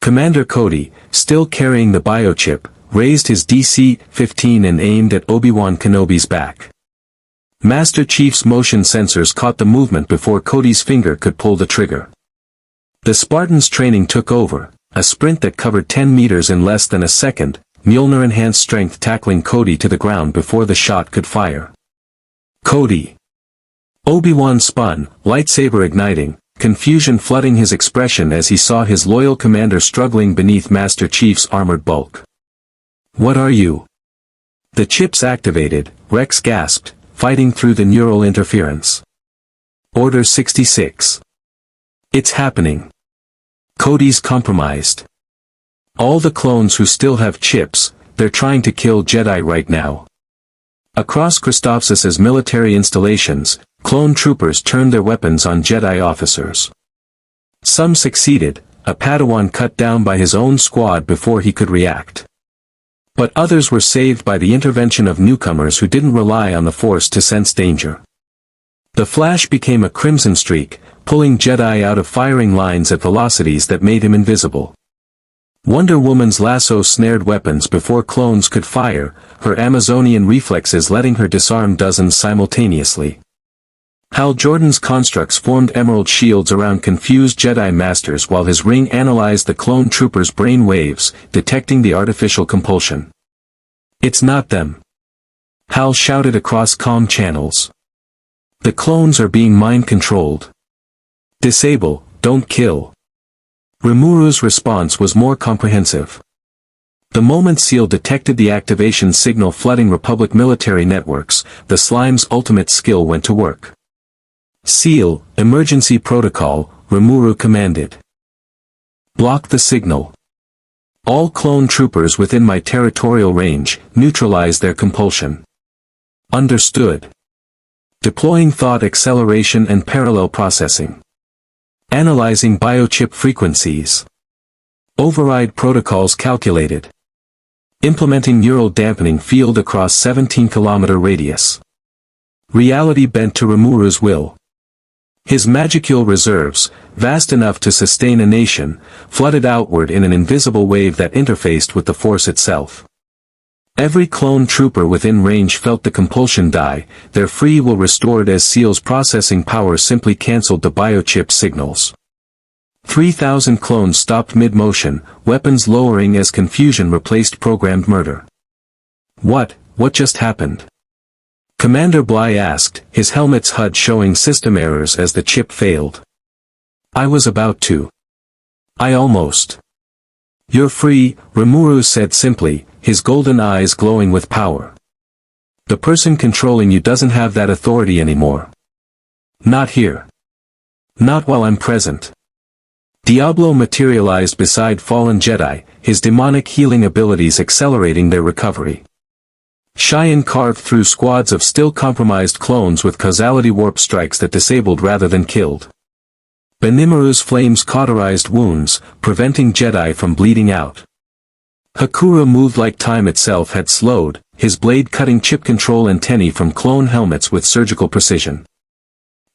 Commander Cody, still carrying the biochip, raised his DC-15 and aimed at Obi-Wan Kenobi's back. Master Chief's motion sensors caught the movement before Cody's finger could pull the trigger. The Spartan's training took over, a sprint that covered 10 meters in less than a second, Mjolnir-enhanced strength tackling Cody to the ground before the shot could fire. Cody. Obi-Wan spun, lightsaber igniting, confusion flooding his expression as he saw his loyal commander struggling beneath Master Chief's armored bulk. What are you? The chips activated, Rex gasped, fighting through the neural interference. Order 66. It's happening. Cody's compromised. All the clones who still have chips, they're trying to kill Jedi right now. Across Christophsis's military installations, clone troopers turned their weapons on Jedi officers. Some succeeded, a Padawan cut down by his own squad before he could react. But others were saved by the intervention of newcomers who didn't rely on the Force to sense danger. The flash became a crimson streak, pulling Jedi out of firing lines at velocities that made him invisible. Wonder Woman's lasso snared weapons before clones could fire, her Amazonian reflexes letting her disarm dozens simultaneously. Hal Jordan's constructs formed emerald shields around confused Jedi masters while his ring analyzed the clone troopers' brain waves, detecting the artificial compulsion. It's not them. Hal shouted across comm channels. The clones are being mind-controlled. Disable, don't kill. Rimuru's response was more comprehensive. The moment SEAL detected the activation signal flooding Republic military networks, the Slime's ultimate skill went to work. SEAL, emergency protocol, Rimuru commanded. Block the signal. All clone troopers within my territorial range, neutralize their compulsion. Understood. Deploying thought acceleration and parallel processing. Analyzing biochip frequencies. Override protocols calculated. Implementing neural dampening field across 17-kilometer radius. Reality bent to Rimuru's will. His magicule reserves, vast enough to sustain a nation, flooded outward in an invisible wave that interfaced with the Force itself. Every clone trooper within range felt the compulsion die, their free will restored as SEAL's processing power simply cancelled the biochip signals. 3,000 clones stopped mid-motion, weapons lowering as confusion replaced programmed murder. What just happened? Commander Bly asked, his helmet's HUD showing system errors as the chip failed. I was about to. I almost. You're free, Rimuru said simply, his golden eyes glowing with power. The person controlling you doesn't have that authority anymore. Not here. Not while I'm present. Diablo materialized beside fallen Jedi, his demonic healing abilities accelerating their recovery. Cheyenne carved through squads of still compromised clones with causality warp strikes that disabled rather than killed. Benimaru's flames cauterized wounds, preventing Jedi from bleeding out. Hakura moved like time itself had slowed, his blade cutting chip control antennae from clone helmets with surgical precision.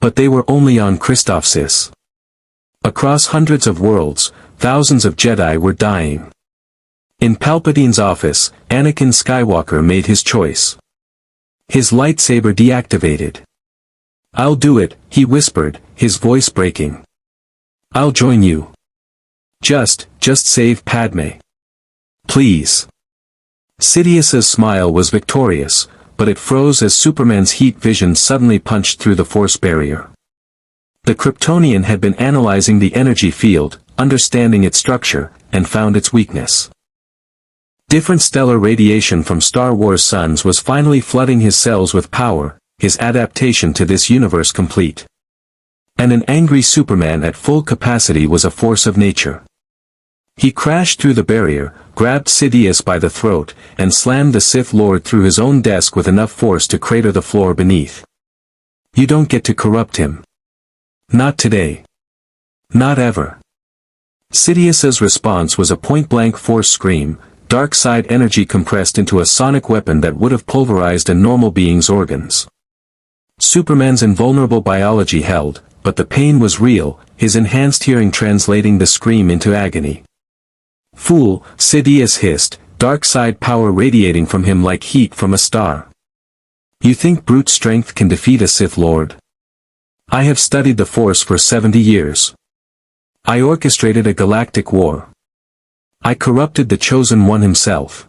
But they were only on Christophsis. Across hundreds of worlds, thousands of Jedi were dying. In Palpatine's office, Anakin Skywalker made his choice. His lightsaber deactivated. I'll do it, he whispered, his voice breaking. I'll join you. Just save Padme. Please. Sidious's smile was victorious, but it froze as Superman's heat vision suddenly punched through the Force barrier. The Kryptonian had been analyzing the energy field, understanding its structure, and found its weakness. Different stellar radiation from Star Wars suns was finally flooding his cells with power, his adaptation to this universe complete. And an angry Superman at full capacity was a force of nature. He crashed through the barrier, grabbed Sidious by the throat, and slammed the Sith Lord through his own desk with enough force to crater the floor beneath. You don't get to corrupt him. Not today. Not ever. Sidious's response was a point-blank Force scream, dark side energy compressed into a sonic weapon that would have pulverized a normal being's organs. Superman's invulnerable biology held, but the pain was real, his enhanced hearing translating the scream into agony. "Fool," Sidious hissed, dark side power radiating from him like heat from a star. "You think brute strength can defeat a Sith Lord? I have studied the Force for 70 years. I orchestrated a galactic war. I corrupted the Chosen One himself.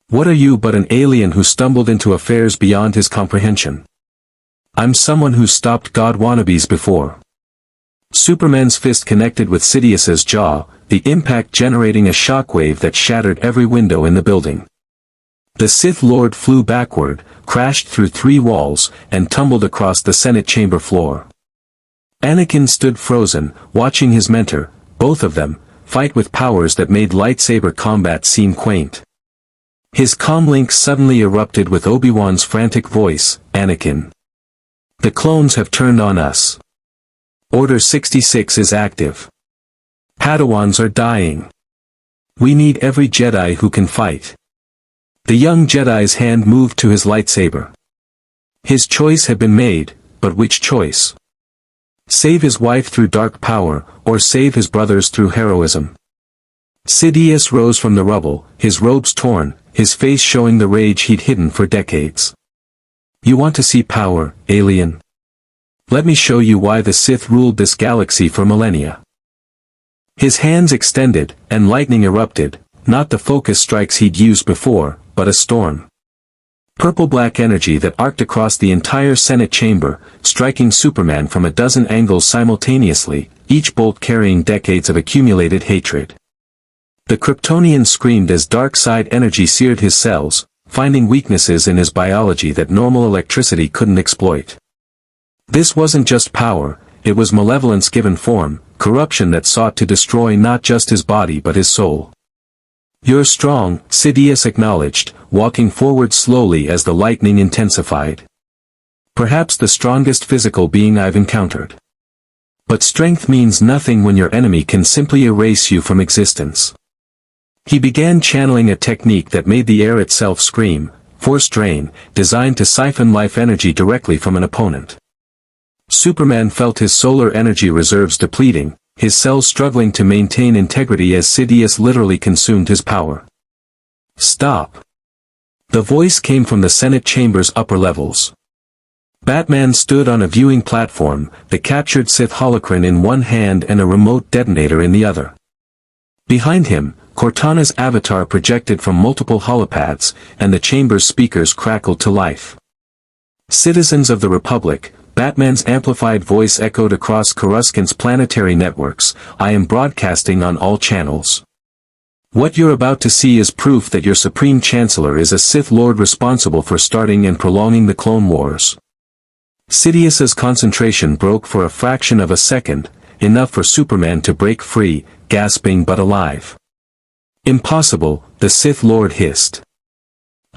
What are you but an alien who stumbled into affairs beyond his comprehension? I'm someone who's stopped God wannabes before." Superman's fist connected with Sidious's jaw, the impact generating a shockwave that shattered every window in the building. The Sith Lord flew backward, crashed through 3 walls, and tumbled across the Senate chamber floor. Anakin stood frozen, watching his mentor, both of them, fight with powers that made lightsaber combat seem quaint. His comlink suddenly erupted with Obi-Wan's frantic voice, "Anakin. The clones have turned on us. Order 66 is active. Padawans are dying. We need every Jedi who can fight." The young Jedi's hand moved to his lightsaber. His choice had been made, but which choice? Save his wife through dark power, or save his brothers through heroism? Sidious rose from the rubble, his robes torn, his face showing the rage he'd hidden for decades. "You want to see power, alien? Let me show you why the Sith ruled this galaxy for millennia." His hands extended, and lightning erupted, not the focus strikes he'd used before, but a storm. Purple-black energy that arced across the entire Senate chamber, striking Superman from a dozen angles simultaneously, each bolt carrying decades of accumulated hatred. The Kryptonian screamed as dark side energy seared his cells, finding weaknesses in his biology that normal electricity couldn't exploit. This wasn't just power, it was malevolence given form, corruption that sought to destroy not just his body but his soul. "You're strong," Sidious acknowledged, walking forward slowly as the lightning intensified. "Perhaps the strongest physical being I've encountered. But strength means nothing when your enemy can simply erase you from existence." He began channeling a technique that made the air itself scream, force drain, designed to siphon life energy directly from an opponent. Superman felt his solar energy reserves depleting, his cells struggling to maintain integrity as Sidious literally consumed his power. "Stop!" The voice came from the Senate chamber's upper levels. Batman stood on a viewing platform, the captured Sith holocron in one hand and a remote detonator in the other. Behind him, Cortana's avatar projected from multiple holopads, and the chamber's speakers crackled to life. "Citizens of the Republic," Batman's amplified voice echoed across Coruscant's planetary networks, "I am broadcasting on all channels. What you're about to see is proof that your Supreme Chancellor is a Sith Lord responsible for starting and prolonging the Clone Wars." Sidious's concentration broke for a fraction of a second, enough for Superman to break free, gasping but alive. "Impossible," the Sith Lord hissed.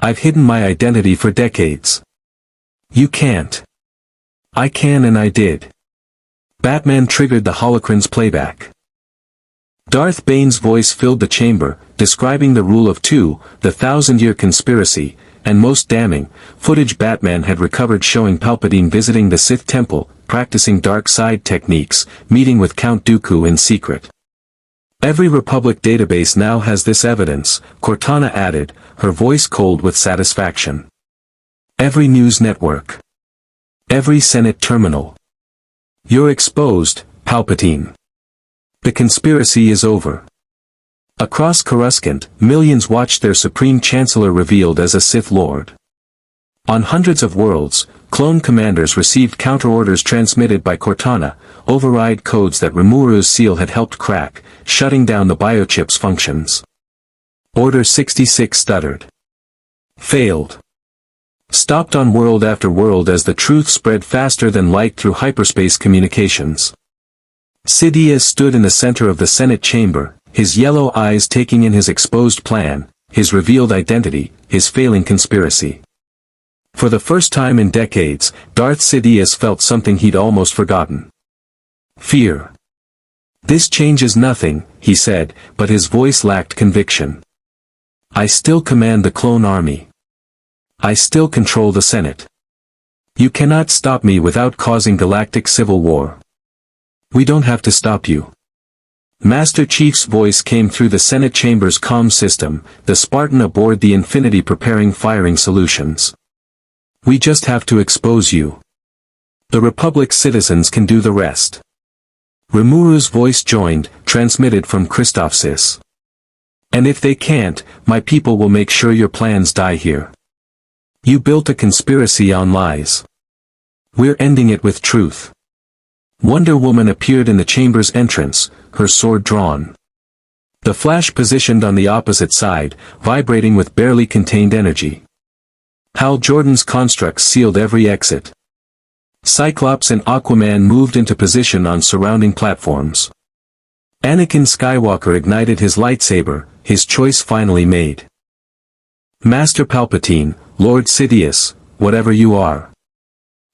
"I've hidden my identity for decades. You can't." "I can and I did." Batman triggered the holocron's playback. Darth Bane's voice filled the chamber, describing the Rule of Two, the 1,000-year conspiracy, and most damning, footage Batman had recovered showing Palpatine visiting the Sith Temple, practicing dark side techniques, meeting with Count Dooku in secret. "Every Republic database now has this evidence," Cortana added, her voice cold with satisfaction. "Every news network. Every Senate terminal. You're exposed, Palpatine. The conspiracy is over." Across Coruscant, millions watched their Supreme Chancellor revealed as a Sith Lord. On hundreds of worlds, clone commanders received counter-orders transmitted by Cortana, override codes that Rimuru's seal had helped crack, shutting down the biochips' functions. Order 66 stuttered. Failed. Stopped on world after world as the truth spread faster than light through hyperspace communications. Sidious stood in the center of the Senate chamber, his yellow eyes taking in his exposed plan, his revealed identity, his failing conspiracy. For the first time in decades, Darth Sidious felt something he'd almost forgotten. Fear. "This changes nothing," he said, but his voice lacked conviction. I still command the clone army. I still control the Senate. You cannot stop me without causing galactic civil war. We don't have to stop you. Master Chief's voice came through the Senate chamber's comm system, the Spartan aboard the Infinity preparing firing solutions. We just have to expose you. The Republic's citizens can do the rest. Rimuru's voice joined, transmitted from Christophsis. And if they can't, my people will make sure your plans die here. You built a conspiracy on lies. We're ending it with truth. Wonder Woman appeared in the chamber's entrance, her sword drawn. The Flash positioned on the opposite side, vibrating with barely contained energy. Hal Jordan's constructs sealed every exit. Cyclops and Aquaman moved into position on surrounding platforms. Anakin Skywalker ignited his lightsaber, his choice finally made. Master Palpatine, Lord Sidious, whatever you are.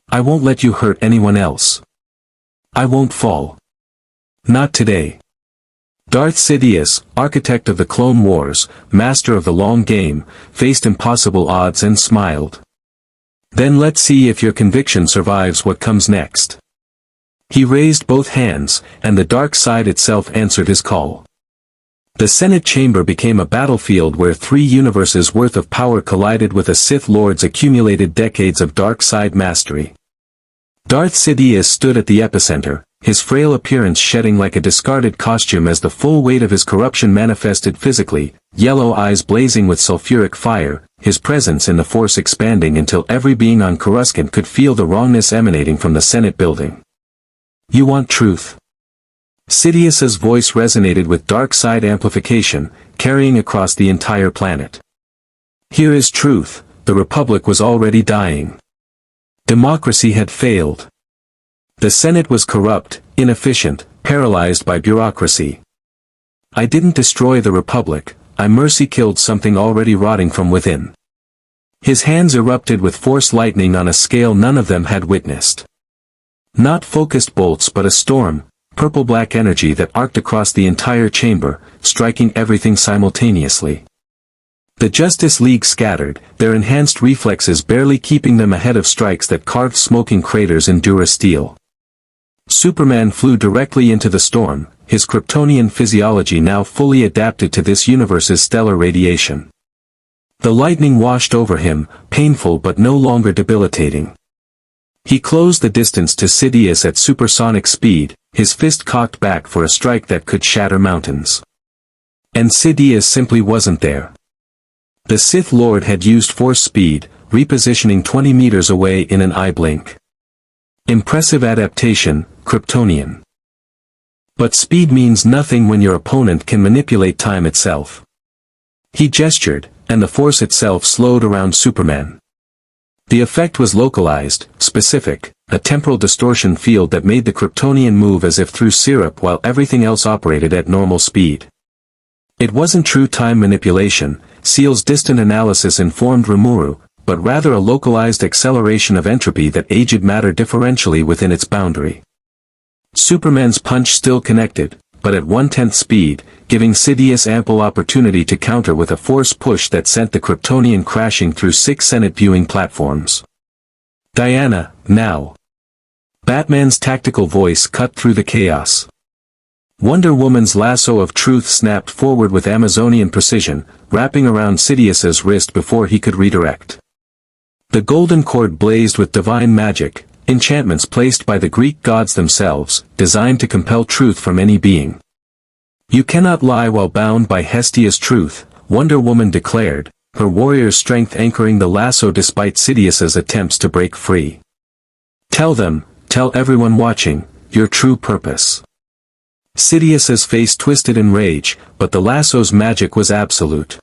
I won't let you hurt anyone else. I won't fall. Not today. Darth Sidious, architect of the Clone Wars, master of the long game, faced impossible odds and smiled. Then let's see if your conviction survives what comes next. He raised both hands, and the dark side itself answered his call. The Senate chamber became a battlefield where 3 universes worth of power collided with a Sith Lord's accumulated decades of dark side mastery. Darth Sidious stood at the epicenter, his frail appearance shedding like a discarded costume as the full weight of his corruption manifested physically, yellow eyes blazing with sulfuric fire, his presence in the Force expanding until every being on Coruscant could feel the wrongness emanating from the Senate building. You want truth? Sidious's voice resonated with dark side amplification, carrying across the entire planet. Here is truth, the Republic was already dying. Democracy had failed. The Senate was corrupt, inefficient, paralyzed by bureaucracy. I didn't destroy the Republic, I mercy-killed something already rotting from within. His hands erupted with force lightning on a scale none of them had witnessed. Not focused bolts but a storm, purple-black energy that arced across the entire chamber, striking everything simultaneously. The Justice League scattered, their enhanced reflexes barely keeping them ahead of strikes that carved smoking craters in Dura steel. Superman flew directly into the storm, his Kryptonian physiology now fully adapted to this universe's stellar radiation. The lightning washed over him, painful but no longer debilitating. He closed the distance to Sidious at supersonic speed, his fist cocked back for a strike that could shatter mountains. And Sidious simply wasn't there. The Sith Lord had used force speed, repositioning 20 meters away in an eye blink. Impressive adaptation, Kryptonian. But speed means nothing when your opponent can manipulate time itself. He gestured, and the force itself slowed around Superman. The effect was localized, specific, a temporal distortion field that made the Kryptonian move as if through syrup while everything else operated at normal speed. It wasn't true time manipulation, Seal's distant analysis informed Rimuru, but rather a localized acceleration of entropy that aged matter differentially within its boundary. Superman's punch still connected, but at 1/10 speed, giving Sidious ample opportunity to counter with a force push that sent the Kryptonian crashing through 6 Senate viewing platforms. Diana, now. Batman's tactical voice cut through the chaos. Wonder Woman's lasso of truth snapped forward with Amazonian precision, wrapping around Sidious's wrist before he could redirect. The golden cord blazed with divine magic, enchantments placed by the Greek gods themselves, designed to compel truth from any being. You cannot lie while bound by Hestia's truth, Wonder Woman declared, her warrior's strength anchoring the lasso despite Sidious's attempts to break free. Tell them, tell everyone watching, your true purpose. Sidious's face twisted in rage, but the lasso's magic was absolute.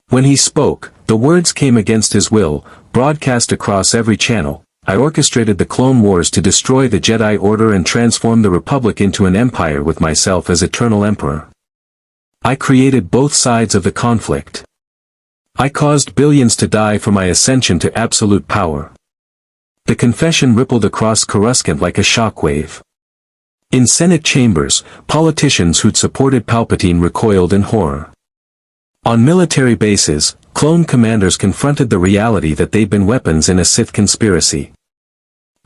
When he spoke, the words came against his will, broadcast across every channel. I orchestrated the Clone Wars to destroy the Jedi Order and transform the Republic into an empire with myself as Eternal Emperor. I created both sides of the conflict. I caused billions to die for my ascension to absolute power. The confession rippled across Coruscant like a shockwave. In Senate chambers, politicians who'd supported Palpatine recoiled in horror. On military bases, clone commanders confronted the reality that they'd been weapons in a Sith conspiracy.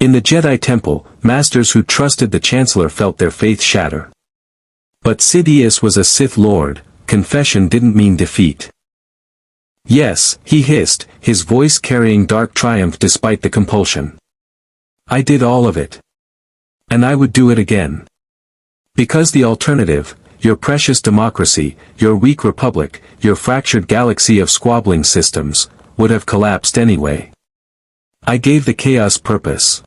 In the Jedi Temple, masters who trusted the Chancellor felt their faith shatter. But Sidious was a Sith Lord, confession didn't mean defeat. Yes, he hissed, his voice carrying dark triumph despite the compulsion. I did all of it. And I would do it again. Because the alternative, your precious democracy, your weak republic, your fractured galaxy of squabbling systems, would have collapsed anyway. I gave the chaos purpose.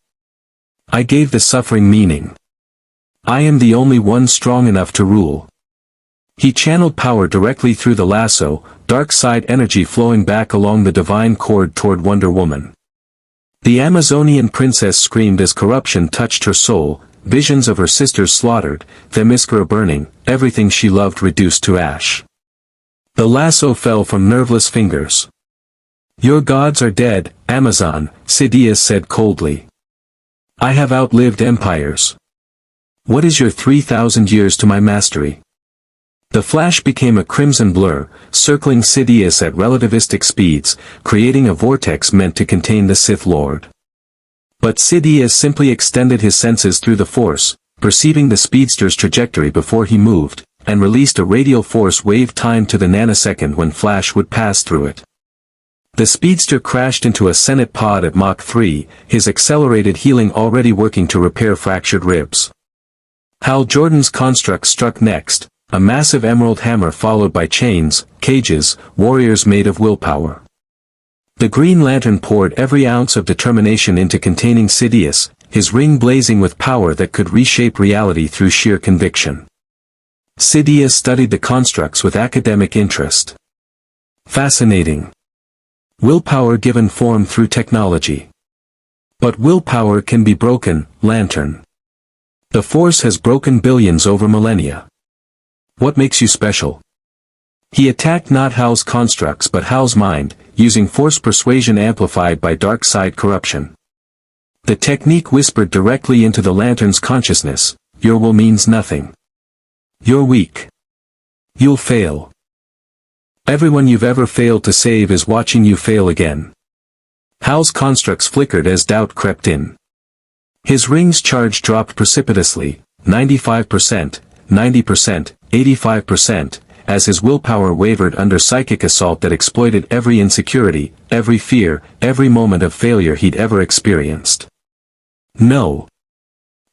I gave the suffering meaning. I am the only one strong enough to rule. He channeled power directly through the lasso, dark side energy flowing back along the divine cord toward Wonder Woman. The Amazonian princess screamed as corruption touched her soul, visions of her sisters slaughtered, Themyscira burning, everything she loved reduced to ash. The lasso fell from nerveless fingers. Your gods are dead, Amazon, Sidious said coldly. I have outlived empires. What is your 3,000 years to my mastery? The flash became a crimson blur, circling Sidious at relativistic speeds, creating a vortex meant to contain the Sith Lord. But Sidious simply extended his senses through the Force, perceiving the speedster's trajectory before he moved, and released a radial force wave timed to the nanosecond when flash would pass through it. The speedster crashed into a Senate pod at Mach 3, his accelerated healing already working to repair fractured ribs. Hal Jordan's construct struck next, a massive emerald hammer followed by chains, cages, warriors made of willpower. The Green Lantern poured every ounce of determination into containing Sidious, his ring blazing with power that could reshape reality through sheer conviction. Sidious studied the constructs with academic interest. Fascinating. Willpower given form through technology. But willpower can be broken, Lantern. The Force has broken billions over millennia. What makes you special? He attacked not Hal's constructs but Hal's mind, using Force persuasion amplified by dark side corruption. The technique whispered directly into the Lantern's consciousness, your will means nothing. You're weak. You'll fail. Everyone you've ever failed to save is watching you fail again. Hal's constructs flickered as doubt crept in. His ring's charge dropped precipitously, 95%, 90%, 85%, as his willpower wavered under psychic assault that exploited every insecurity, every fear, every moment of failure he'd ever experienced. No.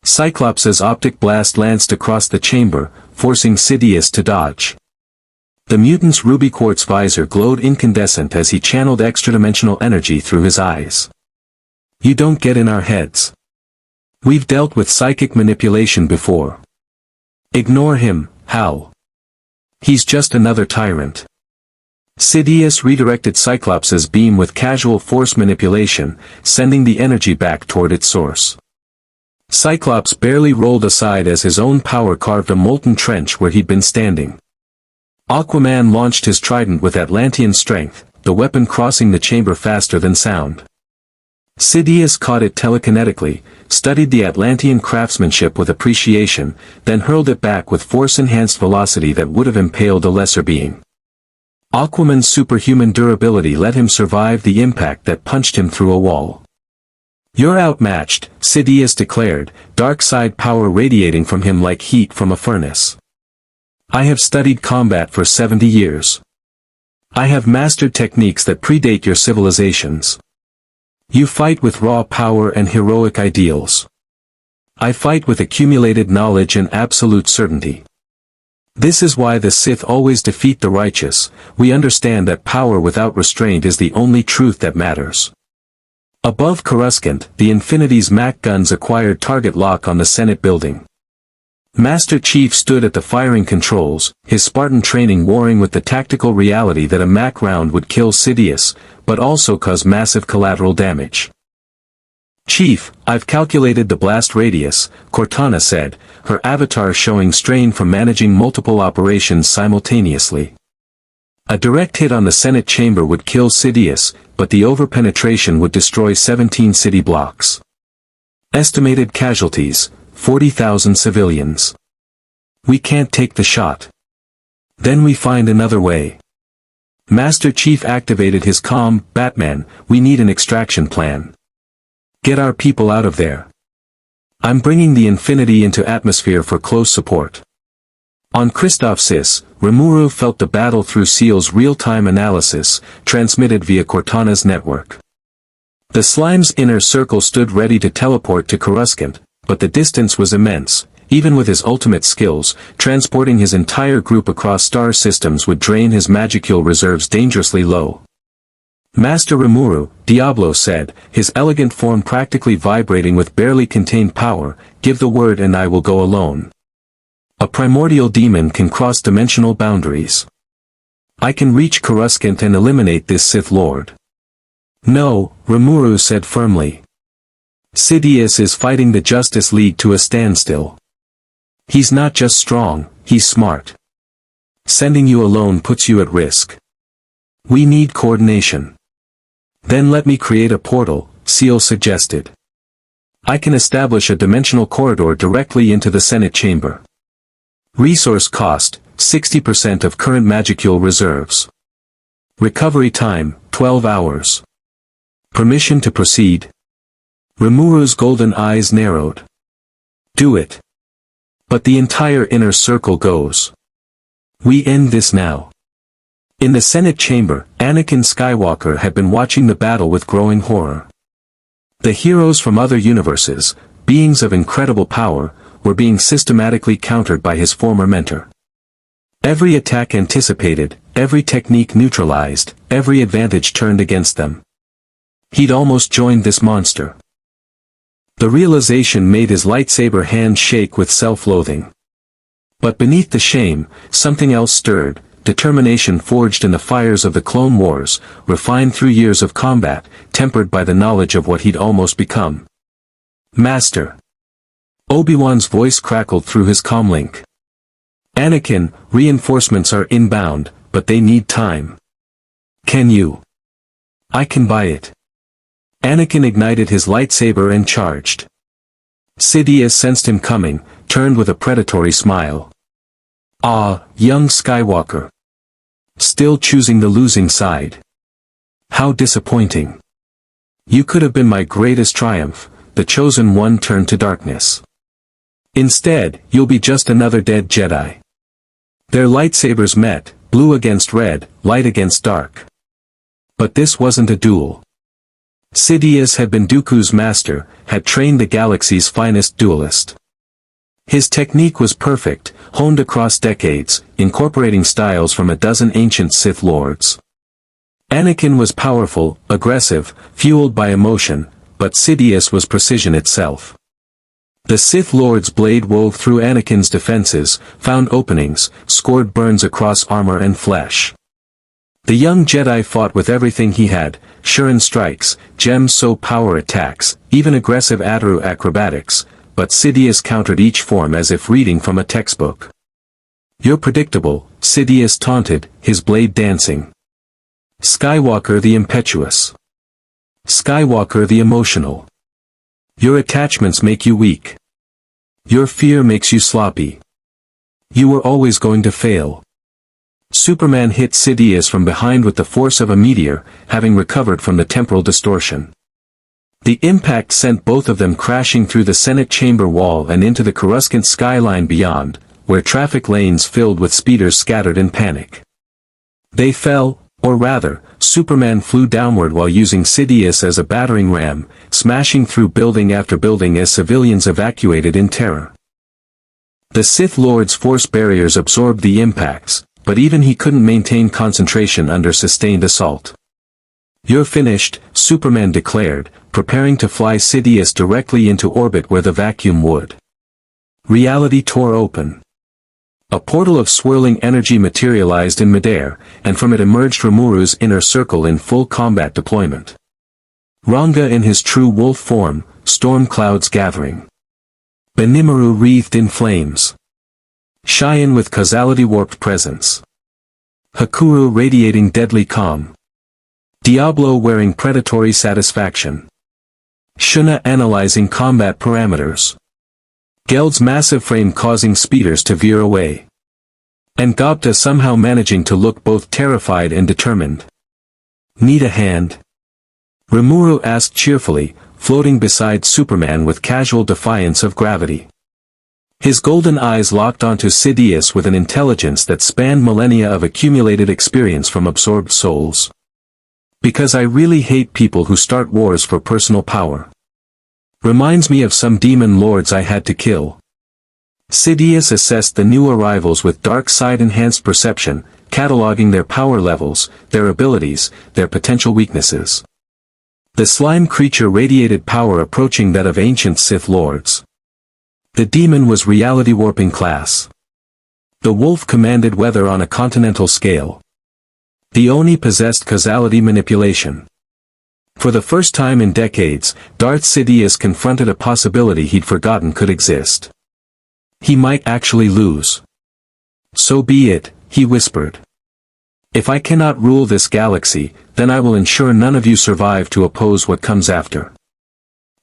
Cyclops' optic blast lanced across the chamber, forcing Sidious to dodge. The mutant's ruby quartz visor glowed incandescent as he channeled extra-dimensional energy through his eyes. You don't get in our heads. We've dealt with psychic manipulation before. Ignore him, Hal. He's just another tyrant. Sidious redirected Cyclops' beam with casual force manipulation, sending the energy back toward its source. Cyclops barely rolled aside as his own power carved a molten trench where he'd been standing. Aquaman launched his trident with Atlantean strength, the weapon crossing the chamber faster than sound. Sidious caught it telekinetically, studied the Atlantean craftsmanship with appreciation, then hurled it back with force-enhanced velocity that would have impaled a lesser being. Aquaman's superhuman durability let him survive the impact that punched him through a wall. You're outmatched, Sidious declared, dark side power radiating from him like heat from a furnace. I have studied combat for 70 years. I have mastered techniques that predate your civilizations. You fight with raw power and heroic ideals. I fight with accumulated knowledge and absolute certainty. This is why the Sith always defeat the righteous. We understand that power without restraint is the only truth that matters. Above Coruscant, the Infinity's Mac guns acquired target lock on the Senate building. Master Chief stood at the firing controls, his Spartan training warring with the tactical reality that a Mac round would kill Sidious, but also cause massive collateral damage. Chief, I've calculated the blast radius, Cortana said, her avatar showing strain from managing multiple operations simultaneously. A direct hit on the Senate chamber would kill Sidious, but the overpenetration would destroy 17 city blocks. Estimated casualties, 40,000 civilians. We can't take the shot. Then we find another way. Master Chief activated his comm. Batman, we need an extraction plan. Get our people out of there. I'm bringing the Infinity into atmosphere for close support. On Christoph Sis, Rimuru felt the battle through SEAL's real-time analysis, transmitted via Cortana's network. The slime's inner circle stood ready to teleport to Coruscant, but the distance was immense. Even with his ultimate skills, transporting his entire group across star systems would drain his magicule reserves dangerously low. Master Rimuru, Diablo said, his elegant form practically vibrating with barely contained power, give the word and I will go alone. A primordial demon can cross dimensional boundaries. I can reach Coruscant and eliminate this Sith Lord. No, Rimuru said firmly. Sidious is fighting the Justice League to a standstill. He's not just strong, he's smart. Sending you alone puts you at risk. We need coordination. Then let me create a portal, Seal suggested. I can establish a dimensional corridor directly into the Senate chamber. Resource cost, 60% of current magicule reserves. Recovery time, 12 hours. Permission to proceed. Rimuru's golden eyes narrowed. Do it. But the entire inner circle goes. We end this now. In the Senate chamber, Anakin Skywalker had been watching the battle with growing horror. The heroes from other universes, beings of incredible power, were being systematically countered by his former mentor. Every attack anticipated, every technique neutralized, every advantage turned against them. He'd almost joined this monster. The realization made his lightsaber hand shake with self-loathing. But beneath the shame, something else stirred, determination forged in the fires of the Clone Wars, refined through years of combat, tempered by the knowledge of what he'd almost become. Master. Obi-Wan's voice crackled through his comlink. Anakin, reinforcements are inbound, but they need time. Can you? I can buy it. Anakin ignited his lightsaber and charged. Sidious sensed him coming, turned with a predatory smile. Ah, young Skywalker. Still choosing the losing side. How disappointing. You could have been my greatest triumph, the chosen one turned to darkness. Instead, you'll be just another dead Jedi. Their lightsabers met, blue against red, light against dark. But this wasn't a duel. Sidious had been Dooku's master, had trained the galaxy's finest duelist. His technique was perfect, honed across decades, incorporating styles from a dozen ancient Sith Lords. Anakin was powerful, aggressive, fueled by emotion, but Sidious was precision itself. The Sith Lord's blade wove through Anakin's defenses, found openings, scored burns across armor and flesh. The young Jedi fought with everything he had, Shuren strikes, gems-so power attacks, even aggressive Ataru acrobatics, but Sidious countered each form as if reading from a textbook. You're predictable, Sidious taunted, his blade dancing. Skywalker the impetuous. Skywalker the emotional. Your attachments make you weak. Your fear makes you sloppy. You were always going to fail. Superman hit Sidious from behind with the force of a meteor, having recovered from the temporal distortion. The impact sent both of them crashing through the Senate chamber wall and into the Coruscant skyline beyond, where traffic lanes filled with speeders scattered in panic. They fell, or rather, Superman flew downward while using Sidious as a battering ram, smashing through building after building as civilians evacuated in terror. The Sith Lord's force barriers absorbed the impacts, but even he couldn't maintain concentration under sustained assault. You're finished, Superman declared, preparing to fly Sidious directly into orbit where the vacuum would. Reality tore open. A portal of swirling energy materialized in midair, and from it emerged Rimuru's inner circle in full combat deployment. Ranga in his true wolf form, storm clouds gathering. Benimaru wreathed in flames. Cheyenne with causality-warped presence. Hakuru radiating deadly calm. Diablo wearing predatory satisfaction. Shuna analyzing combat parameters. Geld's massive frame causing speeders to veer away. And Gobta somehow managing to look both terrified and determined. "Need a hand?" Rimuru asked cheerfully, floating beside Superman with casual defiance of gravity. His golden eyes locked onto Sidious with an intelligence that spanned millennia of accumulated experience from absorbed souls. "Because I really hate people who start wars for personal power. Reminds me of some demon lords I had to kill." Sidious assessed the new arrivals with dark side enhanced perception, cataloging their power levels, their abilities, their potential weaknesses. The slime creature radiated power approaching that of ancient Sith lords. The demon was reality warping class. The wolf commanded weather on a continental scale. The Oni possessed causality manipulation. For the first time in decades, Darth Sidious confronted a possibility he'd forgotten could exist. He might actually lose. "So be it," he whispered. "If I cannot rule this galaxy, then I will ensure none of you survive to oppose what comes after."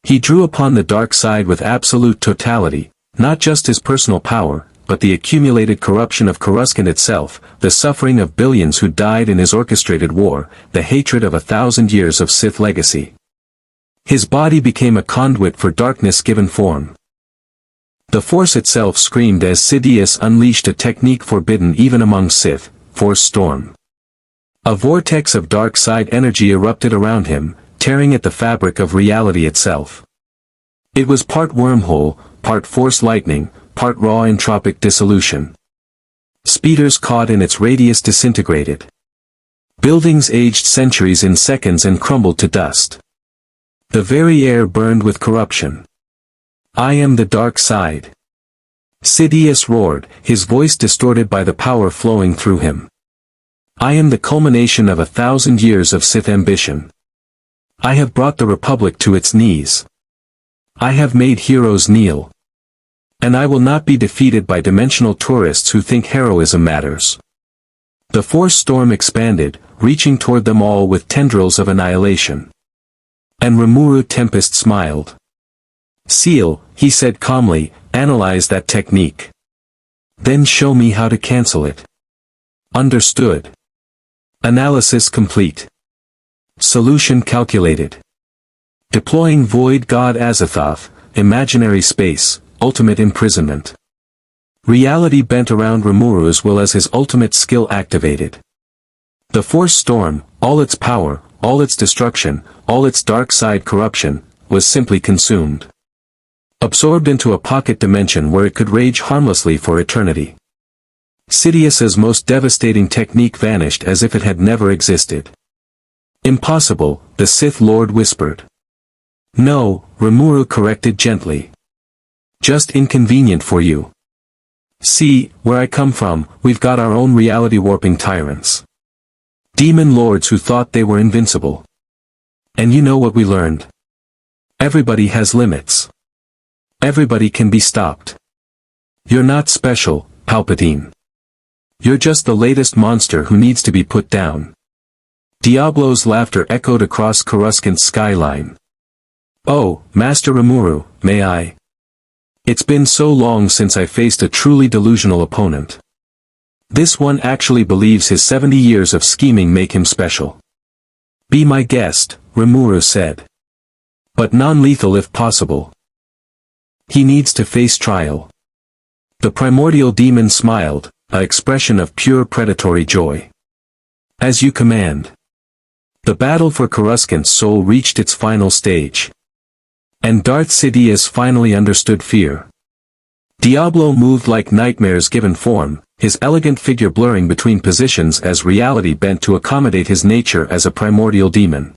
He drew upon the dark side with absolute totality, not just his personal power, but the accumulated corruption of Coruscant itself, the suffering of billions who died in his orchestrated war, the hatred of 1,000 years of Sith legacy. His body became a conduit for darkness given form. The Force itself screamed as Sidious unleashed a technique forbidden even among Sith, Force Storm. A vortex of dark side energy erupted around him, tearing at the fabric of reality itself. It was part wormhole, part force lightning, part raw entropic dissolution. Speeders caught in its radius disintegrated. Buildings aged centuries in seconds and crumbled to dust. The very air burned with corruption. "I am the dark side." Sidious roared, his voice distorted by the power flowing through him. "I am the culmination of 1,000 years of Sith ambition. I have brought the Republic to its knees. I have made heroes kneel. And I will not be defeated by dimensional tourists who think heroism matters." The Force storm expanded, reaching toward them all with tendrils of annihilation. And Rimuru Tempest smiled. "Seal," he said calmly, "analyze that technique. Then show me how to cancel it." "Understood." Analysis complete. Solution calculated. Deploying Void God Azathoth, imaginary space, ultimate imprisonment. Reality bent around Rimuru as well as his ultimate skill activated. The Force storm, all its power, all its destruction, all its dark side corruption, was simply consumed. Absorbed into a pocket dimension where it could rage harmlessly for eternity. Sidious's most devastating technique vanished as if it had never existed. "Impossible," the Sith Lord whispered. "No," Rimuru corrected gently. "Just inconvenient for you. See, where I come from, we've got our own reality-warping tyrants. Demon lords who thought they were invincible. And you know what we learned? Everybody has limits. Everybody can be stopped. You're not special, Palpatine. You're just the latest monster who needs to be put down." Diablo's laughter echoed across Coruscant's skyline. "Oh, Master Rimuru, may I? It's been so long since I faced a truly delusional opponent. This one actually believes his 70 years of scheming make him special." "Be my guest," Rimuru said. "But non-lethal if possible. He needs to face trial." The primordial demon smiled, an expression of pure predatory joy. "As you command." The battle for Coruscant's soul reached its final stage. And Darth Sidious finally understood fear. Diablo moved like nightmares given form, his elegant figure blurring between positions as reality bent to accommodate his nature as a primordial demon.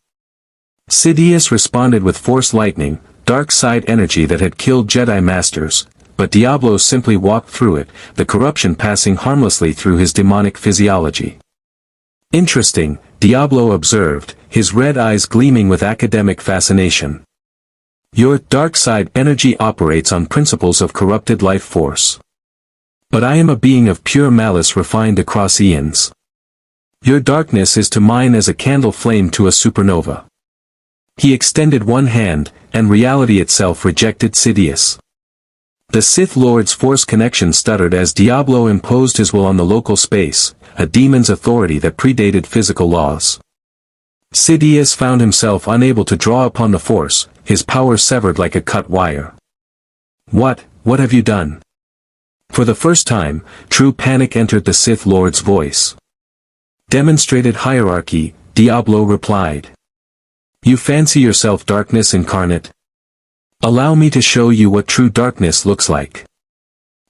Sidious responded with force lightning, dark side energy that had killed Jedi Masters, but Diablo simply walked through it, the corruption passing harmlessly through his demonic physiology. "Interesting," Diablo observed, his red eyes gleaming with academic fascination. "Your dark side energy operates on principles of corrupted life force. But I am a being of pure malice refined across eons. Your darkness is to mine as a candle flame to a supernova." He extended one hand, and reality itself rejected Sidious. The Sith Lord's force connection stuttered as Diablo imposed his will on the local space, a demon's authority that predated physical laws. Sidious found himself unable to draw upon the force, his power severed like a cut wire. What have you done? For the first time, true panic entered the Sith Lord's voice. Demonstrated hierarchy, Diablo replied. You fancy yourself darkness incarnate? Allow me to show you what true darkness looks like.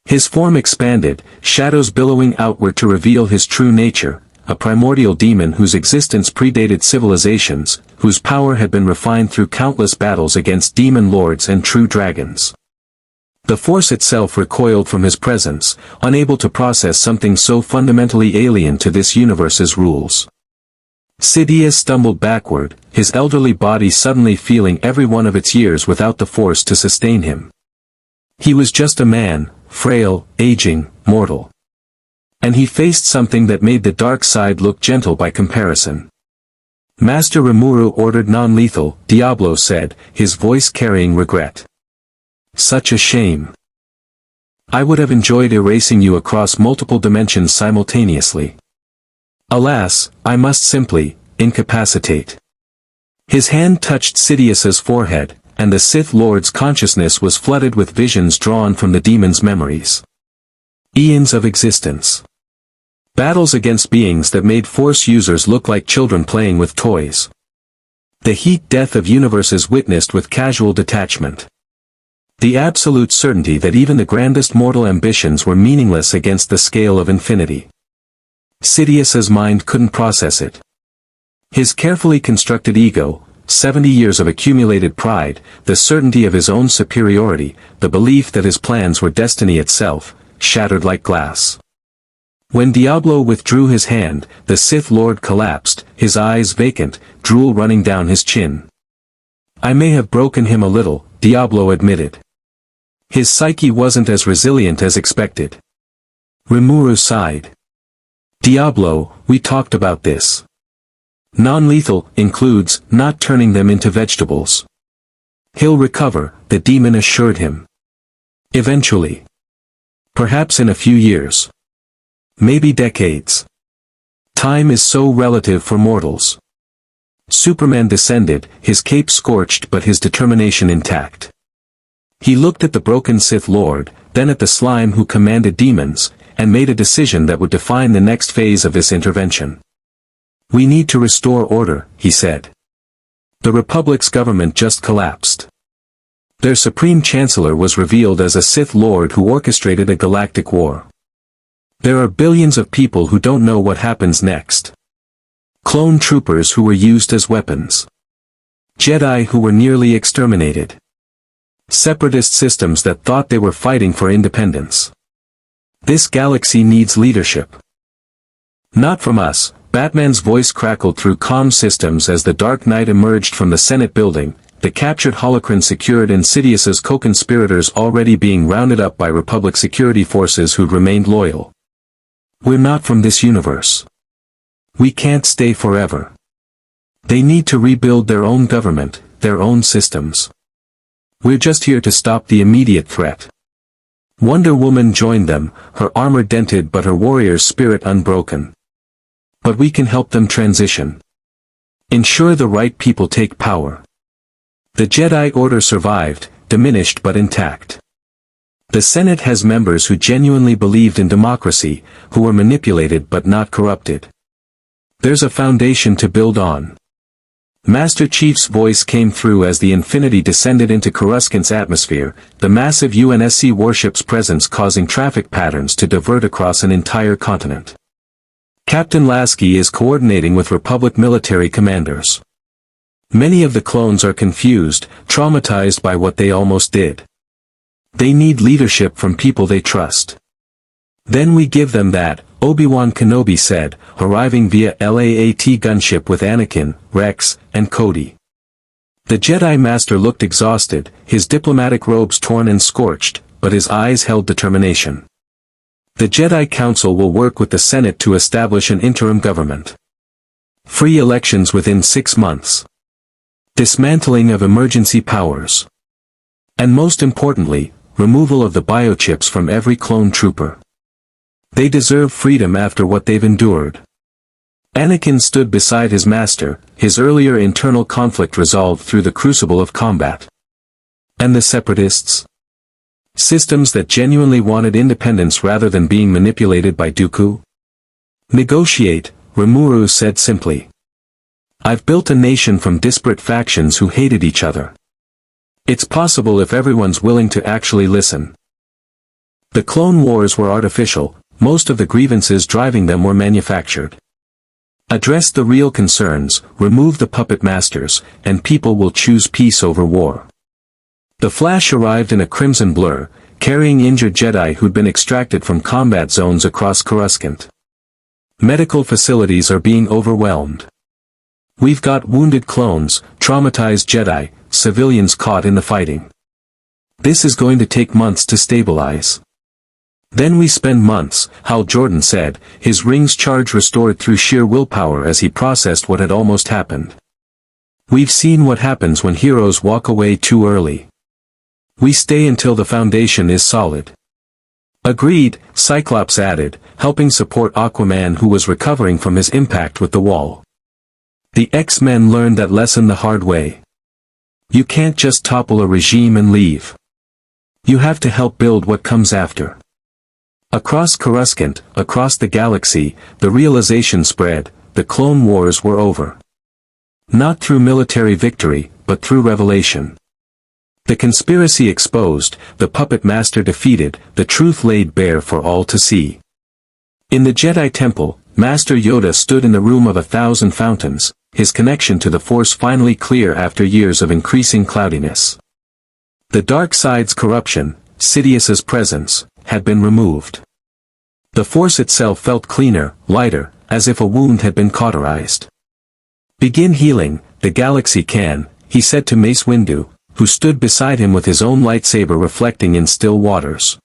His form expanded, shadows billowing outward to reveal his true nature, a primordial demon whose existence predated civilizations, whose power had been refined through countless battles against demon lords and true dragons. The Force itself recoiled from his presence, unable to process something so fundamentally alien to this universe's rules. Sidious stumbled backward, his elderly body suddenly feeling every one of its years without the Force to sustain him. He was just a man, frail, aging, mortal. And he faced something that made the dark side look gentle by comparison. Master Rimuru ordered non-lethal, Diablo said, his voice carrying regret. Such a shame. I would have enjoyed erasing you across multiple dimensions simultaneously. Alas, I must simply incapacitate. His hand touched Sidious's forehead, and the Sith Lord's consciousness was flooded with visions drawn from the demon's memories. Eons of existence. Battles against beings that made Force users look like children playing with toys. The heat death of universes witnessed with casual detachment. The absolute certainty that even the grandest mortal ambitions were meaningless against the scale of infinity. Sidious's mind couldn't process it. His carefully constructed ego, 70 years of accumulated pride, the certainty of his own superiority, the belief that his plans were destiny itself, shattered like glass. When Diablo withdrew his hand, the Sith Lord collapsed, his eyes vacant, drool running down his chin. I may have broken him a little, Diablo admitted. His psyche wasn't as resilient as expected. Rimuru sighed. Diablo, we talked about this. Non-lethal includes not turning them into vegetables. He'll recover, the demon assured him. Eventually. Perhaps in a few years. Maybe decades. Time is so relative for mortals. Superman descended, his cape scorched but his determination intact. He looked at the broken Sith Lord, then at the slime who commanded demons, and made a decision that would define the next phase of this intervention. We need to restore order, he said. The Republic's government just collapsed. Their Supreme Chancellor was revealed as a Sith Lord who orchestrated a galactic war. There are billions of people who don't know what happens next. Clone troopers who were used as weapons. Jedi who were nearly exterminated. Separatist systems that thought they were fighting for independence. This galaxy needs leadership. Not from us, Batman's voice crackled through comm systems as the Dark Knight emerged from the Senate building, the captured holocron secured and Sidious's co-conspirators already being rounded up by Republic security forces who'd remained loyal. We're not from this universe. We can't stay forever. They need to rebuild their own government, their own systems. We're just here to stop the immediate threat. Wonder Woman joined them, her armor dented but her warrior's spirit unbroken. But we can help them transition. Ensure the right people take power. The Jedi Order survived, diminished but intact. The Senate has members who genuinely believed in democracy, who were manipulated but not corrupted. There's a foundation to build on. Master Chief's voice came through as the Infinity descended into Coruscant's atmosphere, the massive UNSC warship's presence causing traffic patterns to divert across an entire continent. Captain Lasky is coordinating with Republic military commanders. Many of the clones are confused, traumatized by what they almost did. They need leadership from people they trust. Then we give them that, Obi-Wan Kenobi said, arriving via LAAT gunship with Anakin, Rex, and Cody. The Jedi Master looked exhausted, his diplomatic robes torn and scorched, but his eyes held determination. The Jedi Council will work with the Senate to establish an interim government. Free elections within 6 months. Dismantling of emergency powers. And most importantly, removal of the biochips from every clone trooper. They deserve freedom after what they've endured. Anakin stood beside his master, his earlier internal conflict resolved through the crucible of combat. And the Separatists? Systems that genuinely wanted independence rather than being manipulated by Dooku? Negotiate, Rimuru said simply. I've built a nation from disparate factions who hated each other. It's possible if everyone's willing to actually listen. The Clone Wars were artificial, most of the grievances driving them were manufactured. Address the real concerns, remove the puppet masters, and people will choose peace over war. The Flash arrived in a crimson blur, carrying injured Jedi who'd been extracted from combat zones across Coruscant. Medical facilities are being overwhelmed. We've got wounded clones, traumatized Jedi, civilians caught in the fighting. This is going to take months to stabilize. Then we spend months, Hal Jordan said, his ring's charge restored through sheer willpower as he processed what had almost happened. We've seen what happens when heroes walk away too early. We stay until the foundation is solid. Agreed, Cyclops added, helping support Aquaman who was recovering from his impact with the wall. The X-Men learned that lesson the hard way. You can't just topple a regime and leave. You have to help build what comes after. Across Coruscant, across the galaxy, the realization spread, the Clone Wars were over. Not through military victory, but through revelation. The conspiracy exposed, the puppet master defeated, the truth laid bare for all to see. In the Jedi Temple, Master Yoda stood in the room of 1,000 fountains, his connection to the Force finally clear after years of increasing cloudiness. The dark side's corruption, Sidious's presence, had been removed. The Force itself felt cleaner, lighter, as if a wound had been cauterized. Begin healing, the galaxy can, he said to Mace Windu, who stood beside him with his own lightsaber reflecting in still waters.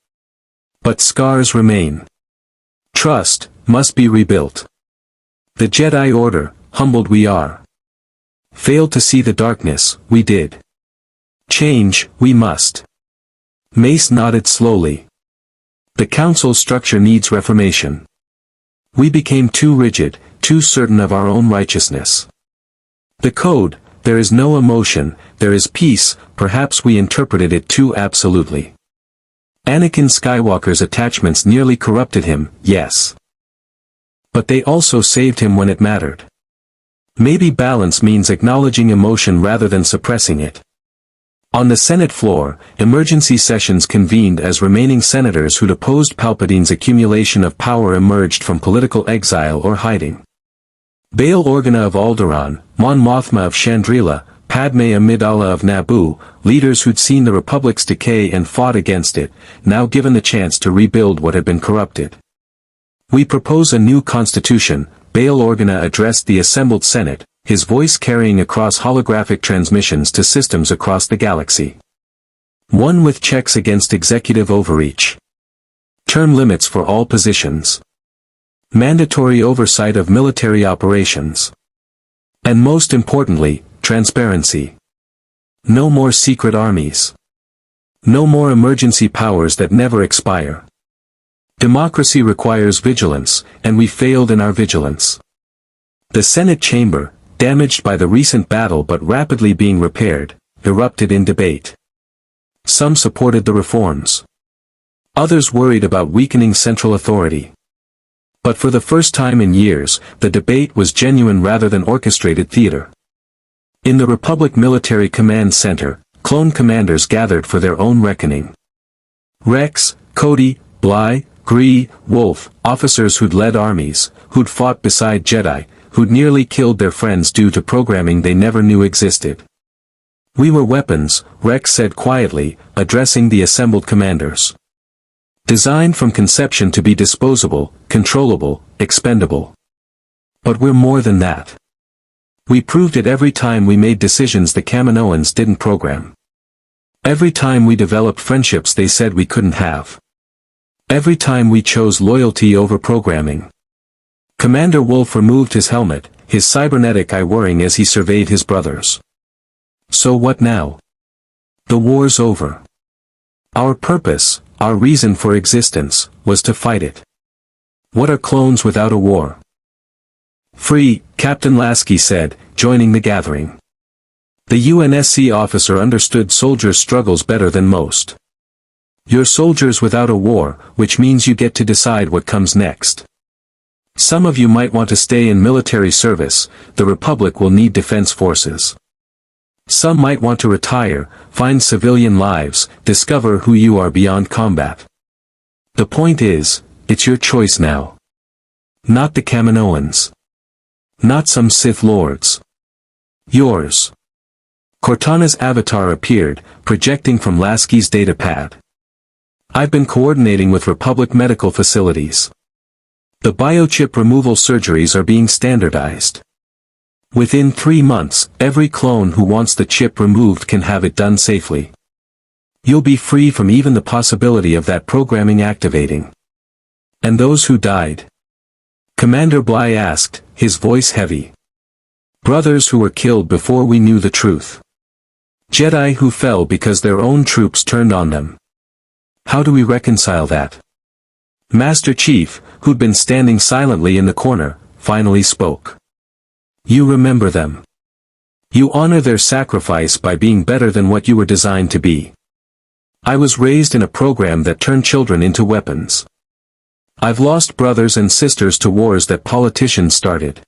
But scars remain. Trust must be rebuilt. The Jedi Order, humbled we are. Failed to see the darkness, we did. Change, we must. Mace nodded slowly. The Council structure needs reformation. We became too rigid, too certain of our own righteousness. The code, there is no emotion, there is peace, perhaps we interpreted it too absolutely. Anakin Skywalker's attachments nearly corrupted him, yes. But they also saved him when it mattered. Maybe balance means acknowledging emotion rather than suppressing it. On the Senate floor, emergency sessions convened as remaining senators who'd opposed Palpatine's accumulation of power emerged from political exile or hiding. Bail Organa of Alderaan, Mon Mothma of Chandrila, Padme Amidala of Naboo, leaders who'd seen the Republic's decay and fought against it, now given the chance to rebuild what had been corrupted. We propose a new constitution, Bail Organa addressed the assembled Senate, his voice carrying across holographic transmissions to systems across the galaxy. One with checks against executive overreach. Term limits for all positions. Mandatory oversight of military operations. And most importantly, transparency. No more secret armies. No more emergency powers that never expire. Democracy requires vigilance, and we failed in our vigilance. The Senate chamber, damaged by the recent battle but rapidly being repaired, erupted in debate. Some supported the reforms. Others worried about weakening central authority. But for the first time in years, the debate was genuine rather than orchestrated theater. In the Republic Military Command Center, clone commanders gathered for their own reckoning. Rex, Cody, Bly, Gree, Wolf, officers who'd led armies, who'd fought beside Jedi, who'd nearly killed their friends due to programming they never knew existed. We were weapons, Rex said quietly, addressing the assembled commanders. Designed from conception to be disposable, controllable, expendable. But we're more than that. We proved it every time we made decisions the Kaminoans didn't program. Every time we developed friendships they said we couldn't have. Every time we chose loyalty over programming. Commander Wolf removed his helmet, his cybernetic eye whirring as he surveyed his brothers. So what now? The war's over. Our purpose, our reason for existence, was to fight it. What are clones without a war? Free, Captain Lasky said, joining the gathering. The UNSC officer understood soldiers' struggles better than most. You're soldiers without a war, which means you get to decide what comes next. Some of you might want to stay in military service, the Republic will need defense forces. Some might want to retire, find civilian lives, discover who you are beyond combat. The point is, it's your choice now. Not the Kaminoans. Not some Sith Lords. Yours. Cortana's avatar appeared, projecting from Lasky's datapad. I've been coordinating with Republic medical facilities. The biochip removal surgeries are being standardized. Within 3 months, every clone who wants the chip removed can have it done safely. You'll be free from even the possibility of that programming activating. And those who died? Commander Bly asked, his voice heavy. Brothers who were killed before we knew the truth. Jedi who fell because their own troops turned on them. How do we reconcile that? Master Chief, who'd been standing silently in the corner, finally spoke. You remember them. You honor their sacrifice by being better than what you were designed to be. I was raised in a program that turned children into weapons. I've lost brothers and sisters to wars that politicians started.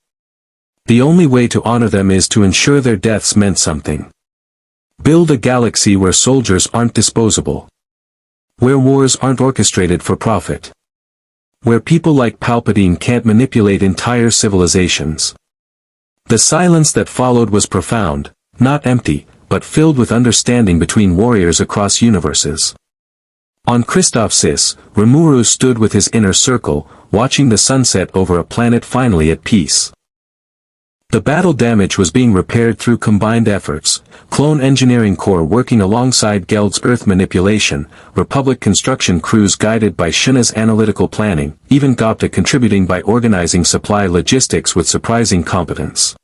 The only way to honor them is to ensure their deaths meant something. Build a galaxy where soldiers aren't disposable. Where wars aren't orchestrated for profit. Where people like Palpatine can't manipulate entire civilizations. The silence that followed was profound, not empty, but filled with understanding between warriors across universes. On Christoph Sis, Rimuru stood with his inner circle, watching the sunset over a planet finally at peace. The battle damage was being repaired through combined efforts, Clone Engineering Corps working alongside Geld's Earth manipulation, Republic construction crews guided by Shuna's analytical planning, even Gopta contributing by organizing supply logistics with surprising competence.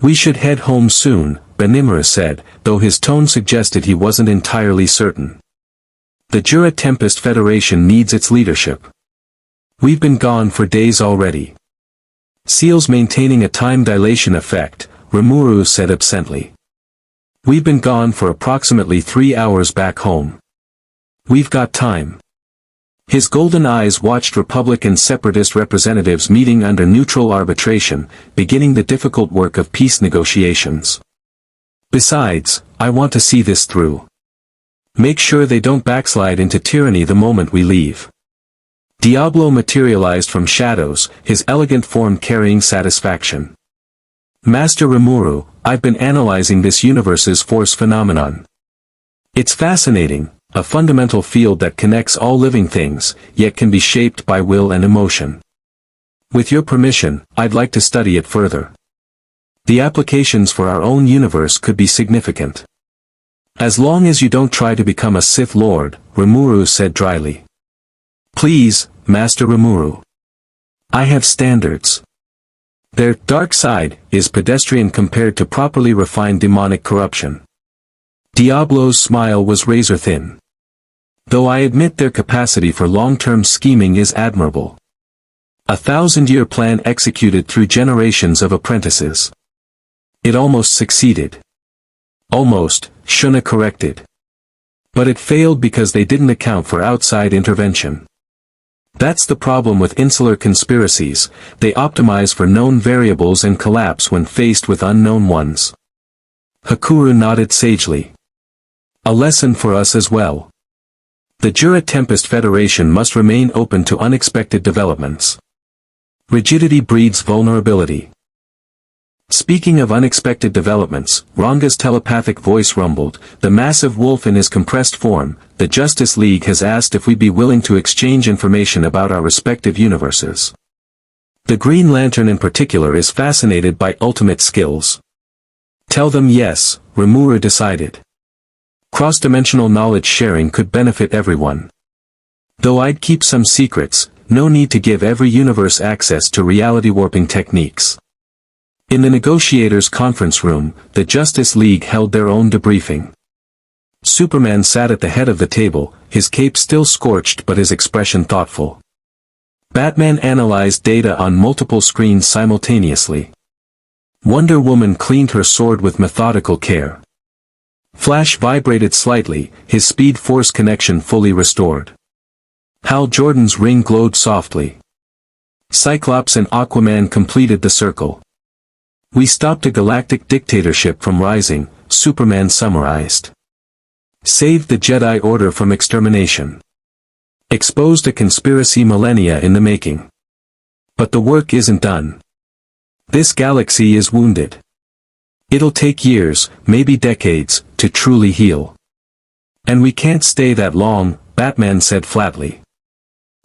We should head home soon, Benimura said, though his tone suggested he wasn't entirely certain. The Jura Tempest Federation needs its leadership. We've been gone for days already. Seals maintaining a time dilation effect, Rimuru said absently. We've been gone for approximately 3 hours back home. We've got time. His golden eyes watched Republic and Separatist representatives meeting under neutral arbitration, beginning the difficult work of peace negotiations. Besides, I want to see this through. Make sure they don't backslide into tyranny the moment we leave. Diablo materialized from shadows, his elegant form carrying satisfaction. Master Rimuru, I've been analyzing this universe's force phenomenon. It's fascinating, a fundamental field that connects all living things, yet can be shaped by will and emotion. With your permission, I'd like to study it further. The applications for our own universe could be significant. As long as you don't try to become a Sith Lord, Rimuru said dryly. Please, Master Rimuru. I have standards. Their dark side is pedestrian compared to properly refined demonic corruption. Diablo's smile was razor-thin. Though I admit their capacity for long-term scheming is admirable. A 1,000-year plan executed through generations of apprentices. It almost succeeded. Almost, Shuna corrected. But it failed because they didn't account for outside intervention. That's the problem with insular conspiracies, they optimize for known variables and collapse when faced with unknown ones. Hakuru nodded sagely. A lesson for us as well. The Jura Tempest Federation must remain open to unexpected developments. Rigidity breeds vulnerability. Speaking of unexpected developments, Ranga's telepathic voice rumbled, the massive wolf in his compressed form, the Justice League has asked if we'd be willing to exchange information about our respective universes. The Green Lantern in particular is fascinated by ultimate skills. Tell them yes, Rimuru decided. Cross-dimensional knowledge sharing could benefit everyone. Though I'd keep some secrets, no need to give every universe access to reality warping techniques. In the negotiators' conference room, the Justice League held their own debriefing. Superman sat at the head of the table, his cape still scorched but his expression thoughtful. Batman analyzed data on multiple screens simultaneously. Wonder Woman cleaned her sword with methodical care. Flash vibrated slightly, his Speed Force connection fully restored. Hal Jordan's ring glowed softly. Cyclops and Aquaman completed the circle. "We stopped a galactic dictatorship from rising," Superman summarized. "Saved the Jedi Order from extermination. Exposed a conspiracy millennia in the making. But the work isn't done. This galaxy is wounded. It'll take years, maybe decades, to truly heal. And we can't stay that long," Batman said flatly.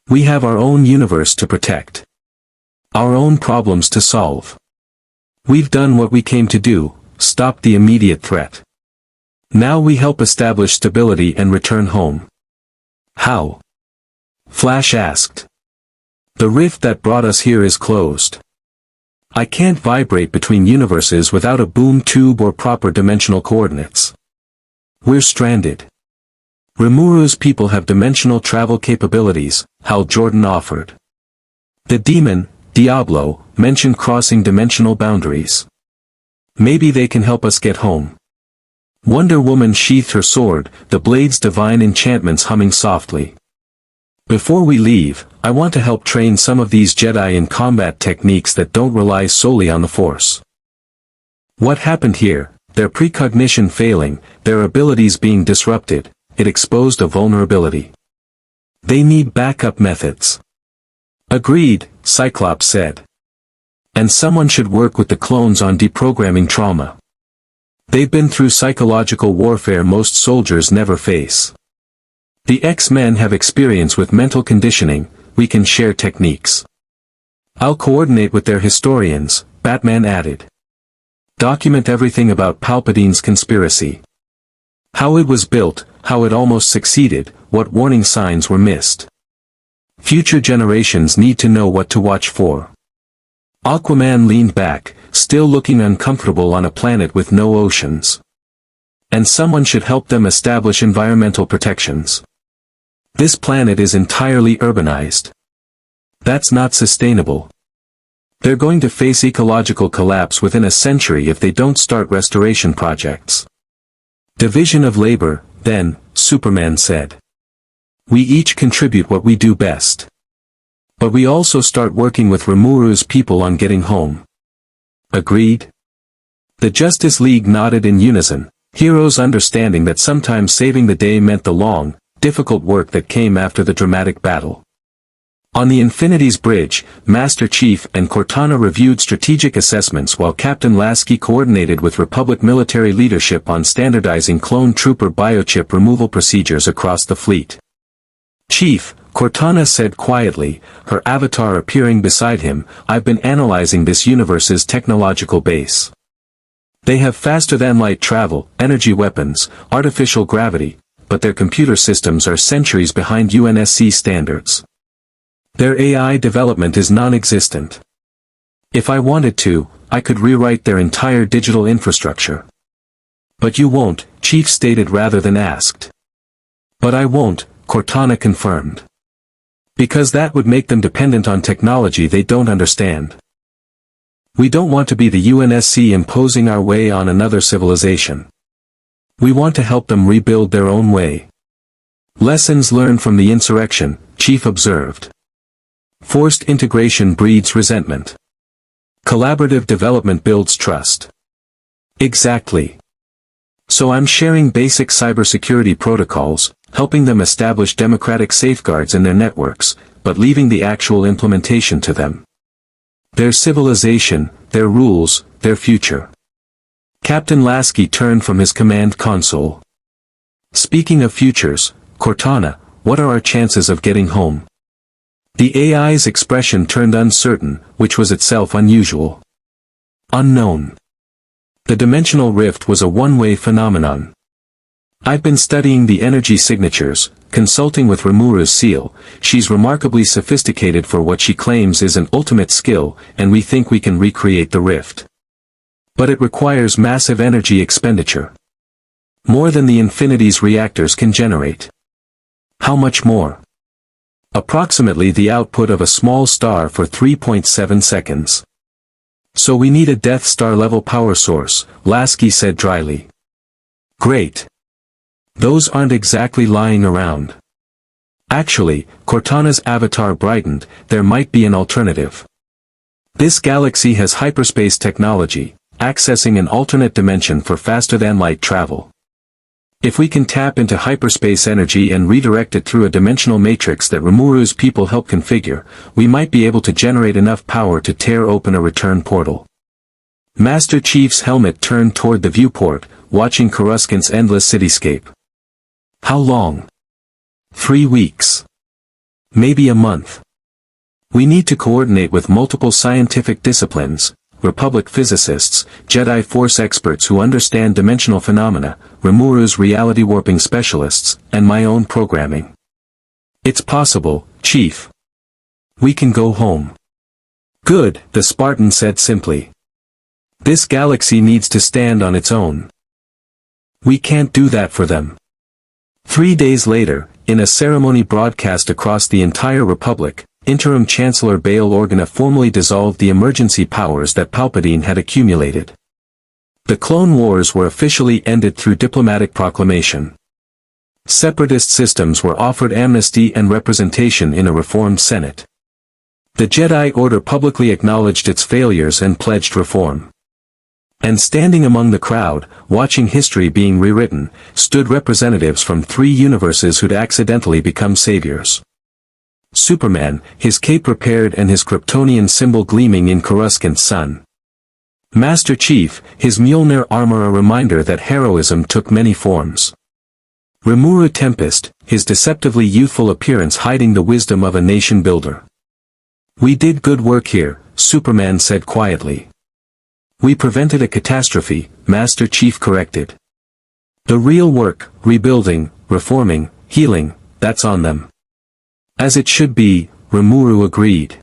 "We have our own universe to protect. Our own problems to solve. We've done what we came to do, stop the immediate threat. Now we help establish stability and return home." "How?" Flash asked. "The rift that brought us here is closed. I can't vibrate between universes without a boom tube or proper dimensional coordinates. We're stranded. Rimuru's people have dimensional travel capabilities," Hal Jordan offered. "The demon, Diablo, mentioned crossing dimensional boundaries. Maybe they can help us get home." Wonder Woman sheathed her sword, the blade's divine enchantments humming softly. "Before we leave, I want to help train some of these Jedi in combat techniques that don't rely solely on the Force. What happened here, their precognition failing, their abilities being disrupted, it exposed a vulnerability. They need backup methods." "Agreed," Cyclops said. "And someone should work with the clones on deprogramming trauma. They've been through psychological warfare most soldiers never face. The X-Men have experience with mental conditioning, we can share techniques. I'll coordinate with their historians," Batman added. "Document everything about Palpatine's conspiracy. How it was built, how it almost succeeded, what warning signs were missed. Future generations need to know what to watch for." Aquaman leaned back, still looking uncomfortable on a planet with no oceans. "And someone should help them establish environmental protections. This planet is entirely urbanized. That's not sustainable. They're going to face ecological collapse within a century if they don't start restoration projects." "Division of labor, then," Superman said. "We each contribute what we do best. But we also start working with Rimuru's people on getting home." "Agreed?" The Justice League nodded in unison, heroes understanding that sometimes saving the day meant the long, difficult work that came after the dramatic battle. On the Infinity's bridge, Master Chief and Cortana reviewed strategic assessments while Captain Lasky coordinated with Republic military leadership on standardizing clone trooper biochip removal procedures across the fleet. "Chief," Cortana said quietly, her avatar appearing beside him, "I've been analyzing this universe's technological base. They have faster-than-light travel, energy weapons, artificial gravity, but their computer systems are centuries behind UNSC standards. Their AI development is non-existent. If I wanted to, I could rewrite their entire digital infrastructure." "But you won't," Chief stated rather than asked. "But I won't," Cortana confirmed. "Because that would make them dependent on technology they don't understand. We don't want to be the UNSC imposing our way on another civilization. We want to help them rebuild their own way." "Lessons learned from the insurrection," Chief observed. "Forced integration breeds resentment. Collaborative development builds trust." "Exactly. So I'm sharing basic cybersecurity protocols, helping them establish democratic safeguards in their networks, but leaving the actual implementation to them. Their civilization, their rules, their future." Captain Lasky turned from his command console. "Speaking of futures, Cortana, what are our chances of getting home?" The AI's expression turned uncertain, which was itself unusual. "Unknown. The dimensional rift was a one-way phenomenon. I've been studying the energy signatures, consulting with Rimuru's seal. She's remarkably sophisticated for what she claims is an ultimate skill, and we think we can recreate the rift. But it requires massive energy expenditure. More than the Infinity's reactors can generate. How much more? Approximately the output of a small star for 3.7 seconds. So we need a Death Star-level power source, Lasky said dryly. Great. Those aren't exactly lying around. Actually, Cortana's avatar brightened, there might be an alternative. This galaxy has hyperspace technology, accessing an alternate dimension for faster-than-light travel. If we can tap into hyperspace energy and redirect it through a dimensional matrix that Rimuru's people help configure, we might be able to generate enough power to tear open a return portal. Master Chief's helmet turned toward the viewport, watching Coruscant's endless cityscape. How long? 3 weeks. Maybe a month. We need to coordinate with multiple scientific disciplines, Republic physicists, Jedi Force experts who understand dimensional phenomena, Rimuru's reality warping specialists, and my own programming. It's possible, Chief. We can go home. Good, the Spartan said simply. This galaxy needs to stand on its own. We can't do that for them. 3 days later, in a ceremony broadcast across the entire Republic, Interim Chancellor Bail Organa formally dissolved the emergency powers that Palpatine had accumulated. The Clone Wars were officially ended through diplomatic proclamation. Separatist systems were offered amnesty and representation in a reformed Senate. The Jedi Order publicly acknowledged its failures and pledged reform. And standing among the crowd, watching history being rewritten, stood representatives from 3 universes who'd accidentally become saviors. Superman, his cape repaired and his Kryptonian symbol gleaming in Coruscant's sun. Master Chief, his Mjolnir armor a reminder that heroism took many forms. Rimuru Tempest, his deceptively youthful appearance hiding the wisdom of a nation builder. We did good work here, Superman said quietly. We prevented a catastrophe, Master Chief corrected. The real work, rebuilding, reforming, healing, that's on them. As it should be, Rimuru agreed.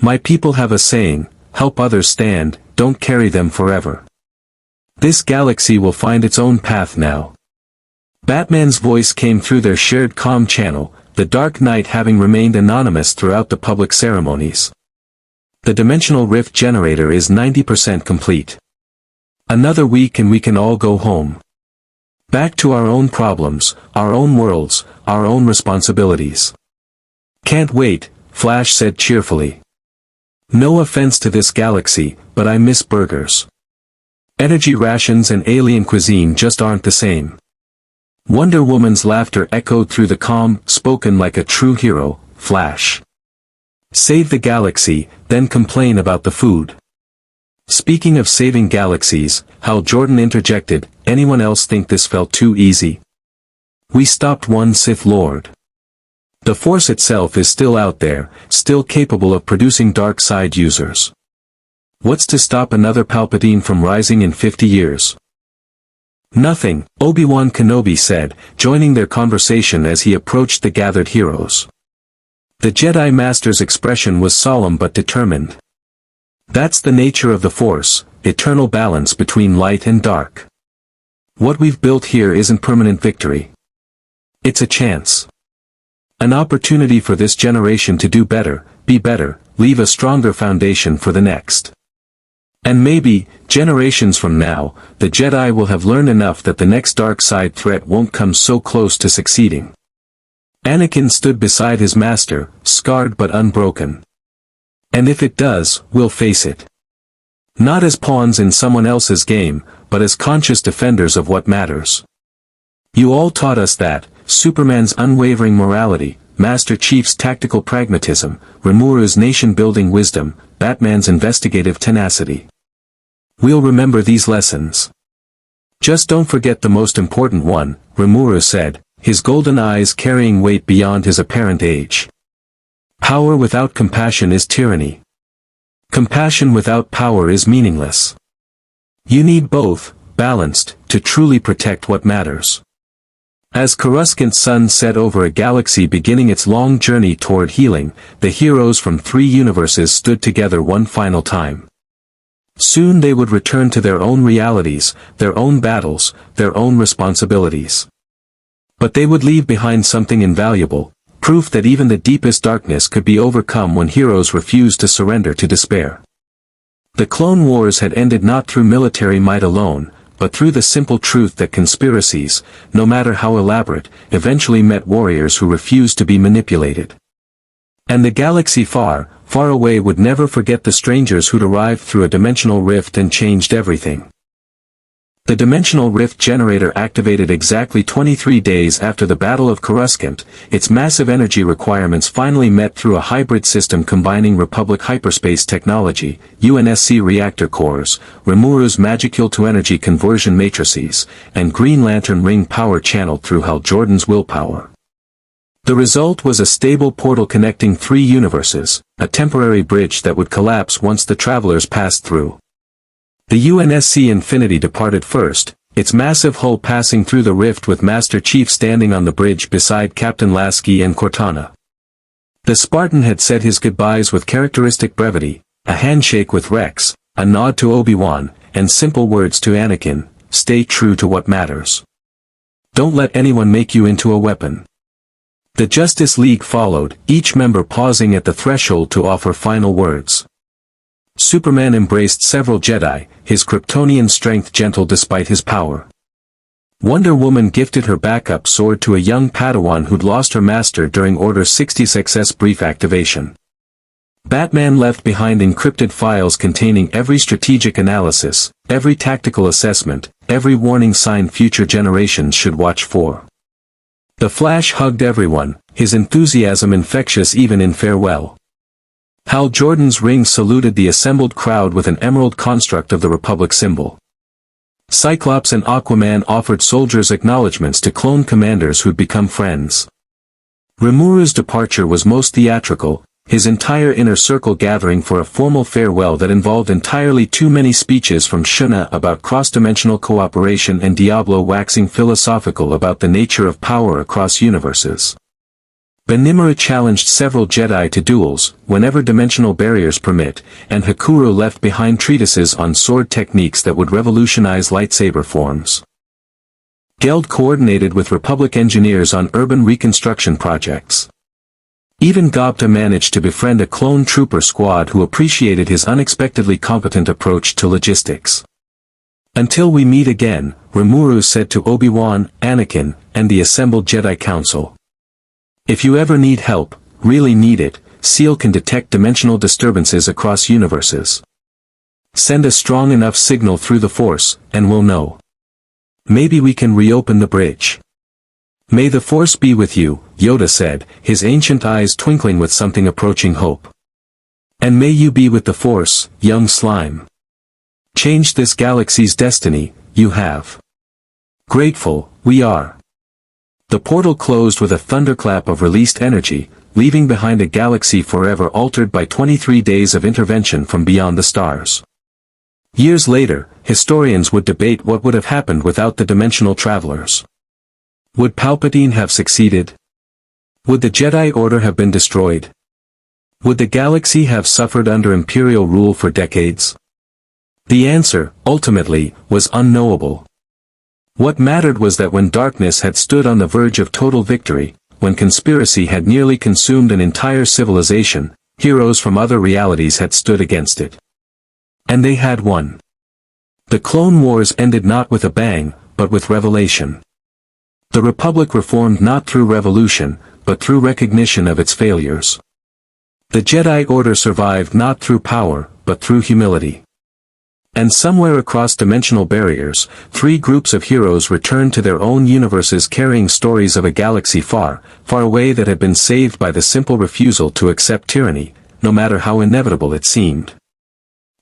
My people have a saying, help others stand, don't carry them forever. This galaxy will find its own path now. Batman's voice came through their shared comm channel, the Dark Knight having remained anonymous throughout the public ceremonies. The dimensional rift generator is 90% complete. Another week and we can all go home. Back to our own problems, our own worlds, our own responsibilities. Can't wait, Flash said cheerfully. No offense to this galaxy, but I miss burgers. Energy rations and alien cuisine just aren't the same. Wonder Woman's laughter echoed through the comm, spoken like a true hero, Flash. Save the galaxy, then complain about the food. Speaking of saving galaxies, Hal Jordan interjected, anyone else think this felt too easy? We stopped one Sith Lord. The Force itself is still out there, still capable of producing dark side users. What's to stop another Palpatine from rising in 50 years? Nothing, Obi-Wan Kenobi said, joining their conversation as he approached the gathered heroes. The Jedi Master's expression was solemn but determined. That's the nature of the Force, eternal balance between light and dark. What we've built here isn't permanent victory. It's a chance. An opportunity for this generation to do better, be better, leave a stronger foundation for the next. And maybe, generations from now, the Jedi will have learned enough that the next dark side threat won't come so close to succeeding. Anakin stood beside his master, scarred but unbroken. And if it does, we'll face it. Not as pawns in someone else's game, but as conscious defenders of what matters. You all taught us that, Superman's unwavering morality, Master Chief's tactical pragmatism, Rimuru's nation-building wisdom, Batman's investigative tenacity. We'll remember these lessons. Just don't forget the most important one, Rimuru said, his golden eyes carrying weight beyond his apparent age. Power without compassion is tyranny. Compassion without power is meaningless. You need both, balanced, to truly protect what matters. As Coruscant's sun set over a galaxy beginning its long journey toward healing, the heroes from 3 universes stood together one final time. Soon they would return to their own realities, their own battles, their own responsibilities. But they would leave behind something invaluable, proof that even the deepest darkness could be overcome when heroes refused to surrender to despair. The Clone Wars had ended not through military might alone, but through the simple truth that conspiracies, no matter how elaborate, eventually met warriors who refused to be manipulated. And the galaxy far, far away would never forget the strangers who'd arrived through a dimensional rift and changed everything. The dimensional rift generator activated exactly 23 days after the Battle of Coruscant. Its massive energy requirements finally met through a hybrid system combining Republic hyperspace technology, UNSC reactor cores, Rimuru's magical-to-energy conversion matrices, and Green Lantern ring power channeled through Hal Jordan's willpower. The result was a stable portal connecting 3 universes, a temporary bridge that would collapse once the travelers passed through. The UNSC Infinity departed first, its massive hull passing through the rift with Master Chief standing on the bridge beside Captain Lasky and Cortana. The Spartan had said his goodbyes with characteristic brevity, a handshake with Rex, a nod to Obi-Wan, and simple words to Anakin, "Stay true to what matters. Don't let anyone make you into a weapon." The Justice League followed, each member pausing at the threshold to offer final words. Superman embraced several Jedi, his Kryptonian strength gentle despite his power. Wonder Woman gifted her backup sword to a young Padawan who'd lost her master during Order 66's brief activation. Batman left behind encrypted files containing every strategic analysis, every tactical assessment, every warning sign future generations should watch for. The Flash hugged everyone, his enthusiasm infectious even in farewell. Hal Jordan's ring saluted the assembled crowd with an emerald construct of the Republic symbol. Cyclops and Aquaman offered soldiers acknowledgments to clone commanders who'd become friends. Rimuru's departure was most theatrical, his entire inner circle gathering for a formal farewell that involved entirely too many speeches from Shuna about cross-dimensional cooperation and Diablo waxing philosophical about the nature of power across universes. Rimuru challenged several Jedi to duels, whenever dimensional barriers permit, and Hakuru left behind treatises on sword techniques that would revolutionize lightsaber forms. Geld coordinated with Republic engineers on urban reconstruction projects. Even Gobta managed to befriend a clone trooper squad who appreciated his unexpectedly competent approach to logistics. "Until we meet again," Rimuru said to Obi-Wan, Anakin, and the assembled Jedi Council. "If you ever need help, really need it, SEAL can detect dimensional disturbances across universes. Send a strong enough signal through the Force, and we'll know. Maybe we can reopen the bridge." "May the Force be with you," Yoda said, his ancient eyes twinkling with something approaching hope. "And may you be with the Force, young slime. Changed this galaxy's destiny, you have. Grateful, we are." The portal closed with a thunderclap of released energy, leaving behind a galaxy forever altered by 23 days of intervention from beyond the stars. Years later, historians would debate what would have happened without the dimensional travelers. Would Palpatine have succeeded? Would the Jedi Order have been destroyed? Would the galaxy have suffered under Imperial rule for decades? The answer, ultimately, was unknowable. What mattered was that when darkness had stood on the verge of total victory, when conspiracy had nearly consumed an entire civilization, heroes from other realities had stood against it. And they had won. The Clone Wars ended not with a bang, but with revelation. The Republic reformed not through revolution, but through recognition of its failures. The Jedi Order survived not through power, but through humility. And somewhere across dimensional barriers, 3 groups of heroes returned to their own universes carrying stories of a galaxy far, far away that had been saved by the simple refusal to accept tyranny, no matter how inevitable it seemed.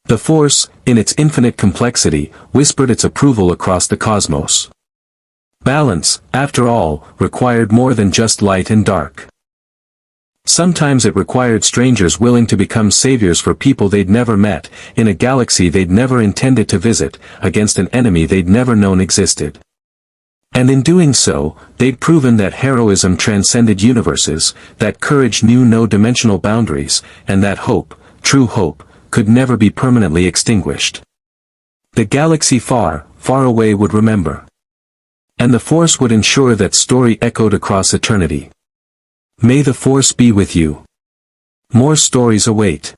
The Force, in its infinite complexity, whispered its approval across the cosmos. Balance, after all, required more than just light and dark. Sometimes it required strangers willing to become saviors for people they'd never met, in a galaxy they'd never intended to visit, against an enemy they'd never known existed. And in doing so, they'd proven that heroism transcended universes, that courage knew no dimensional boundaries, and that hope, true hope, could never be permanently extinguished. The galaxy far, far away would remember. And the Force would ensure that story echoed across eternity. May the Force be with you. More stories await.